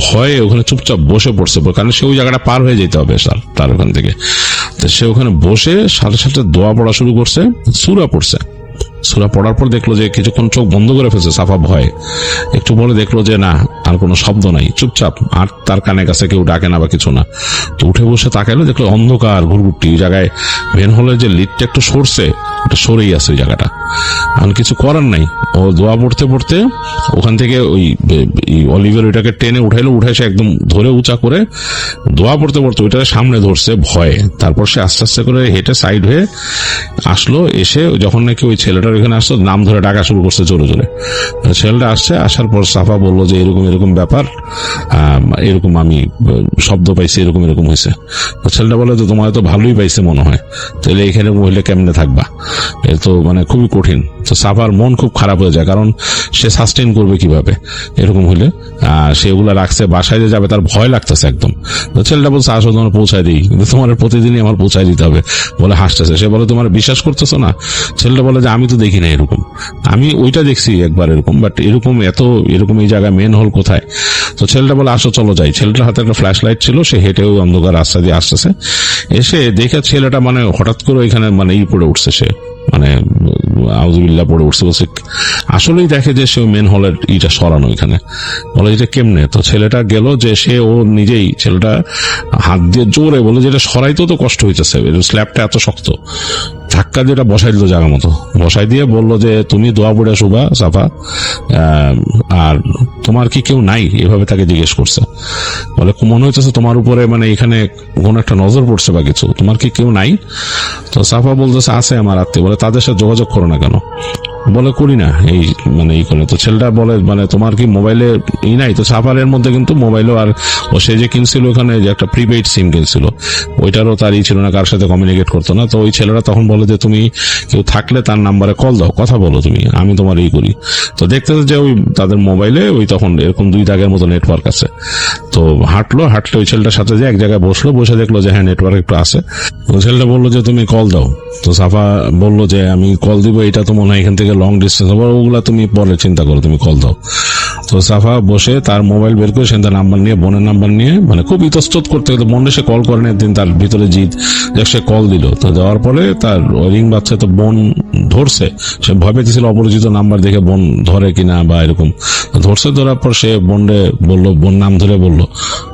ভয়ে ওখানে চুপচাপ বসে পড়ছে, কারণ সে ওই জায়গাটা পার হয়ে যেতে হবে তার ওখান থেকে। তো সে ওখানে বসে সাথে সাথে দোয়া পড়া শুরু করছে, সূরা পড়ছে। সূরা পড়ার পর দেখলো যে কিছুক্ষণ চোখ বন্ধ করে ফেলছে সাফা ভয়ে, একটু পরে দেখলো যে না, আর কোনো শব্দ নাই, চুপচাপ, আর তার কানে কাছে কেউ ডাকে না বা কিছু না। তো উঠে বসে তাকাইলো, দেখলো অন্ধকার ঘুরঘুরটি, ওই জায়গায় মেন হলে যে লিডটা একটু সরছে, ওটা সরেই আছে ওই জায়গাটা। আর কিছু করার নাই, ও দোয়া পড়তে পড়তে ওখান থেকে ওই অলিভের ওইটাকে টেনে উঠাইলো, উঠে সে একদম ধরে উঁচা করে দোয়া পড়তে পড়তে ওইটাকে সামনে ধরছে ভয়ে। তারপর সে আস্তে আস্তে করে হেঁটে সাইড হয়ে আসলো, এসে যখন নাকি ওই ছেলেটা এখানে আসতো নাম ধরে ডাকা শুরু করছে জোরে জোরে। ছেলেটা আসছে, আসার পর সাফা বললো যে এরকম এরকম ব্যাপার, এরকম আমি শব্দ পাইছি, এরকম এরকম হয়েছে। ছেলেটা বলে তো তোমার তো ভালোই পাইছে মনে হয়, তাহলে এখানে মহিলা কেমনে থাকবা, এ তো মানে খুবই কঠিন। তো সাফার মন খুব খারাপ হয়ে যায়, কারণ সে সাস্টেন করবে কিভাবে এরকম হইলে। সে ওগুলা রাখছে, বাসায় যে যাবে তার ভয় লাগতেছে একদম। তো ছেলেটা বলছে আসো তোমার পৌঁছায় দিই, কিন্তু তোমার প্রতিদিনই আমার পৌঁছায় দিতে হবে বলে হাসতেছে। সে বলে তোমার বিশ্বাস করতেছো না? ছেলেটা বলে যে আমি তো দেখি না এরকম, আমি ওইটা দেখছি একবার এরকম, বাট এরকম এরকম এই জায়গায় মেন হল কোথায়? তো ছেলেটা বলে আসো চলো যাই। ছেলেটার হাতে একটা ফ্ল্যাশ লাইট ছিল, সে হেঁটে ওই অন্ধকার রাস্তা দিয়ে আসতেছে। এসে দেখে ছেলেটা মানে হঠাৎ করে ওইখানে মানে পড়ে উঠছে, সে মানে আউযুবিল্লাহ পড়ে উঠছে, বলছে আসলেই দেখে যে সে মেন হলের ইটা সরানো এখানে, বলে এটা কেমনে? তো ছেলেটা গেল যে সে ও নিজেই ছেলেটা হাত দিয়ে জোরে বলে যেটা সরাইতেও তো কষ্ট হইতেছে, স্ল্যাবটা এত শক্ত, ধাক্কা দিয়ে বসাই দিল জায়গা মতো, বসাই দিয়ে বললো যে তুমি দোয়া পড়ে শুবা সাফা, আর তোমার কি কেউ নাই? এভাবে তাকে জিজ্ঞেস করছে। বলে মনে হইতেছে তোমার উপরে মানে এখানে কোন একটা নজর পড়ছে বা কিছু, তোমার কি কেউ নাই? তো সাফা বলতেছে আছে আমার আত্মীয়। বলে তাদের সাথে যোগাযোগ করো না কেন? বলে করি না, এই মানে এই করে। তো ছেলেটা বলে মানে তোমার কি মোবাইলে নাই? তো সাফারের মধ্যে কিন্তু মোবাইলও আর ও সে যে কিনছিল ওখানে যে একটা প্রিপেইড সিম কিনছিল, ওইটারও তার ছিল না, কার সাথে কমিউনিকেট করতো না। তো ওই ছেলেটা তখন বলে যে তুমি কেউ থাকলে তার নাম্বারে কল দাও, কথা বলো তুমি, আমি তোমার এই করি। তো দেখতে যে ওই তাদের মোবাইলে ওই তখন এরকম 2 দাগের মতো নেটওয়ার্ক আছে। তো হাঁটলে ওই ছেলেটার সাথে যে এক জায়গায় বসলো, বসে দেখলো যে হ্যাঁ নেটওয়ার্ক একটু আছে। ওই ছেলেটা বললো যে তুমি কল দাও। তো সাফা বললো যে আমি কল দিব, এটা তো মনে হয় এখান থেকে লং ডিস্টেন্স হবে, ওগুলা তুমি পরে চিন্তা করো, তুমি কল দাও। তো সাফা বসে তার মোবাইল বের করে সেখান নাম্বার নিয়ে, বোনের নাম্বার নিয়ে, মানে খুব ইতস্তত করতে করতে বোন সে কল করেন একদিন, তার ভিতরে জিদ যে সে কল দিল। তো দেওয়ার পরে তার রিং বাজছে, তো বোন ধরছে, সে ভয় পেতেছিল অপরিচিত নাম্বার দেখে বোন ধরে কিনা বা এরকম। ধরছে, ধরার পর সে বোনরে বললো, বোন নাম ধরে বললো।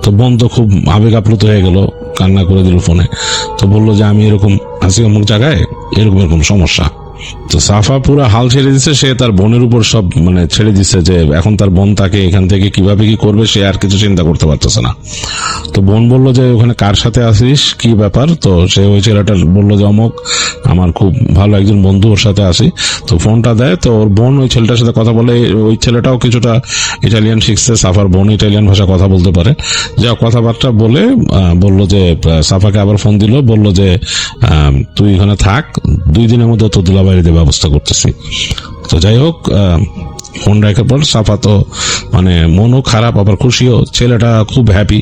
তো বোন তো খুব আবেগ আপ্লুত হয়ে গেল, কান্না করে দিল ফোনে। তো বললো যে আমি এরকম আছি অমুক জায়গায়, এরকম এরকম সমস্যা। তো সাফা পুরো হাল ছেড়ে দিচ্ছে, সে তার বোনের উপর সব মানে ছেড়ে দিচ্ছে, যে এখন তার বোন তাকে এখান থেকে কিভাবে কি করবে সে আর কিছু চিন্তা করতে পারতেছে না। তো বোন বললো যে ওখানে কার সাথে আসিস, কি ব্যাপার? তো সে ওই ছেলেটার বললো যে অমুক আমার খুব ভালো একজন বন্ধু, ওর সাথে আসি। তো ফোনটা দেয়, তো ওর বোন ওই ছেলেটার সাথে কথা বলে। ওই ছেলেটাও কিছুটা ইটালিয়ান শিখছে, সাফার বোন ইটালিয়ান ভাষা কথা বলতে পারে। যা কথাবার্তা বলে বললো যে সাফাকে আবার ফোন দিল, বললো যে তুই এখানে থাক, 2 দিনের মধ্যে তো দুলাবাড়িতে ব্যবস্থা করতেছি। তো যাই হোক, ফোন রাখার পর সাফা তো মানে মনও খারাপ আবার খুশিও। ছেলেটা খুব হ্যাপি,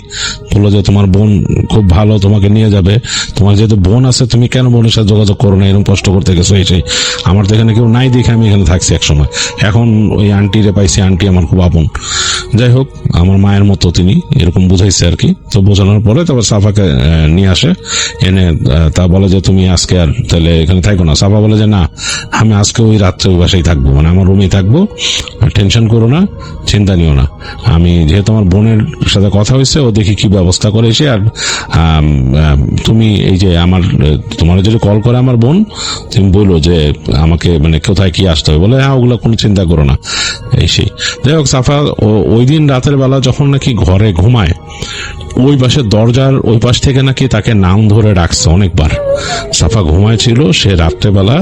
বললো যে তোমার বোন খুব ভালো, তোমাকে নিয়ে যাবে। তোমার যেহেতু বোন আছে, তুমি কেন বোনের সাথে যোগাযোগ করো না, এরকম কষ্ট করতে গেছো এই সেই। আমার তো এখানে কেউ নাই দেখে আমি এখানে থাকছি এক সময়, এখন ওই আন্টিরে পাইছি, আন্টি আমার খুব আপন। যাই হোক, আমার মায়ের মতো তিনি, এরকম বুঝাইছে আর কি। তো বোঝানোর পরে তারপর সাফাকে নিয়ে আসে, এনে তা বলে যে তুমি আজকে আর তাহলে এখানে থাকো না। সাফা বলে যে না, আমি আজকে ওই রাত্রে ওই বাসায় থাকবো, মানে আমার রুমেই থাকবো, টেনশন করো না, চিন্তা নিও না। আমি যেহেতু আমার বোনের সাথে কথা হয়েছে, ও দেখি কি ব্যবস্থা করে এসে। আর তুমি এই যে তোমার যদি কল করে আমার বোন, তুমি বলো যে আমাকে মানে কোথায় কি আসতে হবে, বলে হ্যাঁ ওগুলো কোনো চিন্তা করো না, এই সেই। যাই হোক, সাফা ওই দিন রাতের বেলা যখন নাকি ঘরে ঘুমায়, ওই পাশের দরজার ওই পাশ থেকে নাকি তাকে নাম ধরে ডাকছে অনেকবার। সাফা ঘুমায় ছিল, সে রাত্রেবেলা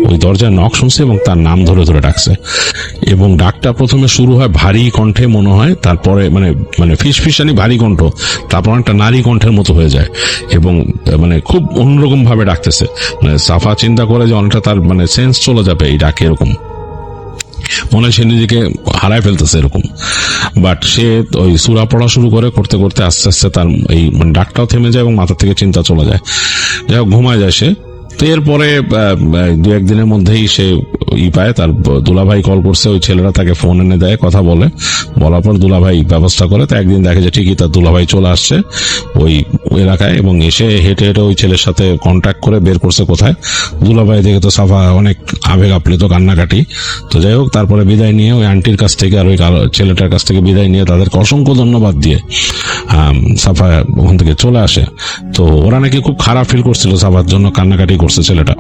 ওই দরজায় নক শুনছে এবং তার নাম ধরে ধরে ডাকছে। এবং ডাকটা প্রথমে শুরু হয় ভারী কণ্ঠে মনে হয়, তারপরে মানে মানে ফিসফিসানি ভারী কণ্ঠ, তারপর একটা নারী কণ্ঠের মতো হয়ে যায় এবং মানে খুব অন্যরকম ভাবে ডাকতেছে। মানে সাফা চিন্তা করে যে অনেকটা তার মানে সেন্স চলে যাবে এই ডাকে, এরকম মনে হয় সে নিজেকে হারায় ফেলতেছে এরকম। বাট সে ওই সূরা পড়া শুরু করে, করতে করতে আস্তে আস্তে তার এই মানে ডাকটাও থেমে যায় এবং মাথা থেকে চিন্তা চলে যায়। যাই হোক, ঘুমায় যায় সে। তো এরপরে 2-1 দিনের মধ্যেই সে পায়, তার দুলাভাই কল করছে, ওই ছেলেরা তাকে ফোন এনে দেয়, কথা বলে, বলার পর দুলাভাই ব্যবস্থা করে। তো একদিন দেখে যে ঠিকই তার দুলাভাই চলে আসছে ওই এলাকায় এবং এসে হেঁটে হেঁটে ওই ছেলের সাথে কন্ট্যাক্ট করে বের করছে কোথায়। দুলাভাই দেখে তো সাফা অনেক আবেগ আপ্লুত, কান্নাকাটি। তো যাই হোক, তারপরে বিদায় নিয়ে ওই আন্টির কাছ থেকে আর ওই ছেলেটার কাছ থেকে বিদায় নিয়ে তাদেরকে অসংখ্য ধন্যবাদ দিয়ে সাফা ওখান থেকে চলে আসে। তো ওরা নাকি খুব খারাপ ফিল করছিল সাফার জন্য, কান্নাকাটি করছে ছেলেটা।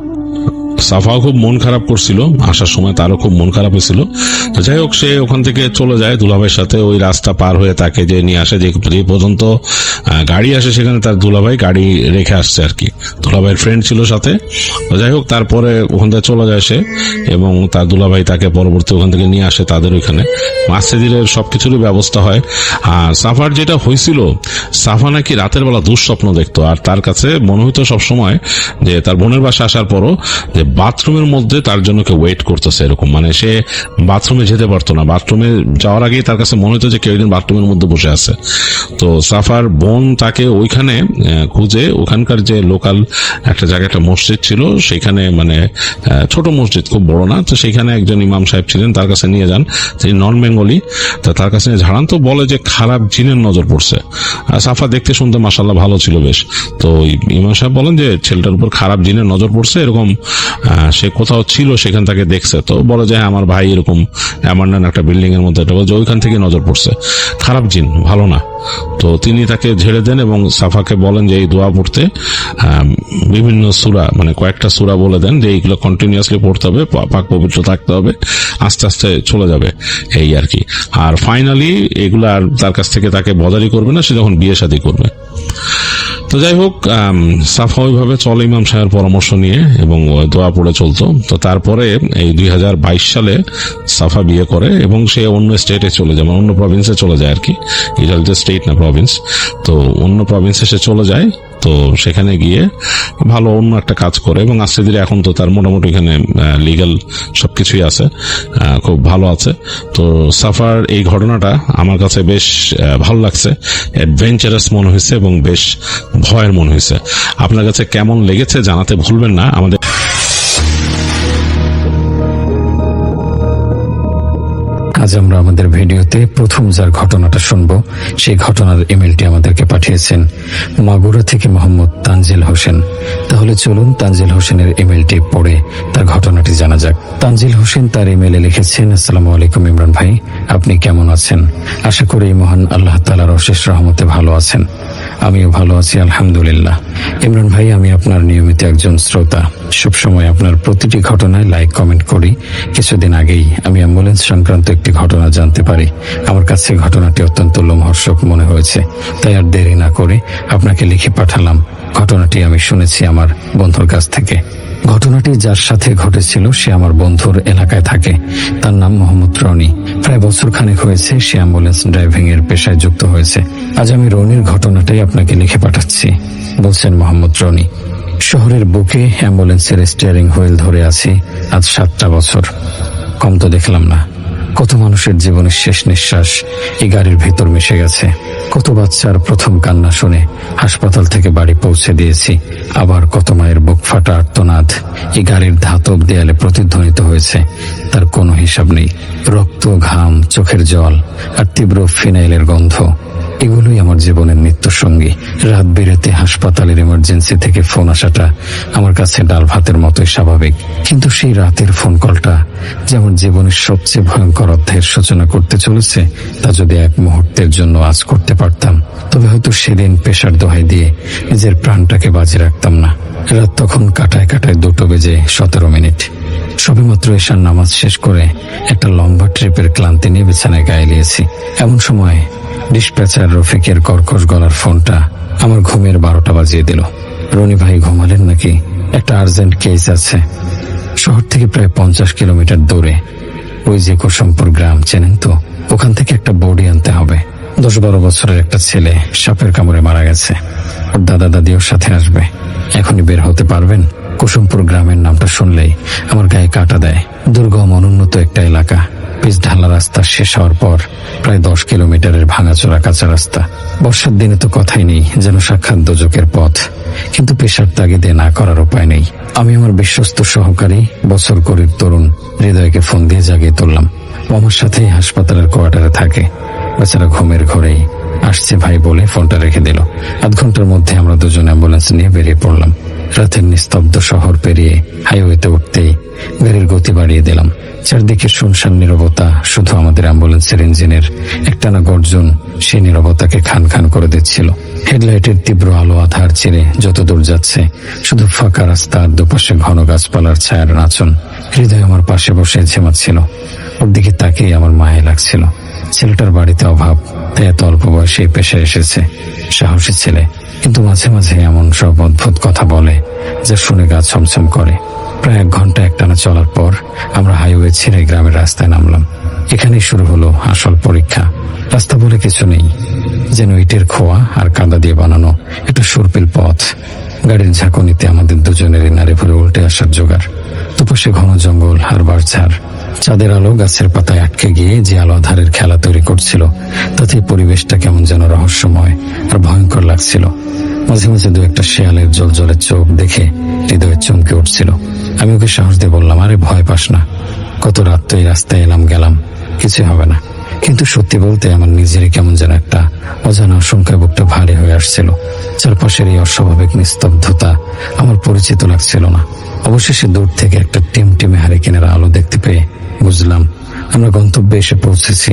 সাফাও খুব মন খারাপ করছিল, আসার সময় তারও খুব মন খারাপ হয়েছিল। তো যাই হোক, সে ওখান থেকে চলে যায় দুলাভাইয়ের সাথে, ওই রাস্তা পার হয়ে তাকে যে নিয়ে আসে, যে পর্যন্ত গাড়ি আসে সেখানে তার দুলাভাই গাড়ি রেখে আসছে আর কি, দুলাভাইয়ের ফ্রেন্ড ছিল সাথে। তো যাই হোক, তারপরে ওখান থেকে চলে যায় সে এবং তার দুলাভাই তাকে পরবর্তী ওখান থেকে নিয়ে আসে তাদের ওইখানে। আস্তে ধীরে সবকিছুরই ব্যবস্থা হয়। আর সাফার যেটা হয়েছিল, সাফা নাকি রাতের বেলা দুঃস্বপ্ন দেখতো, আর তার কাছে মনে হইতো সবসময় যে তার বোনের বাসা আসার পরও যে বাথরুমের মধ্যে তার জন্য কেউ ওয়েট করতেছে এরকম। মানে সে বাথরুমে যেতে পারতো না, বাথরুমে যাওয়ার আগেই তার কাছে মনে হতো যে কেউ একজন বাথরুমের মধ্যে বসে আছে। তো সাফার বোন তাকে ওইখানে খুঁজে, ওখানকার যে লোকাল একটা জায়গায় একটা মসজিদ ছিল, সেখানে মানে ছোট মসজিদ, খুব বড় না, তো সেখানে একজন ইমাম সাহেব ছিলেন, তার কাছে নিয়ে যান, তিনি নন বেঙ্গলি। তো তার কাছে নিয়ে ঝাড়ান, তো বলে যে খারাপ জিনের নজর পড়ছে। সাফা দেখতে শুনতে মাশাআল্লাহ ভালো ছিল বেশ। তো ইমাম সাহেব বলেন যে ছেলেটার উপর খারাপ জিনের নজর পড়ছে, এরকম সে কোথাও ছিল সেখান থেকে দেখছে। তো বলে যে আমার ভাই এরকম অ্যামান্ডান একটা বিল্ডিং এর মধ্যে, বলে যে ওইখান থেকে নজর পড়ছে, খারাপ জিন, ভালো না। তো তিনি তাকে ঝেড়ে দেন এবং সাফাকে বলেন যে এই দোয়া পড়তে, বিভিন্ন সূরা মানে কয়েকটা সূরা বলে দেন যে এইগুলো কন্টিনিউয়াসলি পড়তে হবে, পাক পবিত্র থাকতে হবে, আস্তে আস্তে চলে যাবে এই আর কি। আর ফাইনালি এগুলো আর তার কাছ থেকে তাকে বদারি করবে না, সে যখন বিয়ে শাদী করবে। তো যাই হোক, সাফা ওইভাবে চলে ইমাম সাহেবের পরামর্শ নিয়ে এবং দোয়া পড়ে চলতো। তো তারপরে এই 2022 সালে সাফা বিয়ে করে এবং সে অন্য স্টেটে চলে যায়, মানে অন্য প্রভিন্সে চলে যায় আর কি। এটা হচ্ছে স্টেট না প্রভিন্স। তো অন্য প্রভিন্সে সে চলে যায়। তো সেখানে গিয়ে ভালো অন্য একটা কাজ করে এবং আস্তে ধীরে এখন তো তার মোটামুটি এখানে লিগ্যাল সবকিছুই আছে, খুব ভালো আছে। তো সাফার এই ঘটনাটা আমার কাছে বেশ ভালো লাগছে, অ্যাডভেঞ্চারাস মনে হয়েছে এবং বেশ ভয়ের মনে হয়েছে। আপনার কাছে কেমন লেগেছে জানাতে ভুলবেন না। আমাদের আজ আমরা আমাদের ভিডিওতে প্রথম যার ঘটনাটা শুনবো সেই ঘটনার ইমেলটি আমাদেরকে পাঠিয়েছেন মাগুরা থেকে মোহাম্মদ তানজিল হোসেন। তাহলে চলুন তানজিল হোসেনের ইমেলটি পড়ে তার ঘটনাটি জানা যাক। তানজিল হোসেন তার ইমেলে লিখেছেন, আসসালামু আলাইকুম ইমরান ভাই, আপনি কেমন আছেন? আশা করি মহান আল্লাহ তাআলার অশেষ রহমতে ভালো আছেন। আমিও ভালো আছি আলহামদুলিল্লাহ। ইমরান ভাই, আমি আপনার নিয়মিত একজন শ্রোতা, সবসময় আপনার প্রতিটি ঘটনায় লাইক কমেন্ট করি। কিছুদিন আগেই আমি অ্যাম্বুলেন্স সংক্রান্ত একটি ঘটনা জানতে পারি। আমার কাছে ঘটনাটি অত্যন্ত লোমহর্ষক মনে হয়েছে, তাই আর দেরি না করে আপনাকে লিখে পাঠালাম। ঘটনাটি আমি শুনেছি আমার বন্ধুর কাছ থেকে। ঘটনাটি যার সাথে ঘটেছিল সে আমার বন্ধুর এলাকায় থাকে। তার নাম মোহাম্মদ রনি। প্রায় বছর খানেক হয়েছে সে অ্যাম্বুলেন্স ড্রাইভিং এর পেশায় যুক্ত হয়েছে। আজ আমি রনির ঘটনাটাই আপনাকে লিখে পাঠাচ্ছি। বলছেন মোহাম্মদ রনি, শহরের বুকে অ্যাম্বুলেন্সের স্টিয়ারিং হুইল ধরে আছি আজ 7টা বছর। কম তো দেখলাম না। কত মানুষের জীবনের শেষ নিঃশ্বাস এই গাড়ির ভেতর মিশে গেছে। কত বাচ্চার প্রথম কান্না শুনে হাসপাতাল থেকে বাড়ি পৌঁছে দিয়েছি। আবার কত মায়ের বুক ফাটা আর্তনাদ এই গাড়ির ধাতব দেয়ালে প্রতিধ্বনিত হয়েছে, তার কোনো হিসাব নেই। রক্ত, ঘাম, চোখের জল আর তীব্র ফিনাইলের গন্ধ, এগুলোই আমার জীবনের নিত্য সঙ্গী। রাত বেরাতে হাসপাতালের ইমার্জেন্সি থেকে ফোন আসাটা আমার কাছে ডাল ভাতের মতোই স্বাভাবিক। কিন্তু সেই রাতের ফোন কলটা যে আমার জীবনের সবচেয়ে ভয়ঙ্কর অধ্যায়ের সূচনা করতে চলেছে, তা যদি এক মুহূর্তের জন্য আজ করতে পারতাম, তবে হয়তো সেদিন পেশার দোহাই দিয়ে নিজের প্রাণটাকে বাজি রাখতাম না। রাত তখন কাটায় কাটায় 2:17 সবেমাত্র এশার নামাজ শেষ করে একটা লম্বা ট্রিপের ক্লান্তি নিয়ে বিছানায় গায়ে লিয়েছি। এমন সময় ডিসপ্যাচার রফিকের কর্কশ গলার ফোনটা আমার ঘুমের 12টা বাজিয়ে দিল। রনি ভাই, ঘুমালেন নাকি? একটা আর্জেন্ট কেস আছে। শহর থেকে প্রায় 50 কিলোমিটার দূরে ওই যে কুসুমপুর গ্রাম চেনেন তো, ওখান থেকে একটা বডি আনতে হবে। 10-12 বছরের একটা ছেলে সাপের কামড়ে মারা গেছে। ওর দাদা দাদি ওর সাথে আসবে। এখনই বের হতে পারবেন? কুসুমপুর গ্রামের নামটা শুনলেই আমার গায়ে কাঁটা দেয়। দুর্গম অনুন্নত একটা এলাকা, পিচ ঢালা রাস্তা শেষ হওয়ার পর প্রায় 10 কিলোমিটারের ভাঙাচোরা কাঁচা রাস্তা। বর্ষার দিনে তো কথাই নেই, যেন সাক্ষাৎ দোজকের পথ। কিন্তু পেশার তাগিদে না করার উপায় নেই। আমি আমার বিশ্বস্ত সহকারী বছর করির তরুণ হৃদয়কে ফোন দিয়ে জাগিয়ে তুললাম। ও আমার সাথেই হাসপাতালের কোয়ার্টারে থাকে। বেচারা ঘুমের ঘরেই আসছে ভাই বলে ফোনটা রেখে দিল। আধ ঘন্টার মধ্যে আমরা দুজন অ্যাম্বুলেন্স নিয়ে বেরিয়ে পড়লাম। রাতের নিস্তব্ধ শহর পেরিয়ে হাইওয়েতে উঠতেই গাড়ির গতি বাড়িয়ে দিলাম। চারদিকে শুনশান নীরবতা, শুধু আমাদের অ্যাম্বুলেন্সের ইঞ্জিনের একটানা গর্জন সেই নীরবতাকে খান খান করে দিচ্ছিল। হেডলাইটের তীব্র আলো আধার ছেড়ে যত দূর যাচ্ছে শুধু ফাঁকা রাস্তা আর দুপাশে ঘন গাছপালার ছায়ার নাচন। হৃদয় আমার পাশে বসে ঝিমাচ্ছিল। ওর দিকে তাকিয়ে আমার মায়া লাগছিল। ছেলেটার বাড়িতে অভাব, তাই এত অল্প বয়সে পেশায় এসেছে। সাহসী ছেলে, কিন্তু মাঝে মাঝে এমন সব অদ্ভুত কথা বলে যা শুনে গা ছমছম করে। প্রায় 1 ঘন্টা একটানা চলার পর আমরা হাইওয়ে ছেড়ে গ্রামের রাস্তায় নামলাম। এখানেই শুরু হলো আসল পরীক্ষা। রাস্তা বলে কিছু নেই, যেন ইটের খোয়া আর কাদা দিয়ে বানানো একটা সুরপিল পথ। গাড়ির ঝাঁকুনিতে আমাদের দুজনেরই নাড়ে ভরে উল্টে আসার জোগাড়। দুপাশে ঘন জঙ্গল আর বাঁশঝাড়। চাঁদের আলো গাছের পাতায় আটকে গিয়ে যে আলো আধারের খেলা তৈরি করছিল, তাতে পরিবেশটা কেমন যেন রহস্যময় আর ভয়ঙ্কর লাগছিল। মাঝে মাঝে 2-1টা শেয়ালের জলজলের চোখ দেখে হৃদয়ে চমকে উঠছিল। আমি ওকে সাহস দিয়ে বললাম, আরে ভয় পাস না, কত রাত তো এই রাস্তায় এলাম গেলাম, কিছু হবে না। কিন্তু সত্যি বলতে আমার নিজেরই কেমন যেন একটা অজানা আশঙ্কায় বুকটা ভারী হয়ে আসছিল। চারপাশের এই অস্বাভাবিক নিস্তব্ধতা আমার পরিচিত লাগছিল না। অবশেষে দূর থেকে একটা টিমটিমে হারিকেনের আলো দেখতে পেয়ে বুঝলাম আমরা গন্তব্যে এসে পৌঁছেছি।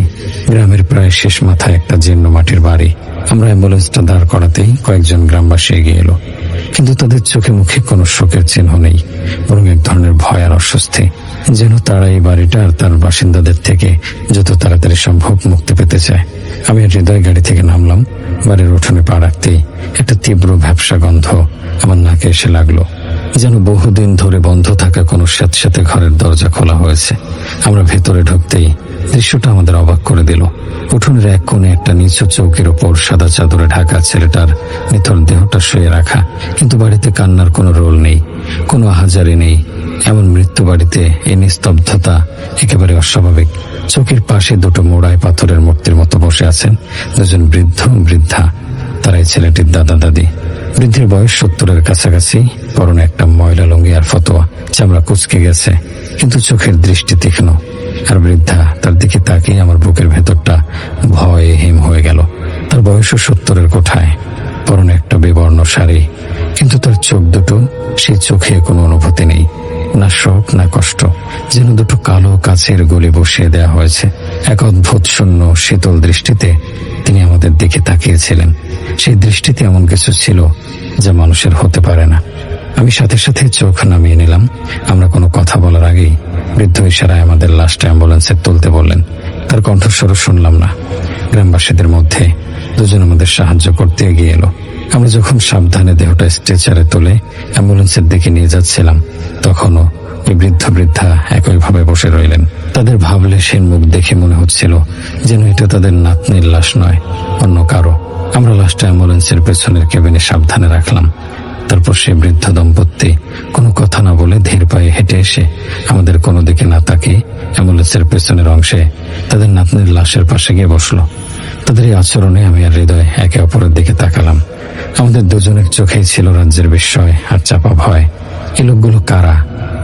গ্রামের প্রায় শেষ মাথায় একটা জীর্ণ মাটির বাড়ি। আমরা অ্যাম্বুলেন্সটা দাঁড় করাতেই কয়েকজন গ্রামবাসী এগিয়ে এলো, কিন্তু তাদের চোখে মুখে কোনো শোকের চিহ্ন নেই, বরং এক ধরনের ভয় আর অস্বস্তি। যেন তারা এই বাড়িটা আর তার বাসিন্দাদের থেকে যত তাড়াতাড়ি সম্ভব মুক্তি পেতে চায়। আমি আর হৃদয় গাড়ি থেকে নামলাম। বাড়ির উঠোনে পা রাখতেই একটা তীব্র ভ্যাপসা গন্ধ আমার নাকে এসে লাগলো, যেন বহুদিন ধরে বন্ধ থাকা কোনো স্যাঁতস্যাঁতে ঘরের দরজা খোলা হয়েছে। আমরা ভেতরে ঢুকতেই দৃশ্যটা আমাদের অবাক করে দিল। উঠোনের এক কোণে একটা নিচু চৌকির ওপর সাদা চাদরে ঢাকা ছেলেটার নিথর দেহটা শুয়ে রাখা, কিন্তু বাড়িতে কান্নার কোনো রোল নেই, কোনো আহাজারি নেই। এমন মৃত্যু বাড়িতে এই নিস্তব্ধতা একেবারে অস্বাভাবিক। চৌকির পাশে দুটো মোড়ায় পাথরের মূর্তির মতো বসে আছেন দুজন বৃদ্ধ বৃদ্ধা। তারাই ছেলেটির দাদা দাদি। বৃদ্ধির বয়স 70-এর কাছাকাছি, পরনে একটা ময়লা লুঙ্গি আর ফতোয়া, চামড়া কুঁচকে গেছে, কিন্তু চোখের দৃষ্টি তীক্ষ্ণ। আর বৃদ্ধা তার দিকে তাকিয়ে আমার বুকের ভেতরটা ভয়ে হিম হয়ে গেল। তার বয়সও 70-এর কোঠায়, পরনে একটা বিবর্ণ শাড়ি, কিন্তু তার চোখ দুটো, সেই চোখে কোনো অনুভূতি নেই, না শোক না কষ্ট, যেন দুটো কালো কাচের গলি বসিয়ে দেয়া হয়েছে। এক অদ্ভুত শূন্য শীতল দৃষ্টিতে তিনি আমাদের দিকে তাকিয়েছিলেন। সেই দৃষ্টিতে এমন কিছু ছিল যা মানুষের হতে পারে না। আমি সাথে সাথে চোখ নামিয়ে নিলাম। আমরা কোনো কথা বলার আগেই বৃদ্ধ ইশারায় আমাদের লাশটা অ্যাম্বুলেন্সে তুলতে বললেন। তার কণ্ঠস্বরও শুনলাম না। গ্রামবাসীদের মধ্যে দুজন আমাদের সাহায্য করতে এগিয়ে এলো। আমরা যখন সাবধানে দেহটা স্ট্রেচারে তুলে অ্যাম্বুলেন্সের দিকে নিয়ে যাচ্ছিলাম, তখনও ওই বৃদ্ধ বৃদ্ধা একইভাবে বসে রইলেন। তাদের ভাবলেশহীন মুখ দেখে মনে হচ্ছিল যেন এটা তাদের নাতনির লাশ নয়, অন্য কারো। আমরা লাশটা অ্যাম্বুলেন্সের পেছনের কেবিনে সাবধানে রাখলাম। তারপর সেই বৃদ্ধ দম্পতি কোনো কথা না বলে ধীর পায়ে হেঁটে এসে আমাদের কোনো দিকে না তাকিয়ে অ্যাম্বুলেন্সের পেছনের অংশে তাদের নাতনির লাশের পাশে গিয়ে বসলো। তাদের এই আচরণে আমি আর হৃদয় একে অপরের দিকে তাকালাম। আমাদের দুজনের চোখেই ছিল রাজ্যের বিস্ময় আর চাপা ভয়। এই লোকগুলো কারা?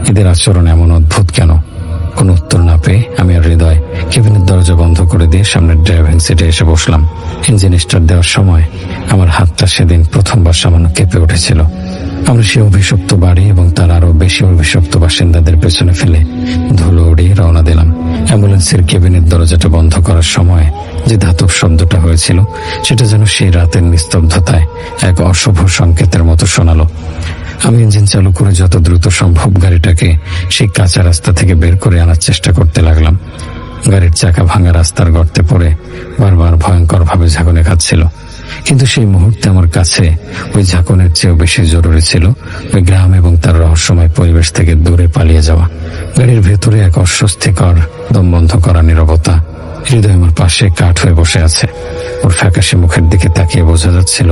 এদের আচরণ এমন অদ্ভুত কেন? কোনো উত্তর না পেয়ে আমি আর হৃদয় কেবিনের দরজা বন্ধ করে দিয়ে সামনের ড্রাইভিং সিটে এসে বসলাম। ইঞ্জিন স্টার্ট দেওয়ার সময় আমার হাতটা সেদিন প্রথমবার সামান্য কেঁপে উঠেছিল। আমরা সেই অভিশপ্ত বাড়ি এবং তার আরো বেশি অভিশপ্ত বাসিন্দাদের পেছনে ফেলে ধুলো উড়িয়ে রওনা দিলাম। অ্যাম্বুলেন্সের কেবিনের দরজাটা বন্ধ করার সময় যে ধাতব শব্দটা হয়েছিল, সেটা যেন সেই রাতের নিস্তব্ধতায় এক অশুভ সংকেতের মতো শোনালো। আমি ইঞ্জিন চালু করে যত দ্রুত সম্ভব গাড়িটাকে সেই কাঁচা রাস্তা থেকে বের করে আনার চেষ্টা করতে লাগলাম। গাড়ির চাকা ভাঙা রাস্তার গর্তে পড়ে বারবার ভয়ঙ্করভাবে ঝাঁকুনি খাচ্ছিল। কিন্তু সেই মুহূর্তে আমার কাছে ওই ঝাঁকুনির চেয়েও বেশি জরুরি ছিল ওই গ্রাম এবং তার রহস্যময় পরিবেশ থেকে দূরে পালিয়ে যাওয়া। গাড়ির ভেতরে এক অস্বস্তিকর, দম বন্ধ করা নীরবতা। হৃদয় আমার পাশে কাঠ হয়ে বসে আছে। ওর ফ্যাকাশে মুখের দিকে তাকিয়ে বোঝা যাচ্ছিল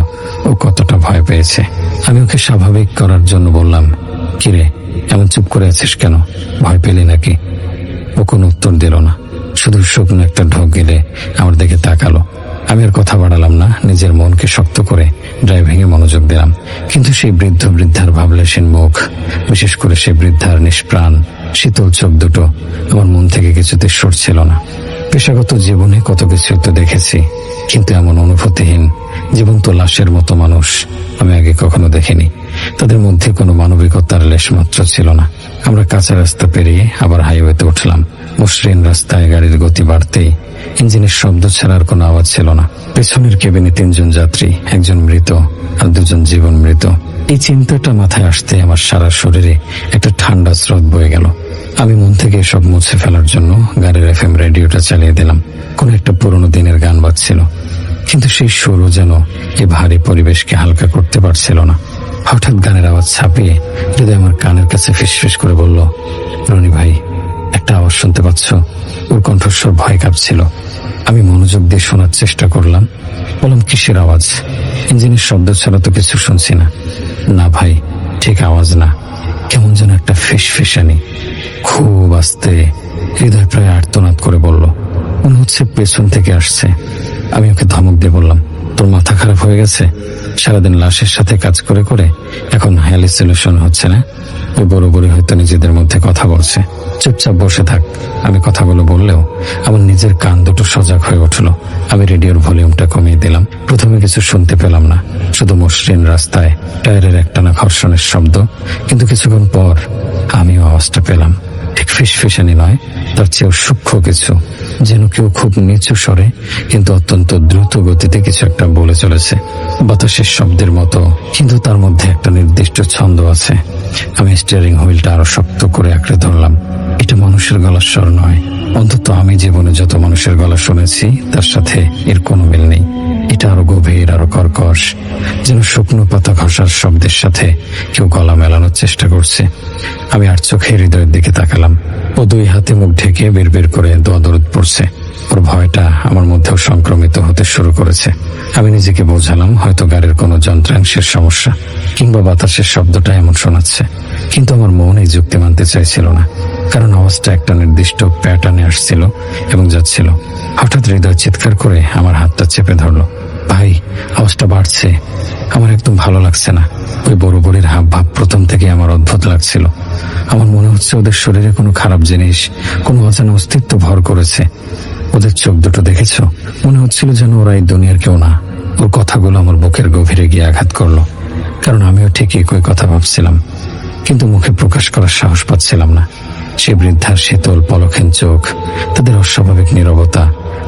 ও কতটা ভয় পেয়েছে। আমি ওকে স্বাভাবিক করার জন্য বললাম, কিরে, এমন চুপ করে আছিস কেন? ভয় পেলি নাকি? ও কোনো উত্তর দিল না, শুধু শুকনো একটা ঢোক গেলে আমার দিকে তাকালো। আমি আর কথা বাড়ালাম না, নিজের মনকে শক্ত করে ড্রাইভিং এ মনোযোগ দিলাম। কিন্তু সেই বৃদ্ধ বৃদ্ধার ভাবলেশহীন মুখ, বিশেষ করে সেই বৃদ্ধার নিষ্প্রাণ শীতল চোখ দুটো আমার মন থেকে কিছুতে সরছিল না। পেশাগত জীবনে কত কিছু তো দেখেছি, কিন্তু এমন অনুভূতিহীন জীবন্ত লাশের মতো মানুষ আমি আগে কখনো দেখিনি। তাদের মধ্যে কোনো মানবিকতার লেশমাত্র ছিল না। আমরা কাঁচা রাস্তা পেরিয়ে আবার হাইওয়েতে উঠলাম। মসৃণ রাস্তায় গাড়ির গতি বাড়তেই ইঞ্জিনের শব্দ ছাড়ার কোনো আওয়াজ ছিল না। পেছনের কেবিনে 3 জন যাত্রী, একজন মৃত আর 2 জন জীবন মৃত। এই চিন্তাটা মাথায় আসতে আমার সারা শরীরে একটা ঠান্ডা স্রোত বয়ে গেল। আমি মন থেকে সব মুছে ফেলার জন্য গাড়ির FM রেডিওটা চালিয়ে দিলাম। কোন একটা পুরোনো দিনের গান বাজছিল, কিন্তু সেই সুরও যেন এই ভারী পরিবেশকে হালকা করতে পারছিল না। হঠাৎ গানের আওয়াজ ছাপিয়ে হৃদয় আমার কানের কাছে ফিসফিস করে বলল, রনি ভাই, একটা আওয়াজ শুনতে পাচ্ছ? ওর কণ্ঠস্বর ভয় কাঁপছিল। আমি মনোযোগ দিয়ে শোনার চেষ্টা করলাম। বললাম, কিসের আওয়াজ? ইঞ্জিনের শব্দ ছাড়া তো কিছু শুনছি না। না ভাই, ঠিক আওয়াজ না, কেমন যেন একটা ফিসফিসানি, খুব আস্তে। হৃদয় প্রায় আর্তনাদ করে বলল, মনে হচ্ছে পেছন থেকে আসছে। আমি ওকে ধমক দিয়ে বললাম, তোর মাথা খারাপ হয়ে গেছে? সারাদিন লাশের সাথে কাজ করে করে এখন হ্যালুসিনেশন হচ্ছে না? ওই বড় বড় হয়তো নিজেদের মধ্যে কথা বলছে, চুপচাপ বসে থাক। আমি কথাগুলো বললেও আমার নিজের কান দুটো সজাগ হয়ে উঠলো। আমি রেডিওর ভলিউমটা কমিয়ে দিলাম। প্রথমে কিছু শুনতে পেলাম না, শুধু মসৃণ রাস্তায় টায়ারের একটানা ঘর্ষণের শব্দ। কিন্তু কিছুক্ষণ পর আমিও আওয়াজটা পেলাম। ঠিক ফিসফিসানি নয়, তার চেয়েও সূক্ষ্ম কিছু, যেন কেউ খুব নিচু স্বরে কিন্তু অত্যন্ত দ্রুত গতিতে কিছু একটা বলে চলেছে। বাতাসের শব্দের মতো, কিন্তু তার মধ্যে একটা নির্দিষ্ট ছন্দ আছে। আমি স্টিয়ারিং হুইলটা আরো শক্ত করে আঁকড়ে ধরলাম। এটা মানুষের গলার স্বর নয়, অন্তত আমি জীবনে যত মানুষের গলা শুনেছি তার সাথে এর কোনো মিল নেই। এটা আরো গভীর, আরো কর্কশ, যেন শুকনো পাতা ঘষার শব্দের সাথে কেউ গলা মেলানোর চেষ্টা করছে। আমি আর চোখে হৃদয়ের দিকে তাকালাম। ও 2 হাতে মুখ ঢেকে বের করে দোয়া দরুদ পড়ছে। ওর ভয়টা আমার মধ্যেও সংক্রমিত হতে শুরু করেছে। আমি নিজেকে বোঝালাম হয়তো গাড়ির কোনো যন্ত্রাংশের সমস্যা, কিংবা বাতাসের শব্দটা এমন শোনাচ্ছে। কিন্তু আমার মন এই যুক্তি মানতে চাইছিল না, কারণ আওয়াজটা একটা নির্দিষ্ট প্যাটার্নে আসছিল এবং যাচ্ছিল। হঠাৎ হৃদয় চিৎকার করে আমার হাতটা চেপে ধরলো। ভাই, আওয়াজটা বাড়ছে, আমার একদম ভালো লাগছে না। ওই বড় বড়ির হাব ভাব প্রথম থেকে আমার অদ্ভুত লাগছিল। আমার মনে হচ্ছে ওদের শরীরে কোনো খারাপ জিনিস, কোনো অজানা অস্তিত্ব ভর করেছে। ওদের চোখ দুটো দেখেছ? মনে হচ্ছিল যেন ওরা এই দুনিয়ার কেউ না। ওর কথাগুলো আমার বুকের গভীরে গিয়ে আঘাত করলো, কারণ আমিও ঠিক একই কথা ভাবছিলাম, কিন্তু মুখে প্রকাশ করার সাহস পাচ্ছিলাম না। সে বৃদ্ধার শীতল পলক্ষীন চোখ, তাদের অস্বাভাবিক নীরবতা,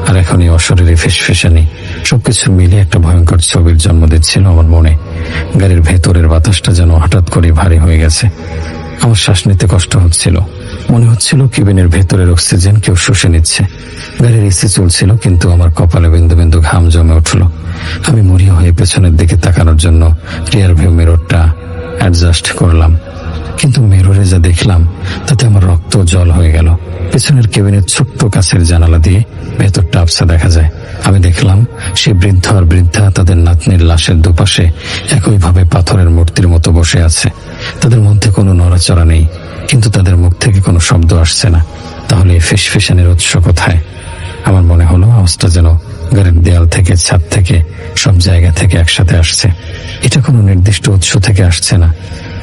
আর এখন এই অশরীরী ফিসফিসানি, সবকিছু মিলে একটা ভয়ঙ্কর ছবির জন্ম দিচ্ছিল আমার মনে। গাড়ির ভেতরের বাতাসটা যেন হঠাৎ করে ভারী হয়ে গেছে। আমার শ্বাস নিতে কষ্ট হচ্ছিল। মনে হচ্ছিল কেবিনের ভেতরের অক্সিজেন কেউ শুষে নিচ্ছে। গাড়ির এসি চলছিল, কিন্তু আমার কপালে বিন্দু বিন্দু ঘাম জমে উঠল। আমি মরিয়া হয়ে পেছনের দিকে তাকানোর জন্য রিয়ার ভিউ মিররটা অ্যাডজাস্ট করলাম, কিন্তু মিররে যা দেখলাম তাতে আমার রক্ত জল হয়ে গেল। পেছনের কেবিনের ছোট্ট কাছের জানালা দিয়ে ভেতরটা আবছা দেখা যায়। আমি দেখলাম সেই বৃদ্ধ আর বৃদ্ধা তাদের নাতনির লাশের দুপাশে একইভাবে পাথরের মূর্তির মতো বসে আছে। তাদের মধ্যে কোনো নড়াচড়া নেই, কিন্তু তাদের মুখ থেকে কোনো শব্দ আসছে না। তাহলে এই ফিসফিসানির উৎস কোথায়? আমার মনে হলো আওয়াজটা যেন গাড়ির দেয়াল থেকে, ছাদ থেকে, সব জায়গা থেকে একসাথে আসছে। এটা কোনো নির্দিষ্ট উৎস থেকে আসছে না,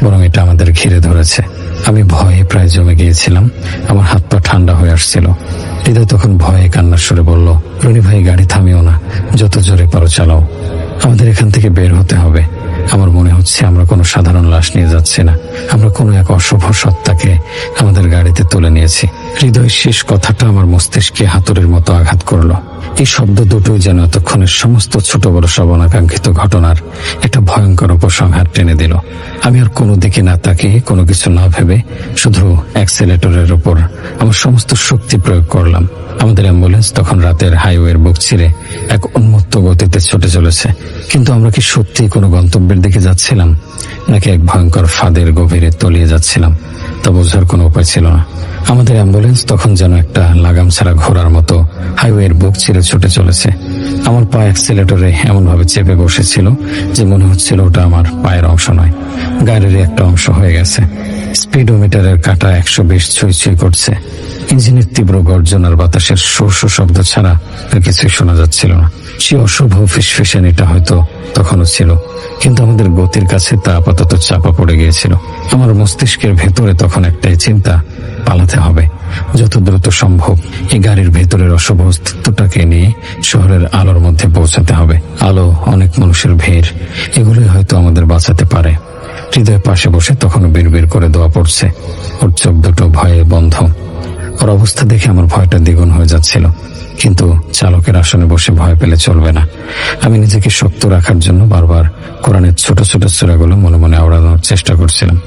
বরং এটা আমাদের ঘিরে ধরেছে। আমি ভয়ে প্রায় জমে গিয়েছিলাম। আমার হাত পা ঠান্ডা হয়ে আসছিল। হৃদয় তখন ভয়ে কান্নার সুরে বলল, রনি ভাই, গাড়ি থামিও না, যত জোরে পারো চালাও। আমাদের এখান থেকে বের হতে হবে। আমার মনে হচ্ছে আমরা কোনো সাধারণ লাশ নিয়ে যাচ্ছি না, আমরা কোনো এক অশুভ সত্তাকে আমাদের গাড়িতে তুলে নিয়েছি। হৃদয়ের শেষ কথাটা আমার মস্তিষ্কে হাতুড়ির মতো আঘাত করলো। এই শব্দ দুটোই যেন এতক্ষণের সমস্ত ছোট বড় সব অনাকাঙ্ক্ষিত ঘটনার একটা ভয়ঙ্কর উপসংহার টেনে দিল। আমি আর কোনো দিকে না তাকিয়ে, কোনো কিছু না ভেবে শুধু অ্যাক্সিলারেটরের উপর আমার সমস্ত শক্তি প্রয়োগ করলাম। আমাদের অ্যাম্বুলেন্স তখন রাতের হাইওয়ের বুক চিরে এক উন্মত্ত গতিতে ছুটে চলেছে। কিন্তু আমরা কি সত্যি কোনো গন্তব্যের দিকে যাচ্ছিলাম, নাকি এক ভয়ঙ্কর ফাঁদের গভীরে তলিয়ে যাচ্ছিলাম, তা বোঝার কোনো উপায় ছিল না। আমাদের অ্যাম্বুলেন্স তখন যেন একটা লাগাম ছাড়া ঘোড়ার মতো হাইওয়ের বুক চিরে ছুটে চলেছে। আমার পা অ্যাক্সিলেটরে এমনভাবে চেপে বসেছিল যে মনে হচ্ছিল ওটা আমার পায়ের অংশ নয়, গাড়ির একটা অংশ হয়ে গেছে। স্পিডোমিটারের কাঁটা 120 ছুঁই ছুঁই করছে। ইঞ্জিনের তীব্র গর্জন আর বাতাসের শো শো শব্দ ছাড়া আর কিছুই শোনা যাচ্ছিল না। সে অশুভ ফিসফিসানিটা হয়তো তখনও ছিল, কিন্তু আমাদের গতির কাছে তা আপাতত চাপা পড়ে গিয়েছিল। আমার মস্তিষ্কের ভেতরে তখন একটাই চিন্তা, পালাতে হবে যত দ্রুত সম্ভব। এই গাড়ির ভেতরের অশুভ অস্তিত্বটাকে নিয়ে শহরের আলোর মধ্যে পৌঁছাতে হবে। আলো, অনেক মানুষের ভিড়, এগুলোই হয়তো আমাদের বাঁচাতে পারে। হৃদয় পাশে বসে তখনও বিড়বিড় করে দোয়া পড়ছে। ওর চোখ দুটো ভয়ে বন্ধ। ওর অবস্থা দেখে আমার ভয়টা দ্বিগুণ হয়ে যাচ্ছিল, কিন্তু চালকের আসনে বসে ভয় পেলে চলবে না। আমি নিজেকে শক্ত রাখার জন্য বারবার কোরআনের ছোট ছোট সূরাগুলো মনে মনে আওড়ানোর চেষ্টা করছিলাম,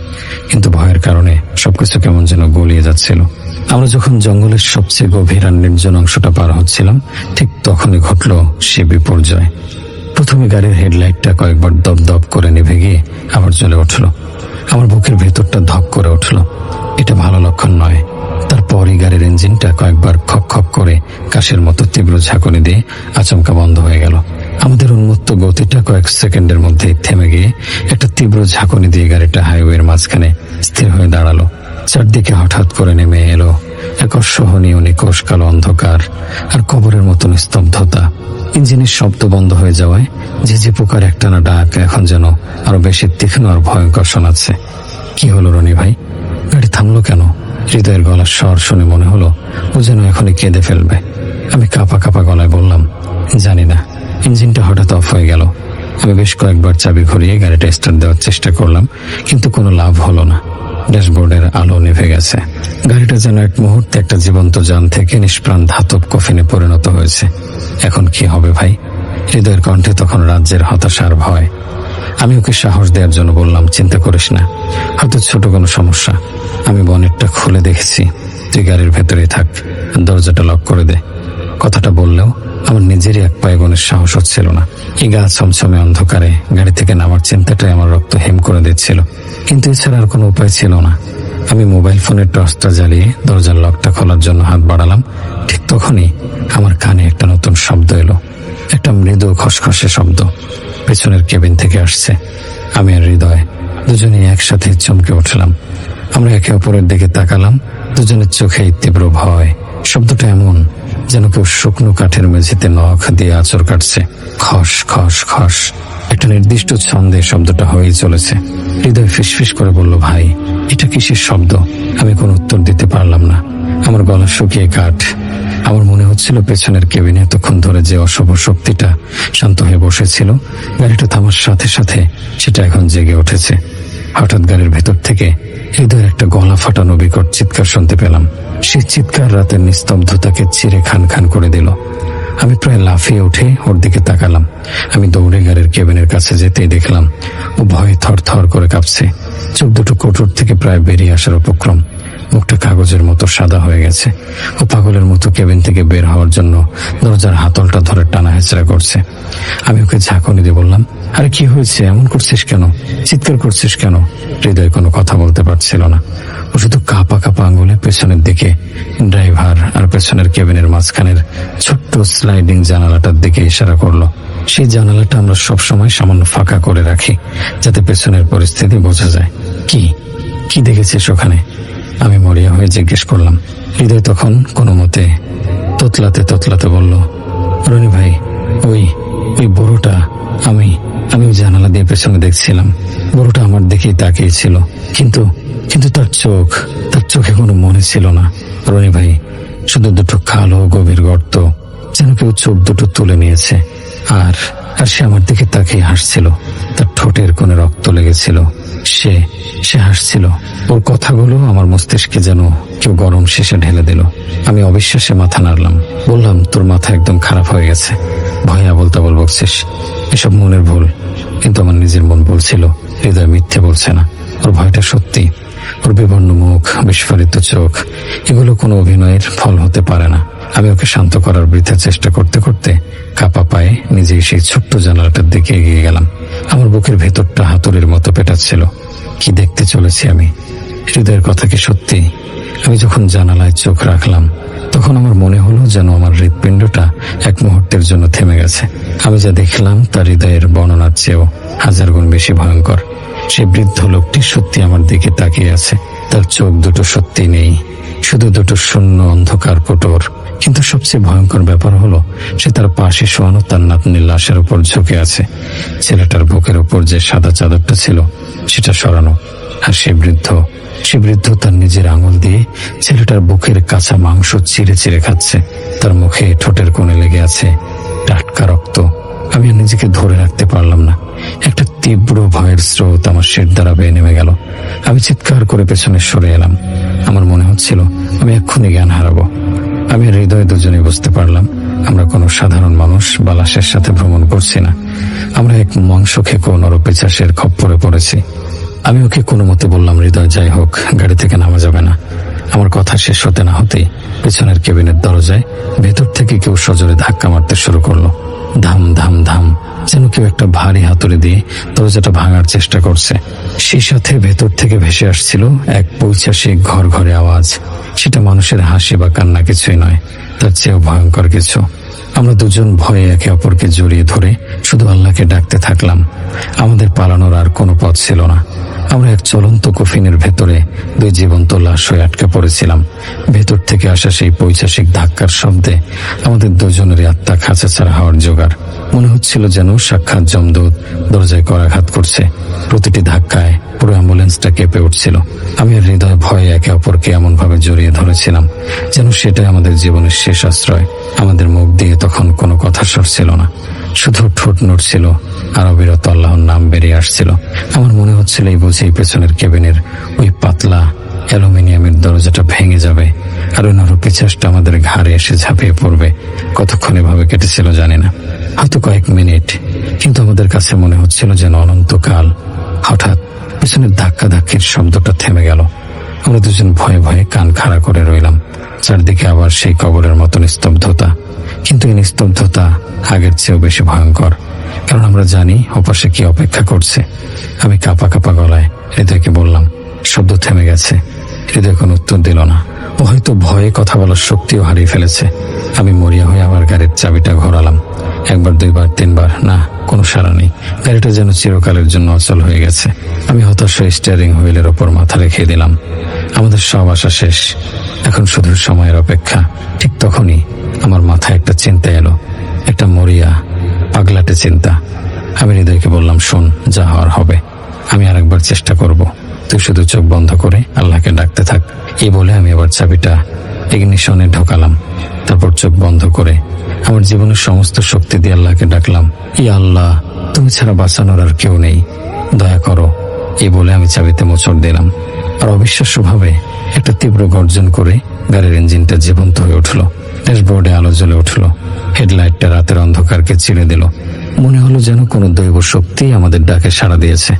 কিন্তু ভয়ের কারণে সবকিছু কেমন যেন গলিয়ে যাচ্ছিল। আমরা যখন জঙ্গলের সবচেয়ে গভীর আর নির্জন অংশটা পার হচ্ছিলাম, ঠিক তখনই ঘটল সে বিপর্যয়। প্রথমে গাড়ির হেডলাইটটা কয়েকবার দপ দপ করে নিভে গিয়ে আবার জ্বলে উঠল। আমার বুকের ভেতরটা ধক করে উঠল। এটা ভালো লক্ষণ নয়। তারপরই গাড়ির ইঞ্জিনটা কয়েকবার খক খক করে কাশের মতো তীব্র ঝাঁকুনি দিয়ে আচমকা বন্ধ হয়ে গেল। আমাদের উন্মত্ত গতিটা কয়েক সেকেন্ডের মধ্যে থেমে গিয়ে একটা তীব্র ঝাঁকুনি দিয়ে গাড়িটা হাইওয়ের মাঝখানে স্থির হয়ে দাঁড়ালো। চারদিকে হঠাৎ করে নেমে এলো এক অসহনীয় নিকষ কালো অন্ধকার আর কবরের মতন স্তব্ধতা। ইঞ্জিনের শব্দ বন্ধ হয়ে যাওয়ায় ঝিঝি পোকার একটানা ডাক এখন যেন আরো বেশি তীক্ষ্ণ আর ভয়ঙ্কর শোনাচ্ছে। কি হলো রনি ভাই, গাড়ি থামলো কেন? হৃদয়ের গলার স্বর শুনে মনে হলো ও যেন এখনই কেঁদে ফেলবে। আমি কাঁপা কাঁপা গলায় বললাম, জানি না। ইঞ্জিনটা হঠাৎ অফ হয়ে গেল। আমি বেশ কয়েকবার চাবি ঘুরিয়ে গাড়িটা স্টার্ট দেওয়ার চেষ্টা করলাম, কিন্তু কোনো লাভ হলো না। ড্যাশবোর্ডের আলো নিভে গেছে। গাড়িটা যেন এক মুহূর্তে একটা জীবন্ত যান থেকে নিষ্প্রাণ ধাতব কফিনে পরিণত হয়েছে। এখন কি হবে ভাই? হৃদয়ের কণ্ঠে তখন রাজ্যের হতাশার ভয়। আমি ওকে সাহস দেওয়ার জন্য বললাম, চিন্তা করিস না, হয়তো ছোট কোনো সমস্যা। আমি বনেটটা খুলে দেখেছি, তুই গাড়ির ভেতরে থাক, দরজাটা লক করে দে। কথাটা বললেও আমার নিজেরই এক পায়ে গোনের সাহস হচ্ছিল না। এই গা ছমছমে অন্ধকারে গাড়ি থেকে নামার চিন্তাটাই আমার রক্ত হেম করে দিচ্ছিল, কিন্তু এছাড়া আর কোনো উপায় ছিল না। আমি মোবাইল ফোনের টর্চটা জ্বালিয়ে দরজার লকটা খোলার জন্য হাত বাড়ালাম। ঠিক তখনই আমার কানে একটা নতুন শব্দ এলো, একটা মৃদু খসখসে শব্দ পেছনের কেবিন থেকে আসছে। আমি আর হৃদয় দুজনেই একসাথে চমকে উঠলাম। আমরা একে অপরের দিকে তাকালাম, দুজনের চোখেই তীব্র ভয়। শব্দটা এমন যেন কেউ শুকনো কাঠের মেঝেতে নখ দিয়ে আঁচড় কাটছে। খস খস খস, একটা নির্দিষ্ট ছন্দে শব্দটা হয়েই চলেছে। হৃদয় ফিসফিস করে বলল, ভাই এটা কিসের শব্দ? আমি কোনো উত্তর দিতে পারলাম না। আমার গলা শুকিয়ে কাঠ। আমার মনে হচ্ছিল পেছনের কেবিনে এতক্ষণ ধরে যে অশুভ শক্তিটা শান্ত হয়ে বসেছিল, গাড়িটা থামার সাথে সাথে সেটা এখন জেগে উঠেছে। হঠাৎ গাড়ির ভেতর থেকে হৃদয়ের একটা গলা ফাটানো বিকট চিৎকার শুনতে পেলাম। সেই চিৎকার রাতের নিস্তব্ধতাকে চিরে খান খান করে দিল। আমি প্রায় লাফিয়ে উঠে ওর দিকে তাকালাম। আমি দৌড়ে গাড়ির কেবিনের কাছে যেতেই দেখলাম ও ভয়ে থর থর করে কাঁপছে। চোখ দুটো কোটর থেকে প্রায় বেরিয়ে আসার উপক্রম। মুখটা কাগজের মতো সাদা হয়ে গেছে। ও পাগলের মতো কেবিন থেকে বের হওয়ার জন্য দরজার হাতলটা ধরে টানা হেঁচড়া করছে। আমি ওকে ঝাঁকুনি দিয়ে বললাম, আরে কি হয়েছে? এমন করছিস কেন? চিৎকার করছিস কেন? হৃদয় কোনো কথা বলতে পারছিল না। ও শুধু কাঁপা কাঁপা আঙুলে পেছনের দিকে ড্রাইভার আর পেছনের কেবিনের মাঝখানের ছোট্ট স্লাইডিং জানালাটার দিকে ইশারা করলো। সেই জানালাটা আমরা সবসময় সামান্য ফাঁকা করে রাখি, যাতে পেছনের পরিস্থিতি বোঝা যায়। কি কি দেখেছিস ওখানে? আমি মরিয়া হয়ে জিজ্ঞেস করলাম। হৃদয় তখন কোনো মতে তোতলাতে তোতলাতে বলল, রনি ভাই, ওই ওই বুড়োটা, আমি ওই জানালা দিয়ে পেছনে দেখছিলাম। বুড়োটা আমার দিকেই তাকিয়েছিল, কিন্তু কিন্তু তার চোখে কোনো মনে ছিল না রনি ভাই। শুধু দুটো কালো গভীর গর্ত, যেন কেউ চোখ দুটো তুলে নিয়েছে। আর সে আমার দিকে তাকিয়ে হাসছিল। তার ঠোঁটের কোণে রক্ত লেগেছিল। সে হাসছিল। ওর কথাগুলো আমার মস্তিষ্কে যেন কেউ গরম শেষে ঢেলে দিল। আমি অবিশ্বাসে মাথা নাড়লাম। বললাম, তোর মাথা একদম খারাপ হয়ে গেছে, ভয়ে আবোল তাবোল বকছিস। এসব মনের ভুল। কিন্তু আমার নিজের মন বলছিল হৃদয় মিথ্যে বলছে না, ওর ভয়টা সত্যি। ওর বিবর্ণ মুখ, বিস্ফারিত চোখ, এগুলো কোনো অভিনয়ের ফল হতে পারে না। আমি ওকে শান্ত করার বৃথা চেষ্টা করতে করতে কাপা পায়ে নিজেই সেই ছোট্ট জানালাটার দিকে এগিয়ে গেলাম। আমার বুকের ভেতরটা হাতুড়ির মতো পেটাচ্ছিল। কি দেখতে চলেছি আমি? হৃদয়ের কথা কি সত্যি? আমি যখন জানালায় চোখ রাখলাম, তখন আমার মনে হলো যেন আমার হৃৎপিণ্ডটা এক মুহূর্তের জন্য থেমে গেছে। আমি যা দেখলাম তা হৃদয়ের বর্ণনার চেয়েও হাজার গুণ বেশি ভয়ঙ্কর। সে বৃদ্ধ লোকটি সত্যি আমার দিকে তাকিয়ে আছে। তার চোখ দুটো সত্যি নেই, শুধু দুটো শূন্য অন্ধকার কোটর। কিন্তু সবচেয়ে ভয়ঙ্কর ব্যাপার হলো, সে তার পাশে শোয়ানো তার নাতনির লাশের উপর ঝুঁকে আছে। ছেলেটার বুকের উপর যে সাদা চাদরটা ছিল সেটা সরানো, আর সে বৃদ্ধ তার নিজের আঙুল দিয়ে ছেলেটার বুকের কাঁচা মাংস চিরে চিরে খাচ্ছে। তার মুখে ঠোঁটের কোণে লেগে আছে টাটকা রক্ত। আমি আর নিজেকে ধরে রাখতে পারলাম না। একটা তীব্র ভয়ের স্রোত আমার শির দ্বারা বেয়ে নেমে গেল। আমি চিৎকার করে পেছনে সরে এলাম। আমার মনে হচ্ছিল আমি এক্ষুনি জ্ঞান হারাবো। আমি আর হৃদয় দুজনেই বুঝতে পারলাম আমরা কোনো সাধারণ মানুষ বা লাশের সাথে ভ্রমণ করছি না। আমরা এক মাংস খেকো নরপিশাচের খপ্পরে পড়েছি। আমি ওকে কোনো মতে বললাম, হৃদয় যাই হোক, গাড়ি থেকে নামা যাবে না। আমার কথা শেষ হতে না হতেই পেছনের কেবিনের দরজায় ভেতর থেকে কেউ সজোরে ধাক্কা মারতে শুরু করলো। ধাম ধাম ধাম, যেন কেউ একটা ভারী হাতুড়ি দিয়ে দরজাটা ভাঙার চেষ্টা করছে। সেই সাথে ভেতর থেকে ভেসে আসছিল এক পৈশাচিক ঘর ঘরে আওয়াজ। সেটা মানুষের হাসি বা কান্না কিছুই নয়, তার চেয়েও ভয়ঙ্কর কিছু। আমরা দুজন ভয়ে একে অপরকে জড়িয়ে ধরে শুধু আল্লাহকে ডাকতে থাকলাম। আমাদের পালানোর আর কোনো পথ ছিল না। আমরা এক চলন্ত কফিনের ভেতরে দুই জীবন্ত লাশ হয়ে আটকে পড়েছিলাম। ভেতর থেকে আসা সেই পৈশাচিক ধাক্কার শব্দে আমাদের দুজনেরই আত্মা খাঁচা ছাড়া হওয়ার জোগাড়। মনে হচ্ছিল যেন সাক্ষাৎ যমদূত দরজায় করাঘাত করছে। প্রতিটি ধাক্কায় পুরো অ্যাম্বুলেন্সটা কেঁপে উঠছিল। আমি আর হৃদয় ভয়ে একে অপরকে এমনভাবে জড়িয়ে ধরেছিলাম যেন সেটাই আমাদের জীবনের শেষ আশ্রয়। আমাদের মুখ দিয়ে তখন কোনো কথা সরছিল না, শুধু ঠোঁট নড়ছিল আর অবিরত আল্লাহর নাম বেরিয়ে আসছিল। আমার মনে হচ্ছিল এই বুঝেই পেছনের কেবিনের ওই পাতলা অ্যালুমিনিয়ামের দরজাটা ভেঙে যাবে আর ওই নরপিশাচটা আমাদের ঘাড়ে এসে ঝাঁপিয়ে পড়বে। কতক্ষণ এভাবে কেটেছিল জানি না, হয়তো কয়েক মিনিট, কিন্তু আমাদের কাছে মনে হচ্ছিল যেন অনন্তকাল। হঠাৎ পেছনের ধাক্কা ধাক্কির শব্দটা থেমে গেল। আমরা দুজন ভয়ে ভয়ে কান খাড়া করে রইলাম। চারদিকে আবার সেই কবরের মতন নিস্তব্ধতা, কিন্তু এই নিস্তব্ধতা আগের চেয়েও বেশি ভয়ঙ্কর, কারণ আমরা জানি ওপাশে কি অপেক্ষা করছে। আমি কাঁপা কাঁপা গলায় হৃদয়কে বললাম, শব্দ থেমে গেছে। হৃদয় কোনো উত্তর দিল না। ও হয়তো ভয়ে কথা বলার শক্তিও হারিয়ে ফেলেছে। আমি মরিয়া হয়ে আবার গাড়ির চাবিটা ঘোরালাম। একবার, দুইবার, তিনবার, না, কোনো সাড়া নেই। গাড়িটা যেন চিরকালের জন্য অচল হয়ে গেছে। আমি হতাশ হয়ে স্টিয়ারিং হুইলের ওপর মাথা রেখে দিলাম। আমাদের সব আশা শেষ, এখন শুধু সময়ের অপেক্ষা। ঠিক তখনই আমার মাথায় একটা চিন্তা এলো, একটা মরিয়া পাগলাটে চিন্তা। আমি হৃদয়কে বললাম, শোন, যা হওয়ার হবে, আমি আরেকবার চেষ্টা করব, তুই শুধু চোখ বন্ধ করে আল্লাহকে ডাকতে থাক। এই বলে আমি আবার চাবিটা ইগনিশনে ঢোকালাম। তারপর চোখ বন্ধ করে আমার জীবনের সমস্ত শক্তি দিয়ে আল্লাহকে ডাকলাম, ইয়া আল্লাহ, তুমি ছাড়া বাঁচানোর আর কেউ নেই, দয়া করো। এই বলে আমি চাবিতে মোচড় দিলাম, আর অবিশ্বাস্যভাবে একটা তীব্র গর্জন করে গাড়ির ইঞ্জিনটা জীবন্ত হয়ে উঠল। ড্যাশবোর্ডে আলো জ্বলে উঠল। হেডলাইটটা রাতের অন্ধকারকে চিরে দিল। মনে হলো যেন কোনো দৈব শক্তি আমাদের ডাকে সাড়া দিয়েছে।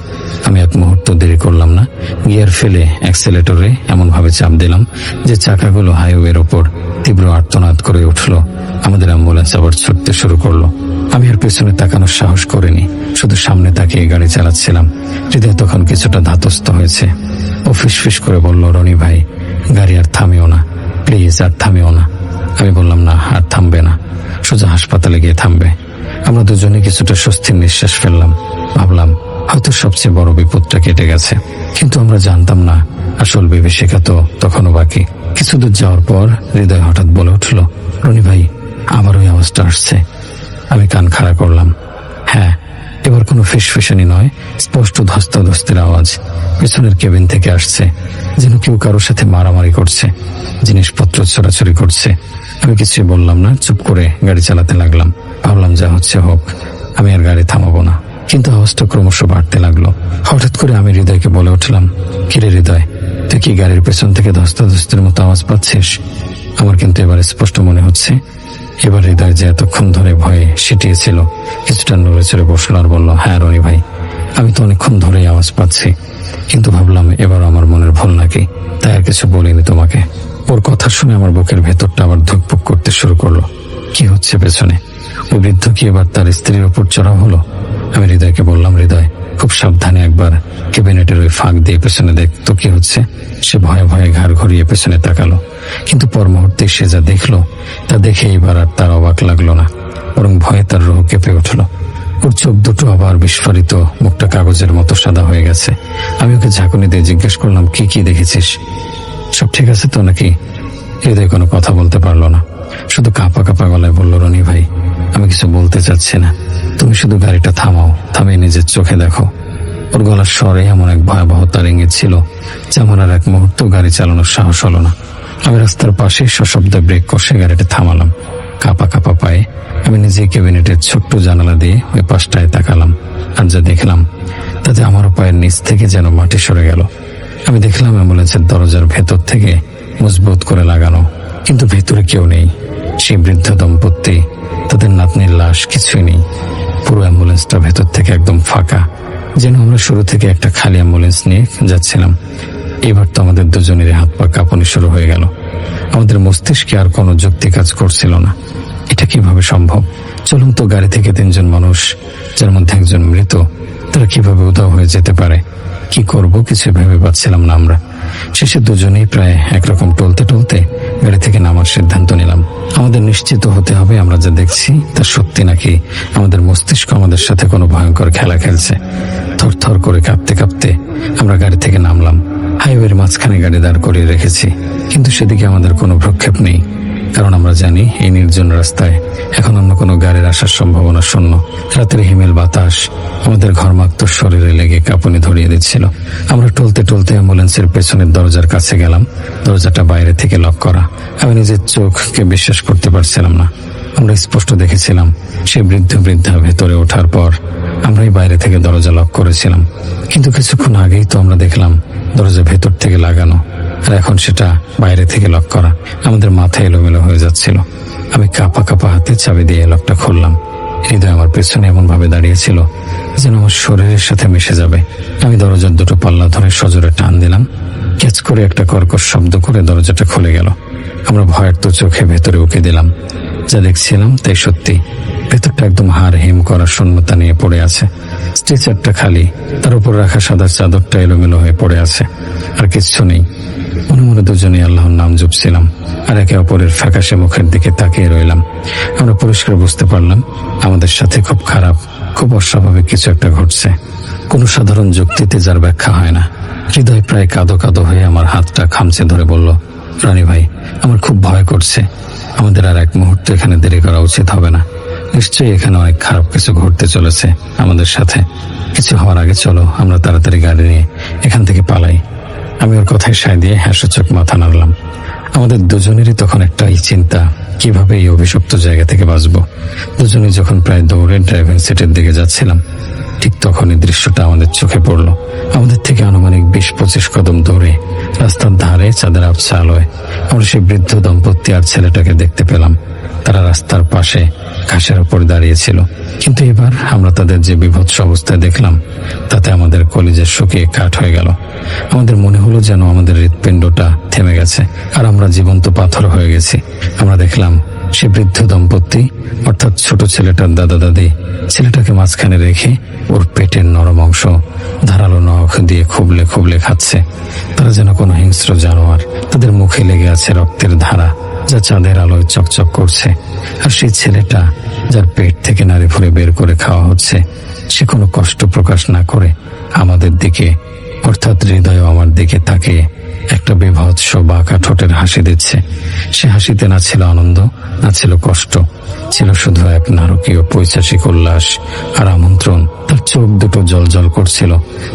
আমি এক মুহূর্ত দেরি করলাম না। গিয়ার ফেলে অ্যাক্সেলেটরে এমনভাবে চাপ দিলাম যে চাকাগুলো হাইওয়ের ওপর তীব্র আর্তনাদ করে উঠল। আমাদের অ্যাম্বুলেন্স আবার ছুটতে শুরু করলো। আমি আর পেছনে তাকানোর সাহস করিনি, শুধু সামনে তাকিয়ে গাড়ি চালাচ্ছিলাম। হৃদয় তখন কিছুটা ধাতস্থ হয়েছে। ও ফিসফিস করে বলল, রনি ভাই, গাড়ি আর থামিও না, প্লিজ, আর থামিও না। আমি বললাম, না, আর থামবে না, সোজা হাসপাতালে গিয়ে থামবে। আমরা দুজনে কিছুটা স্বস্তির নিঃশ্বাস ফেললাম। ভাবলাম হয়তো সবচেয়ে বড় বিপদটা কেটে গেছে। কিন্তু আমরা জানতাম না আসল বিভীষিকা তো তখনও বাকি। কিছু দূর যাওয়ার পর হৃদয় হঠাৎ বলে উঠল, রনি ভাই, আবার ওই আওয়াজটা আসছে। আমি কান খাড়া করলাম। হ্যাঁ, এবার কোনো ফিসফিসানি নয়, স্পষ্ট ধস্তাধস্তির আওয়াজ। পেছনের কেবিন থেকে আসছে, যেন কেউ কারোর সাথে মারামারি করছে, জিনিসপত্র ছোড়াছড়ি করছে। আমি কিছুই বললাম না, চুপ করে গাড়ি চালাতে লাগলাম। ভাবলাম যা হচ্ছে হোক, আমি আর গাড়ি থামাবো না। কিন্তু আওয়াজটা ক্রমশ বাড়তে লাগলো। হঠাৎ করে আমি হৃদয়কে বলে উঠলাম, কিরে হৃদয়, তুই কি গাড়ির পেছন থেকে ধস্তাধস্তির মতো আওয়াজ পাচ্ছিস? আমার কিন্তু এবার স্পষ্ট মনে হচ্ছে। এবার হৃদয় যে এতক্ষণ ধরে ভয়ে সিটিয়েছিল কিছুটা নড়ে চড়ে বসলো আর বলল, হ্যাঁ রনি ভাই, আমি তো অনেকক্ষণ ধরেই আওয়াজ পাচ্ছি, কিন্তু ভাবলাম এবার আমার মনের ভুল নাকি, তাই আর কিছু বলিনি তোমাকে। ওর কথা শুনে আমার বুকের ভেতরটা আবার ধুকপুক করতে শুরু করলো। কি হচ্ছে পেছনে? ওই বৃদ্ধ কি এবার তার স্ত্রীর ওপর চড়াও হলো? আমি হৃদয়কে বললাম, হৃদয়, খুব সাবধানে একবার ক্যাবিনেটের ওই ফাঁক দিয়ে পেছনে দেখ তো কি হচ্ছে। সে ভয়ে ভয়ে ঘাড় ঘুরিয়ে পেছনে তাকালো, কিন্তু পর মুহূর্তে সে যা দেখলো তা দেখে এবার আর তার অবাক লাগলো না, বরং ভয়ে তার রুহ কেঁপে উঠলো। ওর চোখ দুটো আবার বিস্ফারিত, মুখটা কাগজের মতো সাদা হয়ে গেছে। আমি ওকে ঝাঁকুনি দিয়ে জিজ্ঞেস করলাম, কি কি দেখেছিস? সব ঠিক আছে তো নাকি? হৃদয় কোনো কথা বলতে পারলো না, শুধু কাঁপা কাঁপা গলায় বলল, রনি ভাই, আমি কিছু বলতে চাচ্ছি না, তুমি শুধু গাড়িটা থামাও, থামিয়ে নিজের চোখে দেখো। ওর গলার স্বরে এমন এক ভয়াবহতার ইঙ্গিত ছিল যে আমার আর এক মুহূর্ত গাড়ি চালানোর সাহস হলো না। আমি রাস্তার পাশে সশব্দে ব্রেক কষে গাড়িটা থামালাম। কাঁপা কাঁপা পায়ে আমি নিজে ক্যাবিনেটের ছোট্ট জানালা দিয়ে ওই পাশটায় তাকালাম, আর যা দেখলাম তাতে আমারও পায়ের নিচ থেকে যেন মাটি সরে গেল। আমি দেখলাম অ্যাম্বুলেন্সের দরজার ভেতর থেকে মজবুত করে লাগানো, কিন্তু ভেতরে কেউ নেই। সেই বৃদ্ধ দম্পতি, তাদের নাতনির লাশ, কিছুই নেই। পুরো অ্যাম্বুলেন্সটা ভেতর থেকে একদম ফাঁকা, যেন আমরা শুরু থেকে একটা খালি অ্যাম্বুলেন্স নিয়ে যাচ্ছিলাম। এবার তো আমাদের দুজনের হাত পা কাঁপুনি শুরু হয়ে গেল। আমাদের মস্তিষ্কে আর কোনো যুক্তি কাজ করছিল না। এটা কিভাবে সম্ভব? চলন্ত গাড়ি থেকে তিনজন মানুষ, যার মধ্যে একজন মৃত, তারা কিভাবে উধাও হয়ে যেতে পারে? কি করব কিছু ভেবে পাচ্ছিলাম না আমরা। শেষে দুজনেই প্রায় একরকম টলতে টলতে গাড়ি থেকে নামার সিদ্ধান্ত নিলাম। আমাদের নিশ্চিত হতে হবে আমরা যা দেখছি তা সত্যি নাকি আমাদের মস্তিষ্ক আমাদের সাথে কোনো ভয়ঙ্কর খেলা খেলছে। থরথর করে কাঁপতে কাঁপতে আমরা গাড়ি থেকে নামলাম। হাইওয়ের মাঝখানে গাড়ি দাঁড় করিয়ে রেখেছি, কিন্তু সেদিকে আমাদের কোনো ভ্রুক্ষেপ নেই, কারণ আমরা জানি এই নির্জন রাস্তায় এখন অন্য কোনো গাড়ির আসার সম্ভাবনা শূন্য। রাতের হিমেল বাতাস আমাদের ঘর্মাক্ত শরীরে লেগে কাঁপুনি ধরিয়ে দিচ্ছিল। আমরা টলতে টলতে অ্যাম্বুলেন্সের পেছনের দরজার কাছে গেলাম। দরজাটা বাইরে থেকে লক করা। আমি নিজের চোখকে বিশ্বাস করতে পারছিলাম না। আমরা স্পষ্ট দেখেছিলাম সেই বৃদ্ধা ভেতরে ওঠার পর আমরাই বাইরে থেকে দরজা লক করেছিলাম, কিন্তু কিছুক্ষণ আগেই তো আমরা দেখলাম দরজা ভেতর থেকে লাগানো, আর এখন সেটা বাইরে থেকে লক করা। আমাদের মাথা এলোমেলো হয়ে যাচ্ছিল। আমি কাঁপা কাঁপা হাতে চাবি দিয়ে লকটা খুললাম। হৃদয় আমার পেছনে এমন ভাবে দাঁড়িয়েছিল যেন আমার শরীরের সাথে মিশে যাবে। আমি দরজার দুটো পাল্লা ধরে সজোরে টান দিলাম। ক্যাচ করে একটা কর্কশ শব্দ করে দরজাটা খুলে গেল। আমরা ভয়ের তো চোখে ভেতরে উকি দিলাম। যা দেখছিলাম তাই সত্যি। ভেতরটা একদম হাড় হিম করা শূন্যতা নিয়ে পড়ে আছে। স্ট্রেচারটা খালি, তার উপর রাখা সাদা চাদরটা এলোমেলো হয়ে পড়ে আছে, আর কিচ্ছু নেই। মনে মনে দুজনেই আল্লাহর নাম জপছিলাম আর একে অপরের ফ্যাকাশে মুখের দিকে তাকিয়ে রইলাম। আমরা পরিষ্কার বুঝতে পারলাম আমাদের সাথে খুব খারাপ, খুব অস্বাভাবিক কিছু একটা ঘটছে। কোনো সাধারণ যুক্তিতে যার ব্যাখ্যা হয় না। হৃদয় প্রায় কাঁদো কাঁদো হয়ে আমার হাতটা খামচে ধরে বলল, রানী ভাই, আমার খুব ভয় করছে। আমাদের আর এক মুহূর্ত এখানে দেরি করা উচিত হবে না। নিশ্চয়ই এখানে অনেক খারাপ কিছু ঘটতে চলেছে আমাদের সাথে। কিছু হওয়ার আগে চলো আমরা তাড়াতাড়ি গাড়ি নিয়ে এখান থেকে পালাই। আমি ওর কথায় সায় দিয়ে হ্যাঁসূচক মাথা নাড়লাম। আমাদের দুজনেরই তখন একটাই চিন্তা, কিভাবে এই অভিশপ্ত জায়গা থেকে বাঁচবো। দুজনে যখন প্রায় দৌড়ে ড্রাইভিং সিটের দিকে যাচ্ছিলাম, ঠিক তখনই দৃশ্যটা আমাদের চোখে পড়ল। আমাদের থেকে আনুমানিক 20-25 কদম দৌড়ে রাস্তার ধারে চাঁদের আবছা আলোয় আমরা সেই বৃদ্ধ দম্পতি আর ছেলেটাকে দেখতে পেলাম। তারা রাস্তার পাশে ঘাসের উপর দাঁড়িয়েছিল। কিন্তু এবার আমরা তাদের যে বিভৎস অবস্থায় দেখলাম, তাতে আমাদের কলিজা শুকিয়ে কাঠ হয়ে গেল। আমাদের মনে হলো যেন আমাদের হৃৎপিণ্ডটা থেমে গেছে আর আমরা জীবন্ত পাথর হয়ে গেছি। আমরা দেখলাম সে বৃদ্ধ দম্পতি, অর্থাৎ ছোট ছেলেটার দাদা দাদি, ছেলেটাকে মাঝখানে রেখে ওর পেটের নরম অংশ ধারালো নখ দিয়ে খুবলে খুবলে খাচ্ছে। তারা যেন কোনো হিংস্র জানোয়ার। তাদের মুখে লেগে আছে রক্তের ধারা, যা চাঁদের আলোয় চকচক করছে। আর সেই ছেলেটা, যার পেট থেকে নাড়ি ভরে বের করে খাওয়া হচ্ছে, সে কোনো কষ্ট প্রকাশ না করে আমাদের দিকে, অর্থাৎ হৃদয় আমার দিকে তাকিয়ে একটা বিভৎস বাঁকা ঠোঁটের হাসি দিচ্ছে। সে হাসিতে না ছিল আনন্দ, না ছিল কষ্ট, ছিল শুধু এক নারকীয় পৈশাচিক উল্লাস আর আমন্ত্রণ। তার চোখ দুটো জল করছিল,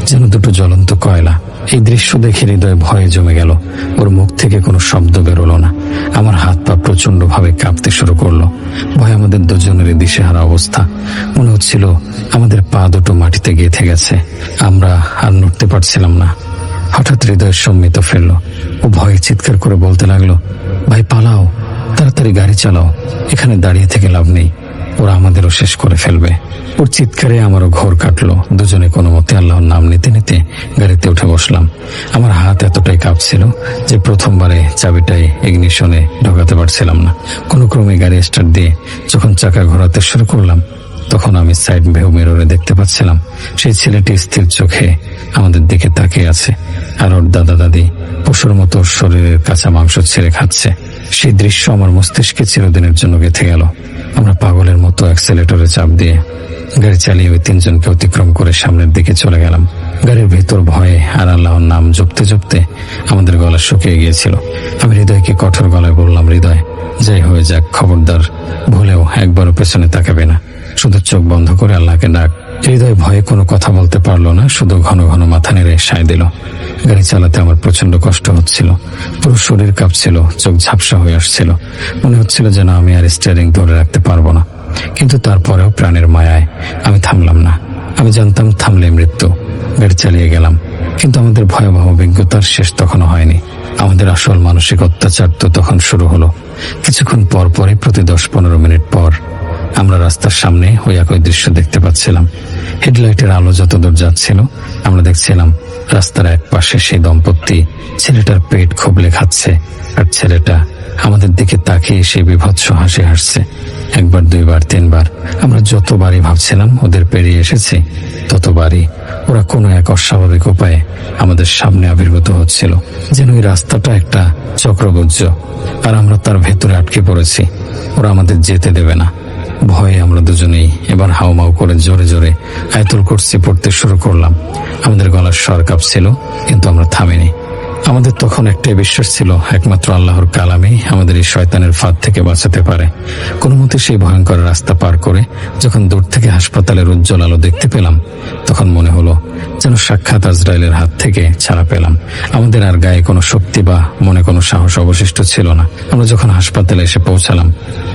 যেন দুটো জ্বলন্ত কয়লা। এই দৃশ্য দেখে হৃদয় ভয়ে জমে গেল। ওর মুখ থেকে কোনো শব্দ বেরোলো না। আমার হাত পা প্রচন্ড ভাবে কাঁপতে শুরু করলো। ভয় আমাদের দুজনেরই দিশেহারা অবস্থা। মনে হচ্ছিল আমাদের পা দুটো মাটিতে গেঁথে গেছে, আমরা আর নড়তে পারছিলাম না। হঠাৎ হৃদয়ের সম্মিত ফেললো। ও ভয়ে চিৎকার করে বলতে লাগলো, ভাই পালাও, তাড়াতাড়ি গাড়ি চালাও, এখানে দাঁড়িয়ে থেকে লাভ নেই, ওরা আমাদেরও শেষ করে ফেলবে। ওর চিৎকারে আমারও ঘোর কাটলো। দুজনে কোনো মতে আল্লাহর নাম নিতে নিতে গাড়িতে উঠে বসলাম। আমার হাত এতটাই কাঁপছিল যে প্রথমবারে চাবিটাই ইগনিশনে ঢোকাতে পারছিলাম না। কোনো ক্রমে গাড়ি স্টার্ট দিয়ে যখন চাকা ঘোরাতে শুরু করলাম, তখন আমি সাইড ভিউ মিররে দেখতে পাচ্ছিলাম সেই ছেলেটি স্থির চোখে আমাদের দিকে তাকিয়ে আছে, আর ওর দাদা দাদি পশুর মতো শরীরের কাঁচা মাংস ছেড়ে খাচ্ছে। সেই দৃশ্য আমার মস্তিষ্কে চিরদিনের জন্য গেঁথে গেল। আমরা পাগলের মতো অ্যাক্সেলেটরে চাপ দিয়ে গাড়ি চালিয়ে ওই তিনজনকে অতিক্রম করে সামনের দিকে চলে গেলাম। গাড়ির ভেতর ভয়ে আর আল্লাহর নাম জপতে জপতে আমাদের গলা শুকিয়ে গিয়েছিল। আমি হৃদয়কে কঠোর গলায় বললাম, হৃদয়, যাই হয়ে যাক, খবরদার ভুলেও একবারও পেছনে তাকাবে না, শুধু চোখ বন্ধ করে আল্লাহকে ডাক। হৃদয় ভয়ে কোনো কথা বলতে পারলো না, শুধু ঘন ঘন মাথা নেড়ে সায় দিল। গাড়ি চালাতে আমার প্রচন্ড কষ্ট হচ্ছিল, পুরো শরীর কাঁপছিল, চোখ ঝাপসা হয়ে আসছিল। মনে হচ্ছিল যেন আমি আর স্টিয়ারিং ধরে রাখতে পারবো না। কিন্তু তারপরেও প্রাণের মায়ায় আমি থামলাম না। আমি জানতাম থামলে মৃত্যু। গাড়ি চালিয়ে গেলাম, কিন্তু আমাদের ভয়াবহ অভিজ্ঞতার শেষ তখনও হয়নি। আমাদের আসল মানসিক অত্যাচার তো তখন শুরু হলো। কিছুক্ষণ পর পরই প্রতি 10-15 মিনিট পর আমরা রাস্তার সামনে ওই একই দৃশ্য দেখতে পাচ্ছিলাম। হেডলাইটের আলো যতদূর যাচ্ছিল, আমরা দেখছিলাম রাস্তার এক পাশে সেই দম্পতি ছেলেটার পেট খুবলে খাচ্ছে, আর ছেলেটা আমাদের দিকে তাকিয়ে সেই বিভৎস হাসি হাসছে। একবার, দুইবার, তিনবার আমরা যতবারই ভাবছিলাম ওদের পেরিয়ে এসেছি, ততবারই ওরা কোনো এক অস্বাভাবিক উপায়ে আমাদের সামনে আবির্ভূত হচ্ছিল। যেন ওই রাস্তাটা একটা চক্রবুজ্জ, আর আমরা তার ভেতরে আটকে পড়েছি। ওরা আমাদের যেতে দেবে না। ভয়ে আমরা দুজনেই এবার হাউমাউ করে জোরে জোরে আয়াতুল কুরসি পড়তে শুরু করলাম। আমাদের গলার স্বর কাঁপছিল, কিন্তু আমরা থামিনি। আমাদের তখন একটাই বিশ্বাস ছিল, একমাত্র আল্লাহর কালামই আমাদের এই শয়তানের ফাঁদ থেকে বাঁচাতে পারে। কোনো মতে সেই ভয়ঙ্কর রাস্তা পার করে যখন দূর থেকে হাসপাতালের উজ্জ্বল আলো দেখতে পেলাম, তখন মনে হলো যেন সাক্ষাৎ আজরাইলের হাত থেকে ছাড়া পেলাম। আমাদের আর গায়ে কোনো শক্তি বা মনে কোনো সাহস অবশিষ্ট ছিল না। আমরা যখন হাসপাতালে এসে পৌঁছালাম,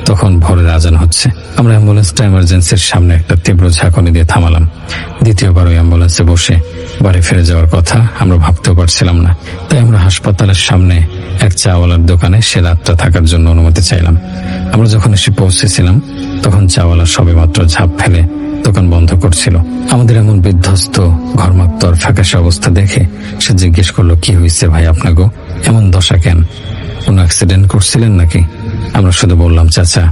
তখন ভোরের আজান হচ্ছে। আমরা অ্যাম্বুলেন্সটা এমার্জেন্সির সামনে একটা তীব্র ঝাঁকুনি দিয়ে থামালাম। দ্বিতীয়বার ওই অ্যাম্বুলেন্সে বসে বাড়ি ফিরে যাওয়ার কথা আমরা ভাবতেও পারছিলাম না। তাই আমরা হাসপাতালের সামনে এক চাওয়ালার দোকানে সে রাতটা থাকার জন্য অনুমতি চাইলাম। আমরা যখন এসে পৌঁছেছিলাম, তখন চাওয়ালা সবেমাত্র ঝাঁপ ফেলে দোকান বন্ধ করছিল। আমাদের এমন বিধ্বস্ত ঘর্মাক্তর ফ্যাকাশে অবস্থা দেখে সে জিজ্ঞেস করলো, কি হয়েছে ভাই আপনাকে, এমন দশা কেন? কোনো অ্যাক্সিডেন্ট করছিলেন নাকি? আমরা শুধু বললাম, চাচা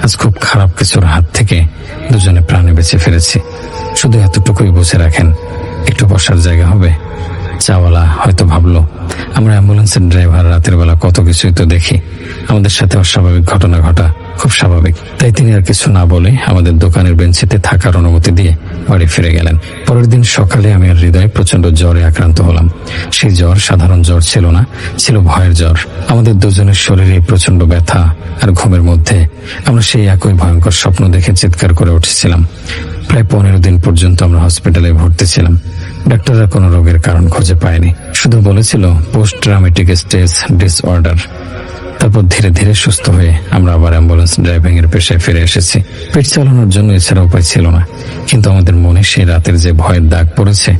আজ খুব খারাপ কিছুর হাত থেকে দুজনে প্রাণে বেঁচে ফিরেছি, শুধু এতটুকুই বুঝে রাখেন, একটু বসার জায়গা হবে? চাওয়ালা হয়তো ভাবলো আমরা অ্যাম্বুলেন্সের ড্রাইভার, রাতের বেলা কত কিছুই তো দেখি, আমাদের সাথে অস্বাভাবিক ঘটনা ঘটা খুব স্বাভাবিক। তাই তিনি আর কিছু না বলে আমাদের দোকানের বেঞ্চিতে থাকার অনুমতি দিয়ে বাড়ি ফিরে গেলেন। পরের দিন সকালে আমি আর হৃদয় প্রচন্ড জ্বরে আক্রান্ত হলাম। সেই জ্বর সাধারণ জ্বর ছিল না, ছিল ভয়ের জ্বর। আমাদের দুজনের শরীরে প্রচন্ড ব্যথা, আর ঘুমের মধ্যে আমরা সেই একই ভয়ঙ্কর স্বপ্ন দেখে চিৎকার করে উঠেছিলাম। প্রায় 15 দিন পর্যন্ত আমরা হসপিটালে ভর্তি ছিলাম। ডাক্তাররা কোনো রোগের কারণ খুঁজে পায়নি, শুধু বলেছিল পোস্ট ট্রমেটিক স্ট্রেস ডিসঅর্ডার। তারপর ধীরে ধীরে সুস্থ হয়ে আমরা আবার অ্যাম্বুলেন্স ড্রাইভিং এর পেশায় ফিরে এসেছি। পেট চালানোর জন্য এছাড়া উপায় ছিল না, কিন্তু আমাদের মনে সেই রাতের যে ভয়ের দাগ পড়েছে,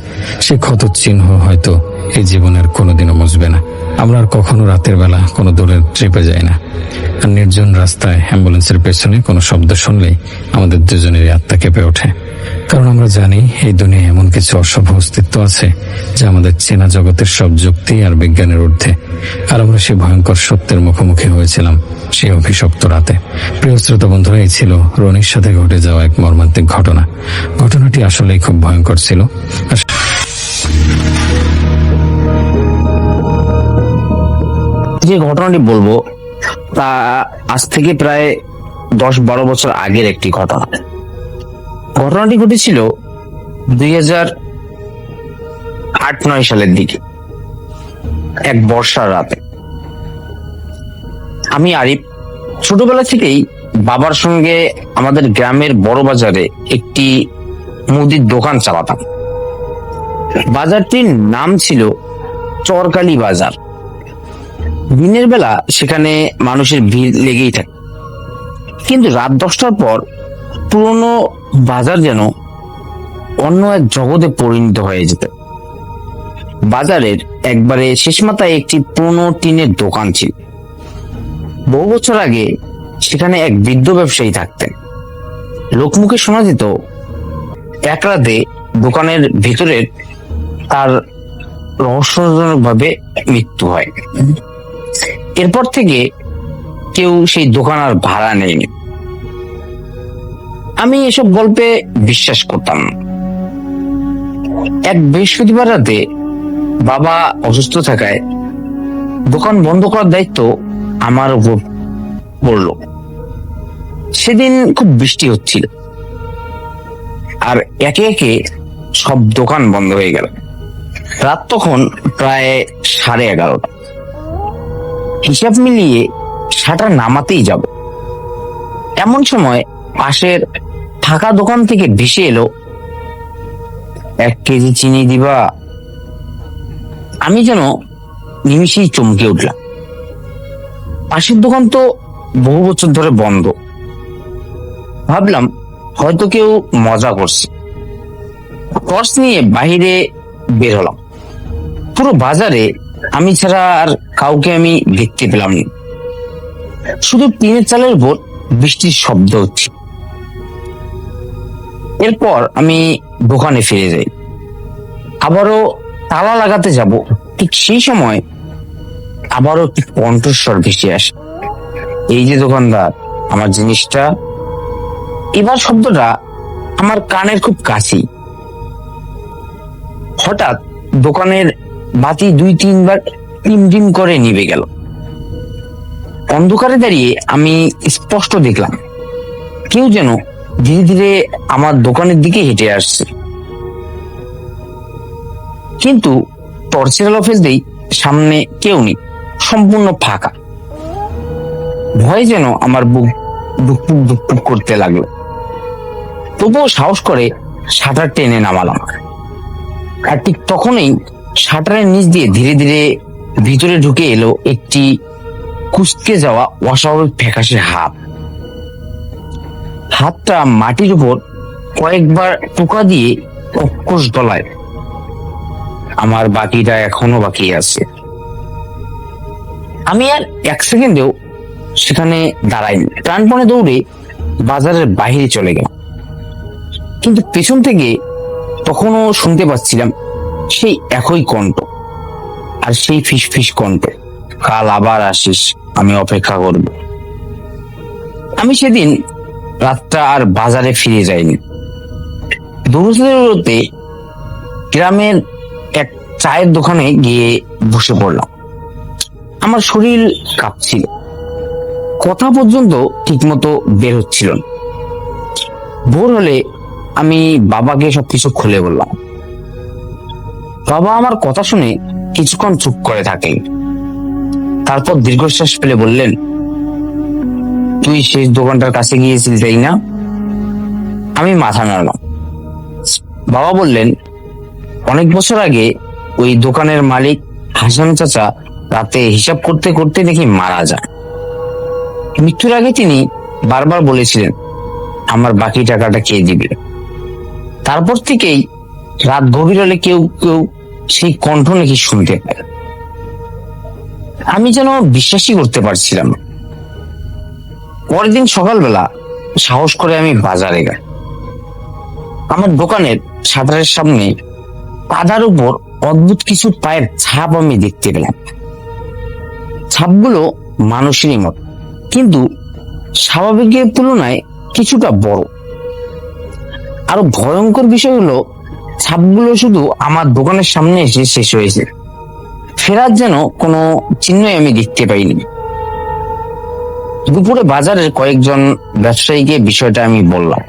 সে ক্ষত চিহ্ন হয়তো এই জীবনের কোনোদিনও মুছবে না। আমরা আর কখনো রাতের বেলা কোনো দূরের ট্রিপে যাই না, আর নির্জন রাস্তায় অ্যাম্বুলেন্সের পেছনে কোনো শব্দ শুনলেই আমাদের দুজনেরই আত্মা কেঁপে ওঠে। কারণ আমরা জানি এই দুনিয়ায় এমন কিছু অশুভ অস্তিত্ব আছে যা আমাদের চেনা জগতের সব যুক্তি আর বিজ্ঞানের ঊর্ধ্বে। আর আমরা সেই ভয়ঙ্কর সত্যের মুখোমুখি হয়েছিলাম সেই অভিশপ্ত রাতে। প্রিয় শ্রোতা বন্ধুরা, এই ছিল রনির সাথে ঘটে যাওয়া এক মর্মান্তিক ঘটনা। ঘটনাটি আসলেই খুব ভয়ঙ্কর ছিল। যে ঘটনাটি বলবো তা আজ থেকে প্রায় 10-12 বছর আগের একটি ঘটনা। ঘটনাটি ঘটেছিল 2008-9 সালের দিকে, এক বর্ষার রাতে। আমি আরিফ ছোটবেলা থেকেই বাবার সঙ্গে আমাদের গ্রামের বড় বাজারে একটি মুদির দোকান চালাতাম। বাজারটির নাম ছিল চরকালি বাজার। দিনের বেলা সেখানে মানুষের ভিড় লেগেই থাকে, কিন্তু রাত 10টার পর পুরনো বাজার যেন অন্য এক জগতে পরিণত হয়ে যেত। বাজারের একবারে শেষ মাথায় একটি পুরনো টিনের দোকান ছিল। বহু বছর আগে সেখানে এক বৃদ্ধ ব্যবসায়ী থাকতেন। লোকমুখে শোনা যেত এক রাতে দোকানের ভিতরের তার রহস্যজনকভাবে মৃত্যু হয়। এরপর থেকে কেউ সেই দোকান আর ভাড়া নেয়নি। আমি এসব গল্পে বিশ্বাস করতাম না। এক বৃহস্পতিবার রাতে বাবা অসুস্থ থাকায় দোকান বন্ধ করার দায়িত্ব আমার উপর পড়ল। সেদিন খুব বৃষ্টি হচ্ছিল, আর একে একে সব দোকান বন্ধ হয়ে গেল। রাত তখন প্রায় 11:30। হিসাব মিলিয়ে শাটার নামাতেই যাব, এমন সময় পাশের ফাঁকা দোকান থেকে ভেসে এলো, 1 কেজি চিনি দিবা? আমি যেন নিমিষেই চমকে উঠলাম। পাশের দোকান তো বহু বছর ধরে বন্ধ। ভাবলাম হয়তো কেউ মজা করছে। টর্চ নিয়ে বাহিরে বের হলাম। পুরো বাজারে আমি ছাড়া আর কাউকে আমি দেখতে পেলাম না। শুধু টিনের চালের উপর বৃষ্টির শব্দ হচ্ছে। এরপর আমি দোকানে ফিরে যাই। আবারও তালা লাগাতে যাব, ঠিক সেই সময় আবারও একটি কণ্ঠস্বর ভেসে আসে, এই যে দোকানদার, আমার জিনিসটা। এবার শব্দটা আমার কানের খুব কাছেই। হঠাৎ দোকানের বাতি 2-3 বার টিম করে নিভে গেল। অন্ধকারে দাঁড়িয়ে আমি স্পষ্ট দেখলাম কেউ যেন ধীরে ধীরে আমার দোকানের দিকে হেঁটে আসছে। কিন্তু টর্চের আলো ফেলতেই সামনে কেউ নেই, সম্পূর্ণ ফাঁকা। ভয়ে যেন আমার বুক ধুকপুক ধুকপুক করতে লাগলো। তবুও সাহস করে শাটার টেনে নামালাম। আর ঠিক তখনই শাটারের নিচ দিয়ে ধীরে ধীরে ভিতরে ঢুকে এলো একটি কুঁচকে যাওয়া অস্বাভাবিক ফ্যাকাশে হাত। হাতটা মাটির উপর কয়েকবার টোকা দিয়ে কক্কস গলায়, আমার বাকিটা এখনো বাকি আছে। আমি আর 1 সেকেন্ডেও সেখানে দাঁড়াইনি, প্রাণপণে দৌড়ে বাজারের বাইরে চলে গেলাম। কিন্তু পেছন থেকে তখনও শুনতে পাচ্ছিলাম সেই একই কণ্ঠ, আর সেই ফিস ফিস কণ্ঠ, কাল আবার আসিস, আমি অপেক্ষা করব। আমি সেদিন রাতটা আর বাজারে ফিরে যাইনি। দৌড়তে গ্রামের এক চায়ের দোকানে গিয়ে বসে পড়লাম। আমার শরীর কাঁপছিল, কথা পর্যন্ত ঠিকমতো বের হচ্ছিল না। ভোর হলে আমি বাবাকে সবকিছু খুলে বললাম। বাবা আমার কথা শুনে কিছুক্ষণ চুপ করে থাকেন, তারপর দীর্ঘশ্বাস ফেলে বললেন, তুই শেষ দোকানটার কাছে গিয়েছিলি তাই না? আমি মাথা নাড়লাম। বাবা বললেন, অনেক বছর আগে ওই দোকানের মালিক হাসান চাচা রাতে হিসাব করতে করতে দেখি মারা যায়। মৃত্যুর আগে তিনি বারবার বলেছিলেন আমার বাকি টাকাটা কে দিবে। তারপর থেকেই রাত গভীর হলে কেউ কেউ সেই কণ্ঠ নাকি শুনতে পায়। আমি যেন বিশ্বাসই করতে পারছিলাম না। পরের দিন সকালবেলা সাহস করে আমি বাজারে যাই। আমার দোকানের শাটারের সামনে কাদার উপর অদ্ভুত কিছু পায়ের ছাপ আমি দেখতে পেলাম। ছাপগুলো মানুষেরই মতো, কিন্তু স্বাভাবিকের তুলনায় কিছুটা বড়। আরো ভয়ঙ্কর বিষয় হলো, ছাপগুলো শুধু আমার দোকানের সামনে এসে শেষ হয়েছে, ফেরার যেন কোনো চিহ্নই আমি দেখতে পাইনি। দুপুরে বাজারের কয়েকজন ব্যবসায়ীকে বিষয়টা আমি বললাম।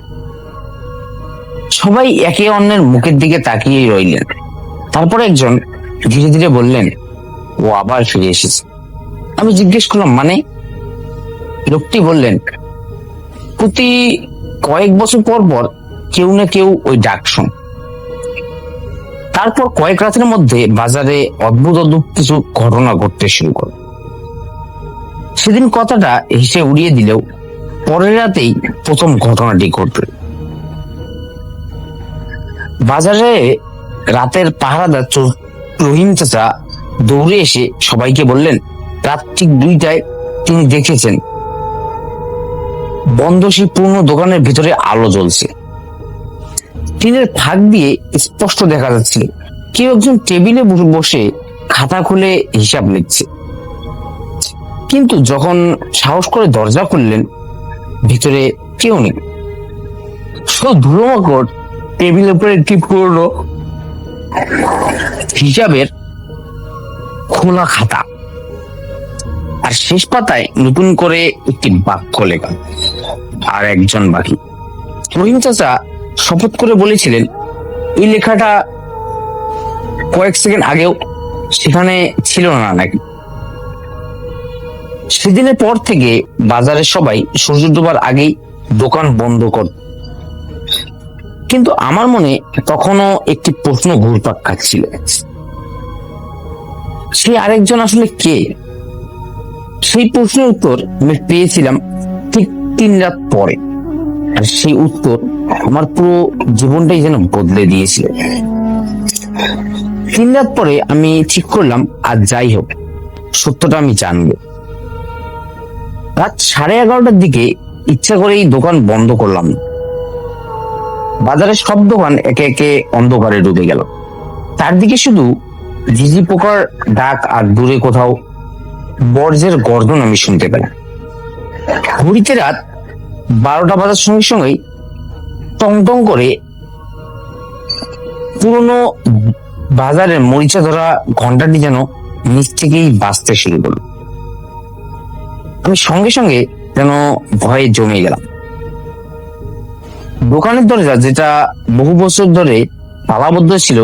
সবাই একে অন্যের মুখের দিকে তাকিয়েই রইলেন। তারপর একজন ধীরে ধীরে বললেন, ও আবার ফিরে এসেছে। আমি জিজ্ঞেস করলাম, মানে? লোকটি বললেন, প্রতি কয়েক বছর পর পর কেউ না কেউ ওই ডাক শোন। তারপর কয়েক রাতের মধ্যে বাজারে অদ্ভুত অদ্ভুত কিছু ঘটনা ঘটতে শুরু করে। সেদিন কথাটা হেসে উড়িয়ে দিলেও পরের রাতেই প্রথম ঘটনাটি ঘটল। বাজারে রাতের পাহারাদার রহিম চাচা দৌড়ে এসে সবাইকে বললেন, রাত ঠিক 2টায় তিনি দেখেছেন বন্ধ সেই পূর্ণ দোকানের ভিতরে আলো জ্বলছে। টিনের ফাঁক দিয়ে স্পষ্ট দেখা যাচ্ছে কেউ একজন টেবিলে বসে খাতা খুলে হিসাব লিখছে। কিন্তু যখন সাহস করে দরজা খুললেন, ভিতরে কেউ নেই। শুধু ধুলোমাকড় টেবিলের উপরে একটি পুরনো হিসাবের খোলা খাতা, আর শেষ পাতায় নতুন করে একটি বাক্য লেখা, আর একজন বাকি। রহিম চাচা শপথ করে বলেছিলেন, এই লেখাটা কয়েক সেকেন্ড আগেও সেখানে ছিল না নাকি। সেদিনের পর থেকে বাজারের সবাই সূর্য ডোবার আগেই দোকান বন্ধ কর। কিন্তু আমার মনে তখনও একটি প্রশ্ন ঘুরপাক খাচ্ছিল, সে আরেকজন আসলে কে? সেই প্রশ্নের উত্তর আমি পেয়েছিলাম ঠিক 3 রাত পরে, আর সেই উত্তর আমার পুরো জীবনটাই যেন বদলে দিয়েছিল। 3 রাত পরে আমি ঠিক করলাম, আর যাই হোক সত্যটা আমি জানবো। রাত 11:30টার দিকে ইচ্ছা করেই দোকান বন্ধ করলাম। বাজারের সব দোকান একে একে অন্ধকারে ডুবে গেল। চারদিকে শুধু ঝিঝি পোকার ডাক, আর দূরে কোথাও বর্জ্যের গর্জন আমি শুনতে পেলাম। ঘড়িতে রাত 12টা বাজার সঙ্গে সঙ্গেই টং টং করে পুরনো বাজারের মরিচা ধরা ঘন্টাটি যেন নিচ থেকেই বাজতে শুরু করলো। আমি সঙ্গে সঙ্গে যেন ভয়ে জমে গেলাম। দোকানের দরজা, যেটা বহু বছর ধরে তালাবদ্ধ ছিল,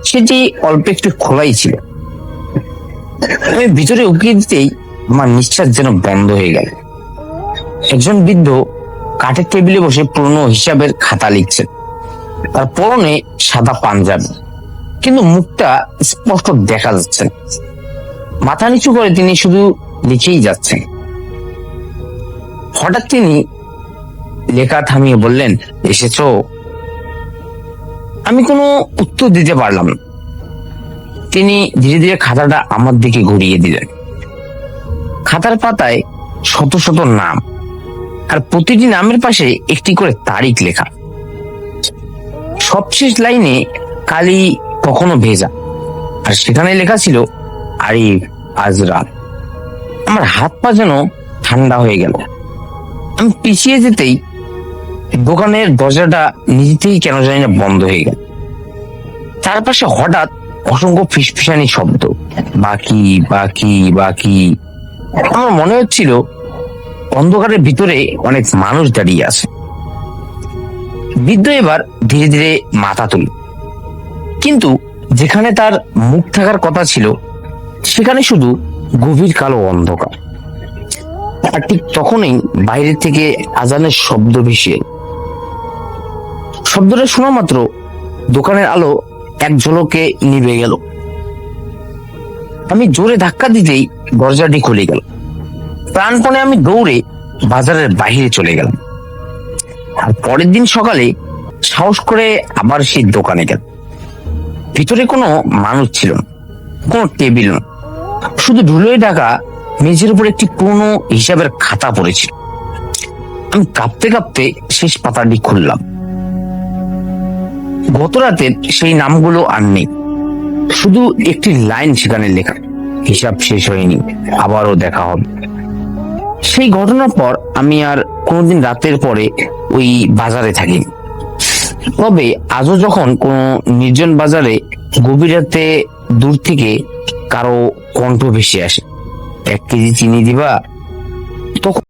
সেটি অল্প একটু খোলাই ছিল। আমি ভিতরে উকিয়ে দিতেই আমার নিঃশ্বাস যেন বন্ধ হয়ে গেল। একজন বৃদ্ধ কাঠের টেবিলে বসে পুরনো হিসাবের খাতা লিখছেন। তার পরনে সাদা পাঞ্জাবি, কিন্তু মুখটা স্পষ্ট দেখা যাচ্ছে না। মাথা নিচু করে তিনি শুধু লিখেই যাচ্ছেন। হঠাৎ তিনি লেখা থামিয়ে বললেন, এসেছো? আমি কোনো উত্তর দিতে পারলাম না। তিনি ধীরে ধীরে খাতাটা আমার দিকে ঘুরিয়ে দিলেন। খাতার পাতায় শত শত নাম, আর প্রতিটি নামের পাশে একটি করে তারিখ লেখা। সবশেষ লাইনে কালি কখনো ভেজা, আর সেখানে লেখা ছিল আরিফ আজ রাত। আমার হাত পা যেন ঠান্ডা হয়ে গেল। আমি পিছিয়ে যেতেই দোকানের দরজাটা নিজে থেকেই কেন জানি না বন্ধ হয়ে গেল। চারপাশে হঠাৎ অসংখ্য ফিসফিসানি শব্দ, বাকি বাকি বাকি। আমার মনে হচ্ছিল অন্ধকারের ভিতরে অনেক মানুষ দাঁড়িয়ে আছে। বৃদ্ধ এবার ধীরে ধীরে মাথা তুল, কিন্তু যেখানে তার মুখ থাকার কথা ছিল সেখানে শুধু গভীর কালো অন্ধকার। আর ঠিক তখনই বাইরে থেকে আজানের শব্দ ভেসে এলো। শব্দটা শোনা মাত্র দোকানের আলো এক ঝলকে নিভে গেল। আমি জোরে ধাক্কা দিতেই দরজাটি খুলে গেল। প্রাণপণে আমি দৌড়ে বাজারের বাইরে চলে গেলাম। আর পরের দিন সকালে সাহস করে আবার সেই দোকানে গেল। ভিতরে কোনো মানুষ ছিল না, কোনো টেবিল না, শুধু ধুলোয় ঢাকা মেঝের উপর একটি পুরনো হিসাবের খাতা পড়েছিল। আমি কাঁপতে কাঁপতে শেষ পাতাটি খুললাম। গত রাতের সেই নামগুলো আর নেই, শুধু একটি লাইন সেখানে লেখা, হিসাব শেষ হয়নি, আবারও দেখা হবে। সেই ঘটনার পর আমি আর কোনোদিন রাতের পরে ওই বাজারে থাকি। তবে আজও যখন কোনো নির্জন বাজারে গভীর রাতে দূর থেকে কারো কণ্ঠ ভেসে আসে, 1 কেজি চিনি দিবা, তখন